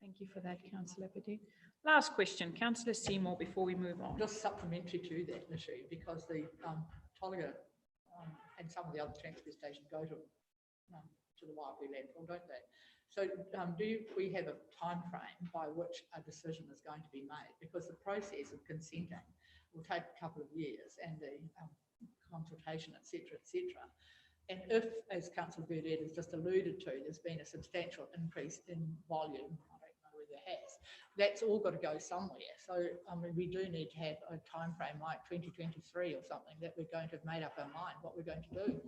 Thank you for that, Councillor Padu. Last question, Councillor Seymour, before we move on. Just supplementary to that, Nishi, because the Toliga and some of the other transfer stations go to the Waipu landfill, don't they? So we have a time frame by which a decision is going to be made? Because the process of consenting will take a couple of years, and the consultation, etc., etc. And if, as Councillor Burdett has just alluded to, there's been a substantial increase in volume, I don't know whether there has, that's all got to go somewhere. So I mean, we do need to have a time frame like 2023 or something that we're going to have made up our mind what we're going to do.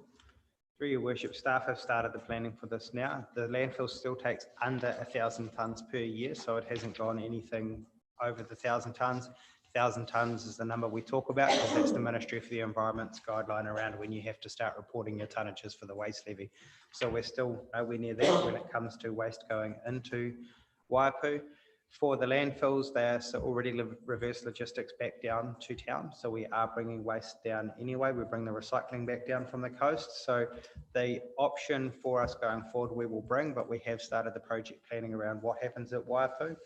Through your worship, staff have started the planning for this now. The landfill still takes under 1,000 tonnes per year, so it hasn't gone anything over the 1,000 tonnes. 1,000 tonnes is the number we talk about because that's the Ministry for the Environment's guideline around when you have to start reporting your tonnages for the waste levy. So we're still nowhere near that when it comes to waste going into Waipu. For the landfills, they are already reverse logistics back down to town. So we are bringing waste down anyway. We bring the recycling back down from the coast. So the option for us going forward, we will bring, but we have started the project planning around what happens at Waipu.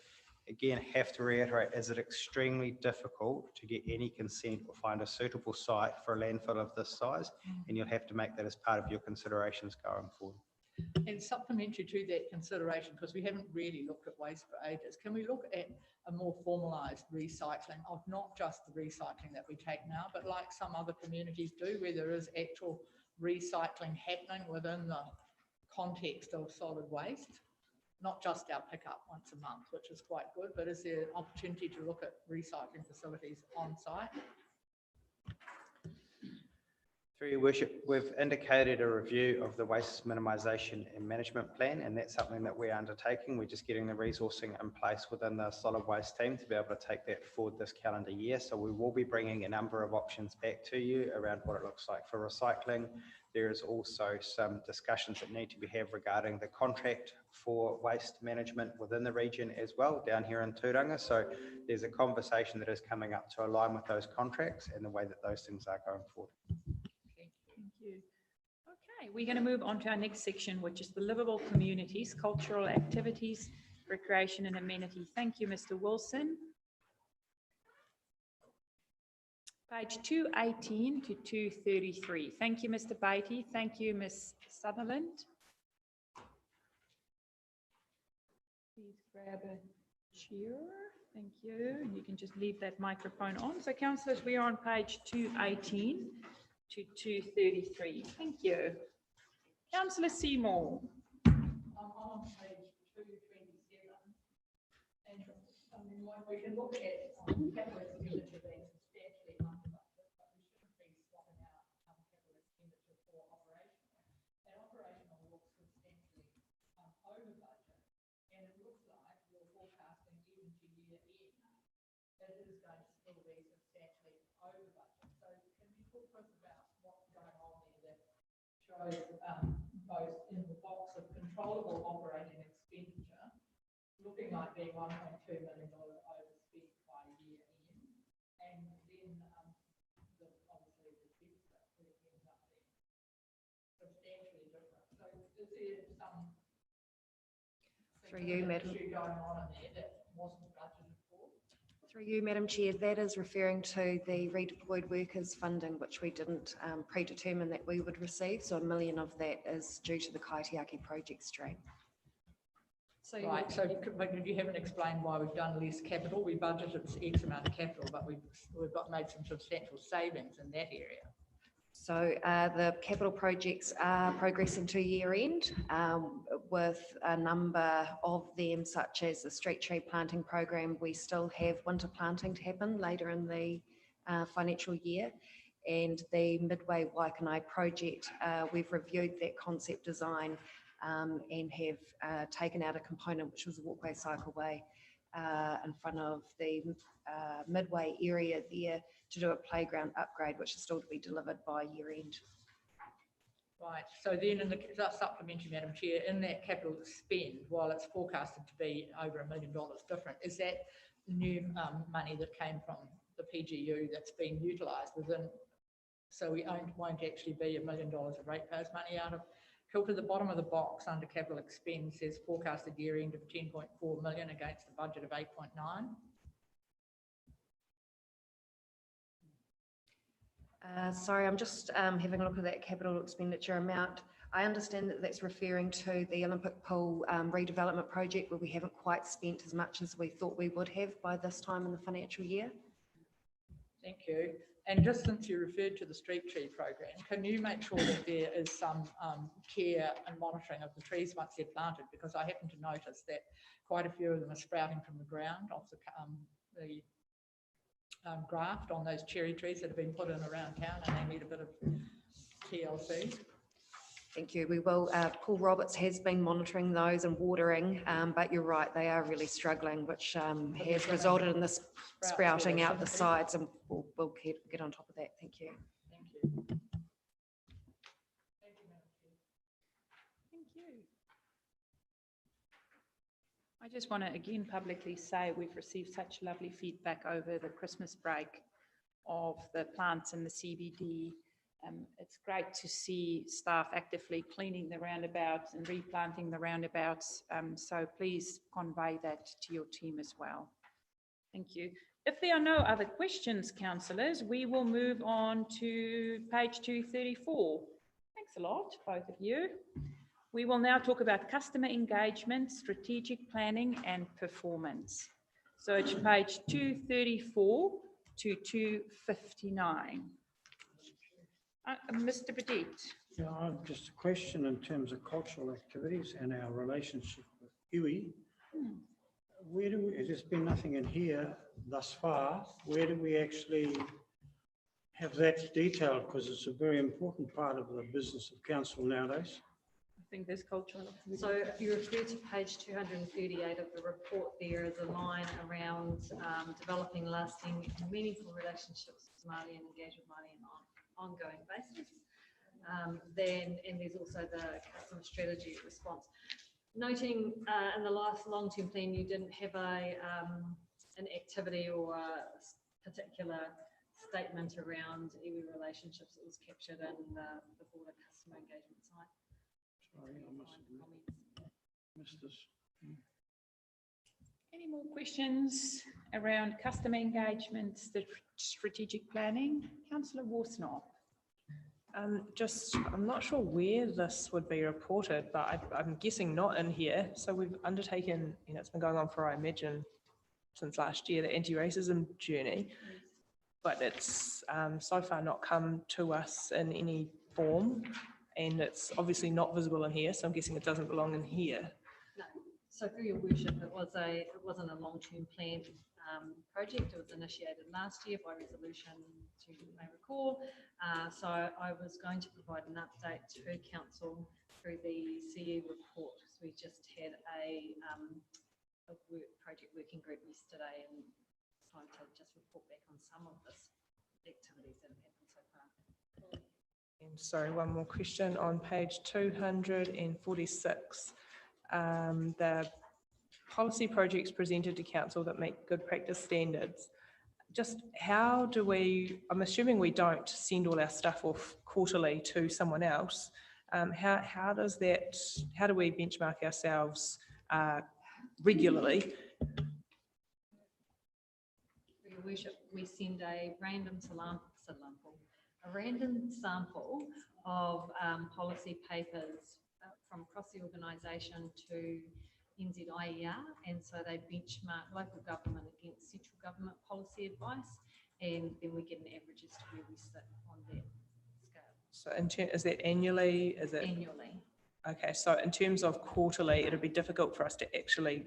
Again, have to reiterate, is it extremely difficult to get any consent or find a suitable site for a landfill of this size? And you'll have to make that as part of your considerations going forward. And supplementary to that consideration, because we haven't really looked at waste for ages, can we look at a more formalised recycling of not just the recycling that we take now, but like some other communities do, where there is actual recycling happening within the context of solid waste? Not just our pickup once a month, which is quite good, but is there an opportunity to look at recycling facilities on site? Through your worship, we've indicated a review of the waste minimisation and management plan, and that's something that we're undertaking. We're just getting the resourcing in place within the solid waste team to be able to take that forward this calendar year. So we will be bringing a number of options back to you around what it looks like for recycling. There is also some discussions that need to be had regarding the contract for waste management within the region as well, down here in Tūranga. So there's a conversation that is coming up to align with those contracts and the way that those things are going forward. Okay, we're going to move on to our next section, which is the livable communities, cultural activities, recreation and amenity. Thank you, Mr. Wilson. Page 218 to 233. Thank you, Mr. Beatty. Thank you, Ms. Sutherland. Please grab a chair. Thank you. And you can just leave that microphone on. So, councillors, we are on page 218 to 233. Thank you. Councillor Seymour. I'm on page 227, and we can look at capital expenditure being substantially under budget, but we shouldn't be swapping out capital expenditure for operational. And operational looks substantially over budget, and it looks like you're forecasting even to year end that it is going to still be substantially over budget. So can you talk to us about what's going on there that shows both in the box of controllable operating expenditure looking like being $1.2 million overspent by year and then obviously the deficit would have ended up being substantially different. So is there some Through you, Madam. issue going on in there that wasn't budgeted for? Through you, Madam Chair, that is referring to the redeployed workers funding, which we didn't predetermine that we would receive. So $1 million of that is due to the Kaitiaki project stream. So Right, so but you haven't explained why we've done less capital. We budgeted X amount of capital, but we've made some substantial savings in that area. So the capital projects are progressing to year end with a number of them, such as the street tree planting program. We still have winter planting to happen later in the financial year. And the Midway Waikanai project, we've reviewed that concept design and have taken out a component, which was a walkway cycleway in front of the Midway area there to do a playground upgrade, which is still to be delivered by year end. Right, so then in the supplementary, Madam Chair, in that capital spend, while it's forecasted to be over $1 million different, is that new money that came from the PGU that's been utilised within, so we won't actually be $1 million of ratepayers money out of Kilter? The bottom of the box under capital expense says forecasted year end of 10.4 million against the budget of 8.9. Sorry, I'm just having a look at that capital expenditure amount. I understand that that's referring to the Olympic pool redevelopment project, where we haven't quite spent as much as we thought we would have by this time in the financial year. Thank you. And just since you referred to the street tree program, can you make sure that there is some care and monitoring of the trees once they're planted? Because I happen to notice that quite a few of them are sprouting from the ground off the graft on those cherry trees that have been put in around town, and they need a bit of TLC. Thank you. We will. Paul Roberts has been monitoring those and watering, but you're right, they are really struggling, which has resulted in this sprouting out the sides, and we'll get on top of that. Thank you. Thank you. Thank you. I just want to again publicly say we've received such lovely feedback over the Christmas break of the plants in the CBD. It's great to see staff actively cleaning the roundabouts and replanting the roundabouts. So please convey that to your team as well. Thank you. If there are no other questions, councillors, we will move on to page 234. Thanks a lot, both of you. We will now talk about customer engagement, strategic planning and performance. So it's page 234 to 259. Mr. Petit. Yeah, just a question in terms of cultural activities and our relationship with iwi. Where do we, there's been nothing in here thus far. Where do we actually have that detailed? Because it's a very important part of the business of council nowadays. I think there's cultural. So if you refer to page 238 of the report, there is a line around developing lasting and meaningful relationships with Māori and engage with Māori on an ongoing basis. And there's also the customer strategy response. Noting in the last long-term plan, you didn't have an activity or a particular statement around iwi relationships that was captured in the broader customer engagement side. Sorry, I must have missed this. Any more questions around customer engagement, strategic planning? Councillor Worsnop. I'm not sure where this would be reported, but I'm guessing not in here. So we've undertaken, it's been going on for, I imagine, since last year, the anti-racism journey, but it's so far not come to us in any form, and it's obviously not visible in here, so I'm guessing it doesn't belong in here. No. So through your worship, it wasn't a long-term plan project. It was initiated last year by resolution, as you may recall. So I was going to provide an update to council through the CE report. So we just had a project working group yesterday, and it's time to just report back on some of this activities that have happened so far. And sorry, one more question on page 246. The policy projects presented to council that meet good practice standards. just how do we, I'm assuming we don't send all our stuff off quarterly to someone else. How does that, how do we benchmark ourselves regularly? Your Worship, we send a random sample of policy papers from across the organisation to NZIER, and so they benchmark local government against central government policy advice, and then we get an average as to where we sit on that scale. So is that annually? Is it Annually. Okay, so in terms of quarterly, it'd be difficult for us to actually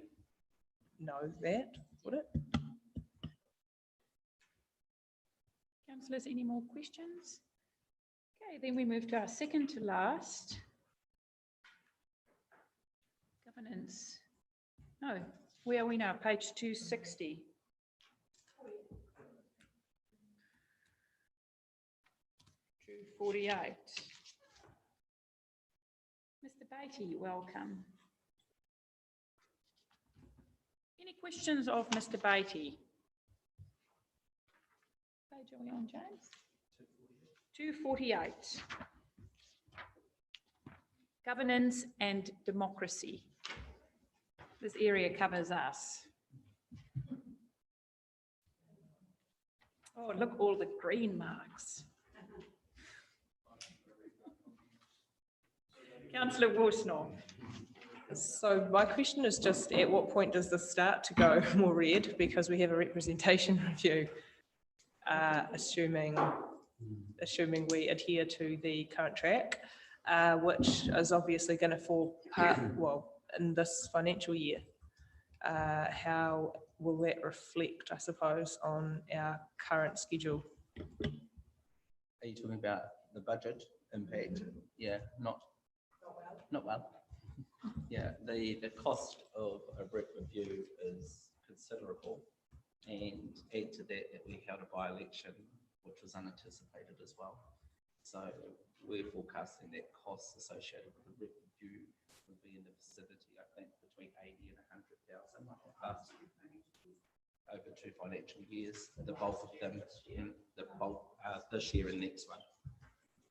know that, would it? Councillors, any more questions? Okay, then we move to our second to last. Governance. No, where are we now? Page 260. $248. Mr. Beatty, welcome. Any questions of Mr. Beatty? Page are we on, James? 248. Governance and democracy. This area covers us. Oh, look, all the green marks. Councillor Worsnor. So my question is just, at what point does this start to go more red? Because we have a representation review, assuming we adhere to the current track, which is obviously going to fall part, well, in this financial year. How will that reflect, I suppose, on our current schedule? Are you talking about the budget impact? Yeah, not well. Yeah, the cost of a REP review is considerable, and add to that we held a by-election which was unanticipated as well. So we're forecasting that costs associated with the REP review will be in the vicinity, I think, between 80 and 100,000 over 2 financial years. The bulk of them, this year and next one.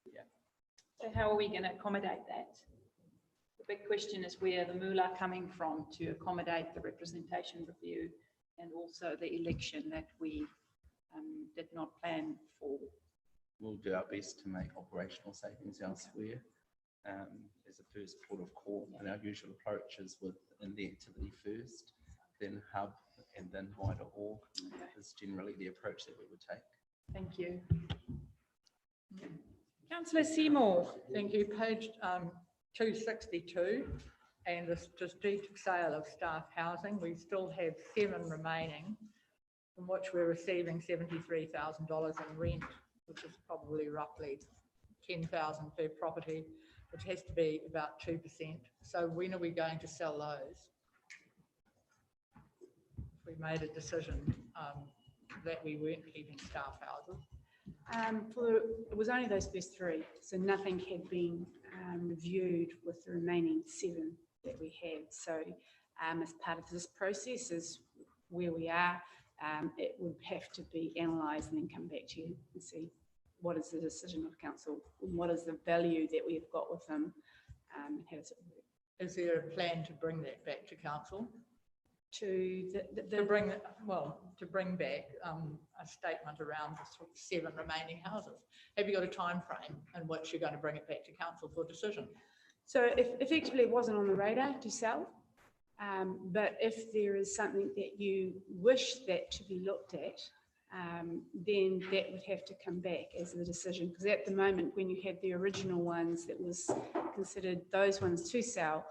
Yeah. So how are we going to accommodate that? The big question is where the moolah coming from to accommodate the representation review and also the election that we did not plan for. We'll do our best to make operational savings elsewhere. As a first port of call, and our usual approach is within the activity first, then hub, and then wider org is generally the approach that we would take. Thank you. Councillor Seymour. Thank you. Page 262, and the strategic sale of staff housing. We still have 7 remaining, from which we're receiving $73,000 in rent, which is probably roughly 10,000 per property, which has to be about 2%. So when are we going to sell those? We made a decision that we weren't keeping staff houses. It was only those first 3, so nothing had been reviewed with the remaining 7 that we have. So as part of this process is where we are. It would have to be analysed and then come back to you and see what is the decision of council, and what is the value that we've got with them, and how does it work. Is there a plan to bring that back to council? To bring back a statement around the 7 remaining houses. Have you got a time frame in which you're going to bring it back to council for decision? So if effectively it wasn't on the radar to sell, but if there is something that you wish that to be looked at, then that would have to come back as the decision. Because at the moment, when you had the original ones that was considered those ones to sell,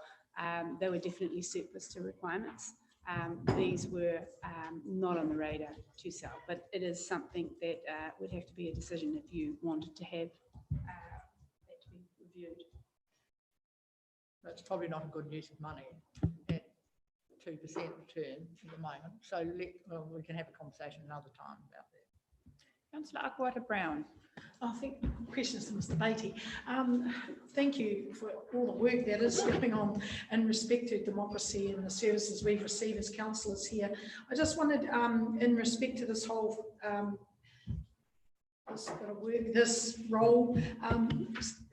they were definitely surplus to requirements. These were not on the radar to sell, but it is something that would have to be a decision if you wanted to have that to be reviewed. That's probably not a good use of money at 2% return at the moment. So we can have a conversation another time about that. Councillor Akwater-Brown. I think questions to Mr. Beattie. Thank you for all the work that is going on in respect to democracy and the services we receive as councillors here. I just wondered, in respect to this whole this role,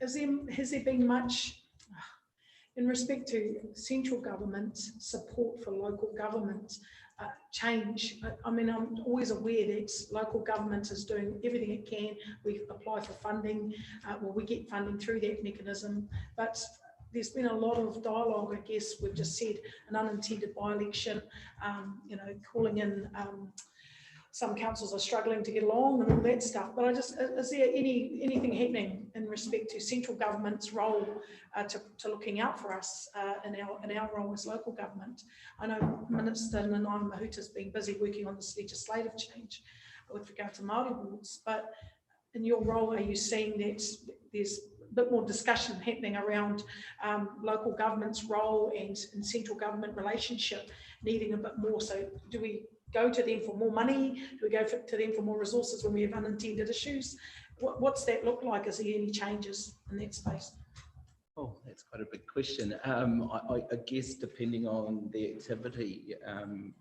has there been much in respect to central government's support for local government change? I mean, I'm always aware that local government is doing everything it can. We apply for funding, well, we get funding through that mechanism, but there's been a lot of dialogue, I guess. We've just said an unintended by-election, you know, calling in some councils are struggling to get along and all that stuff. But I just, is there anything happening in respect to central government's role to looking out for us in our role as local government? I know Minister Nanaima Mahuta has been busy working on this legislative change with regard to Māori wards, but in your role, are you seeing that there's a bit more discussion happening around local government's role and central government relationship needing a bit more? So do we go to them for more money? Do we go to them for more resources when we have unintended issues? What's that look like? Is there any changes in that space? Oh, that's quite a big question. I guess depending on the activity,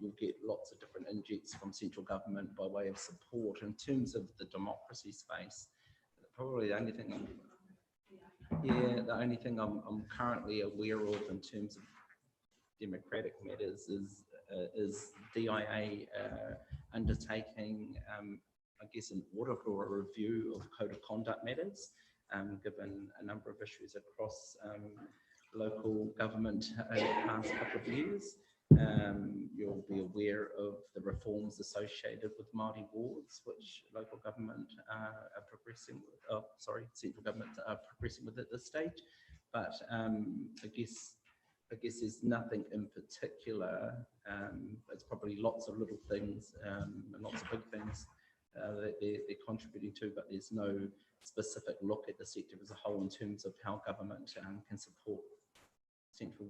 you'll get lots of different injects from central government by way of support. In terms of the democracy space, probably the only thing I'm currently aware of in terms of democratic matters is DIA undertaking, I guess, an audit or a review of code of conduct matters, given a number of issues across local government over the past couple of years. You'll be aware of the reforms associated with Māori wards, which local government are progressing with, central government are progressing with at this stage. But I guess there's nothing in particular. It's probably lots of little things and lots of big things that they're contributing to, but there's no specific look at the sector as a whole in terms of how government can support central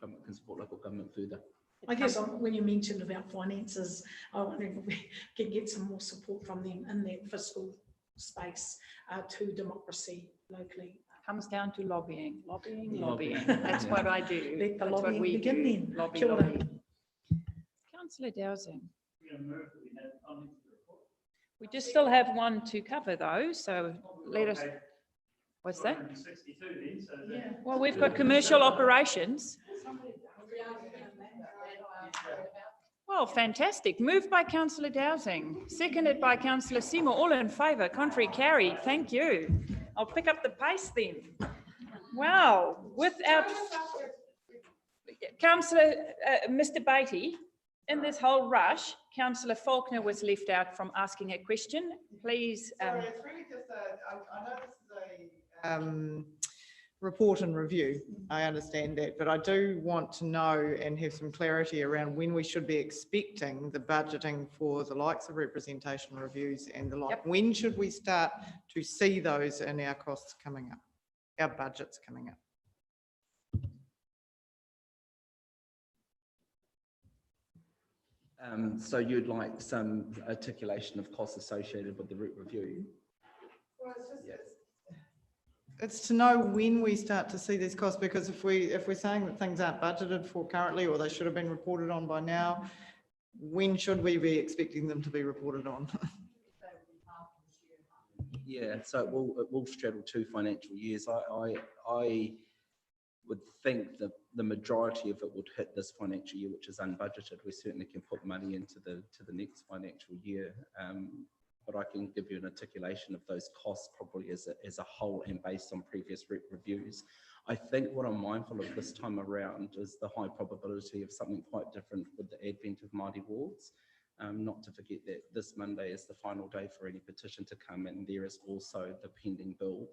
government can support local government further. I guess when you mentioned about finances, I wonder if we can get some more support from them in that fiscal space to democracy locally. Comes down to lobbying. That's what I do. Let the That's what lobbying we begin do. then. Lobby, Kia ora. lobby. Councillor Dowsing. We just still have one to cover though, so let us. What's that? Well, we've got commercial operations. Well, fantastic. Moved by Councillor Dowsing, seconded by Councillor Seymour. All in favour, contrary carried. Thank you. I'll pick up the pace then. Wow, without Councillor, Mr. Beattie, in this whole rush, Councillor Faulkner was left out from asking a question. Please. Sorry, it's really just I know this is a report and review. I understand that, but I do want to know and have some clarity around when we should be expecting the budgeting for the likes of representation reviews and the like. Yep. When should we start to see those in our costs coming up, our budgets coming up? So you'd like some articulation of costs associated with the route review? Well, it's just, It's to know when we start to see these costs, because if we're saying that things aren't budgeted for currently, or they should have been reported on by now, when should we be expecting them to be reported on? Yeah, so it will straddle 2 financial years. I would think that the majority of it would hit this financial year, which is unbudgeted. We certainly can put money into the next financial year. But I can give you an articulation of those costs probably as a whole and based on previous reviews. I think what I'm mindful of this time around is the high probability of something quite different with the advent of Māori wards. Not to forget that this Monday is the final day for any petition to come, and there is also the pending bill.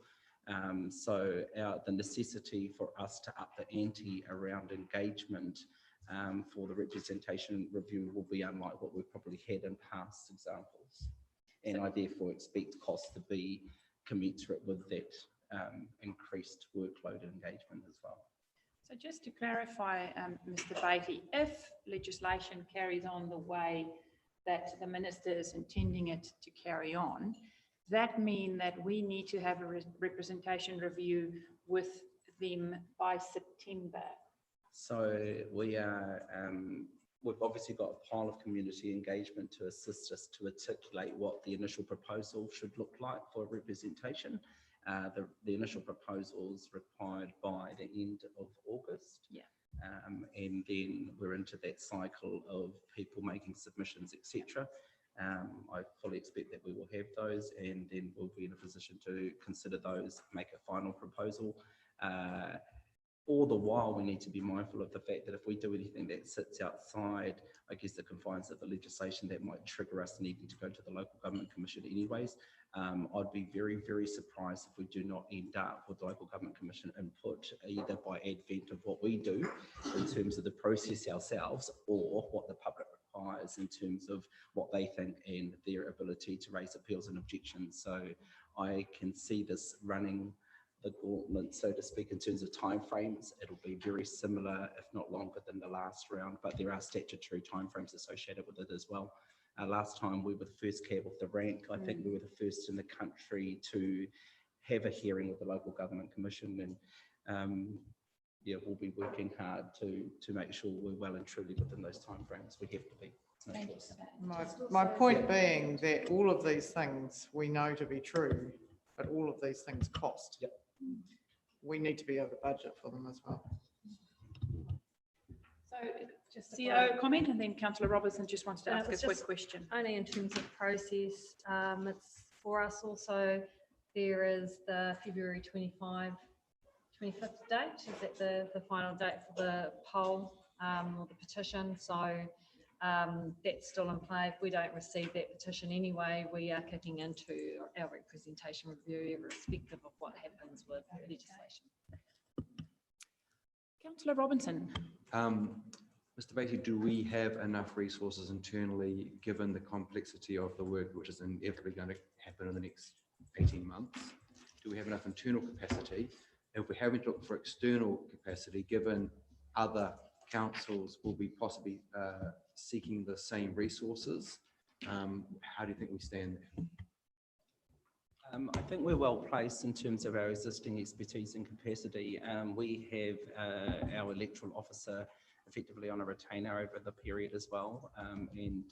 So the necessity for us to up the ante around engagement for the representation review will be unlike what we've probably had in past examples. And I therefore expect costs to be commensurate with that increased workload and engagement as well. So just to clarify, Mr. Beattie, if legislation carries on the way that the minister is intending it to carry on, that mean that we need to have a representation review with them by September? So we are, we've obviously got a pile of community engagement to assist us to articulate what the initial proposal should look like for representation. The initial proposal is required by the end of August. Yeah. And then we're into that cycle of people making submissions, etc. I fully expect that we will have those, and then we'll be in a position to consider those, make a final proposal. All the while, we need to be mindful of the fact that if we do anything that sits outside, I guess, the confines of the legislation, that might trigger us needing to go to the Local Government Commission anyways. I'd be very, very surprised if we do not end up with the Local Government Commission input, either by advent of what we do in terms of the process ourselves, or what the public requires in terms of what they think and their ability to raise appeals and objections. So I can see this running the gauntlet, so to speak, in terms of timeframes. It'll be very similar, if not longer, than the last round, but there are statutory timeframes associated with it as well. Last time we were the first cab off the rank. I think we were the first in the country to have a hearing with the Local Government Commission, and yeah, we'll be working hard to make sure we're well and truly within those timeframes. We have to be. No choice. My point being that all of these things we know to be true, but all of these things cost. Yep. We need to be able to budget for them as well. So just CEO comment, and then Councillor Robertson just wants to ask a quick question. Only in terms of process, it's for us also, there is the February 25th date. Is that the final date for the poll or the petition? So that's still in play. If we don't receive that petition anyway, we are kicking into our representation review, irrespective of what happens with legislation. Councillor Robinson. Mr. Beattie, do we have enough resources internally, given the complexity of the work which is inevitably going to happen in the next 18 months? Do we have enough internal capacity? If we're having to look for external capacity, given other councils will be possibly seeking the same resources, how do you think we stand there? I think we're well placed in terms of our existing expertise and capacity. We have our electoral officer effectively on a retainer over the period as well, and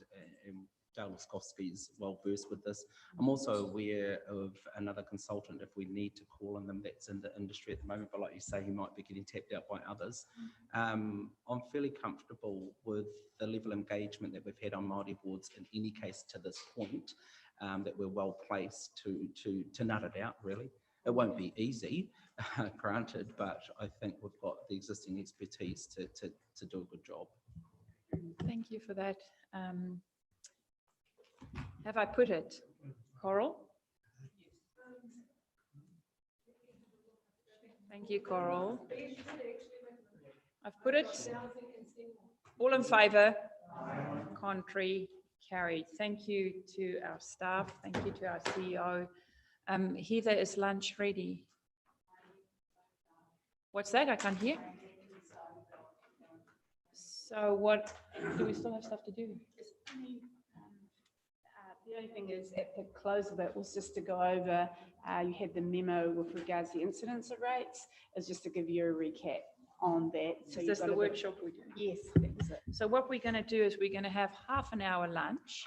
Dale Laskowski is well versed with this. I'm also aware of another consultant, if we need to call on them, that's in the industry at the moment, but like you say, he might be getting tapped out by others. I'm fairly comfortable with the level of engagement that we've had on Māori boards in any case to this point, that we're well placed to nut it out, really. It won't be easy, granted, but I think we've got the existing expertise to do a good job. Thank you for that. Have I put it, Coral? Thank you, Coral. I've put it. All in favour? Contrary? Carried. Thank you to our staff. Thank you to our CEO. Heather, is lunch ready? What's that? I can't hear. So what, do we still have stuff to do? The only thing is, at the close of it was just to go over, you had the memo with regards to incidence rates, is just to give you a recap on that. So is this the workshop we're doing? Yes, that was it. So what we're going to do is we're going to have half an hour lunch.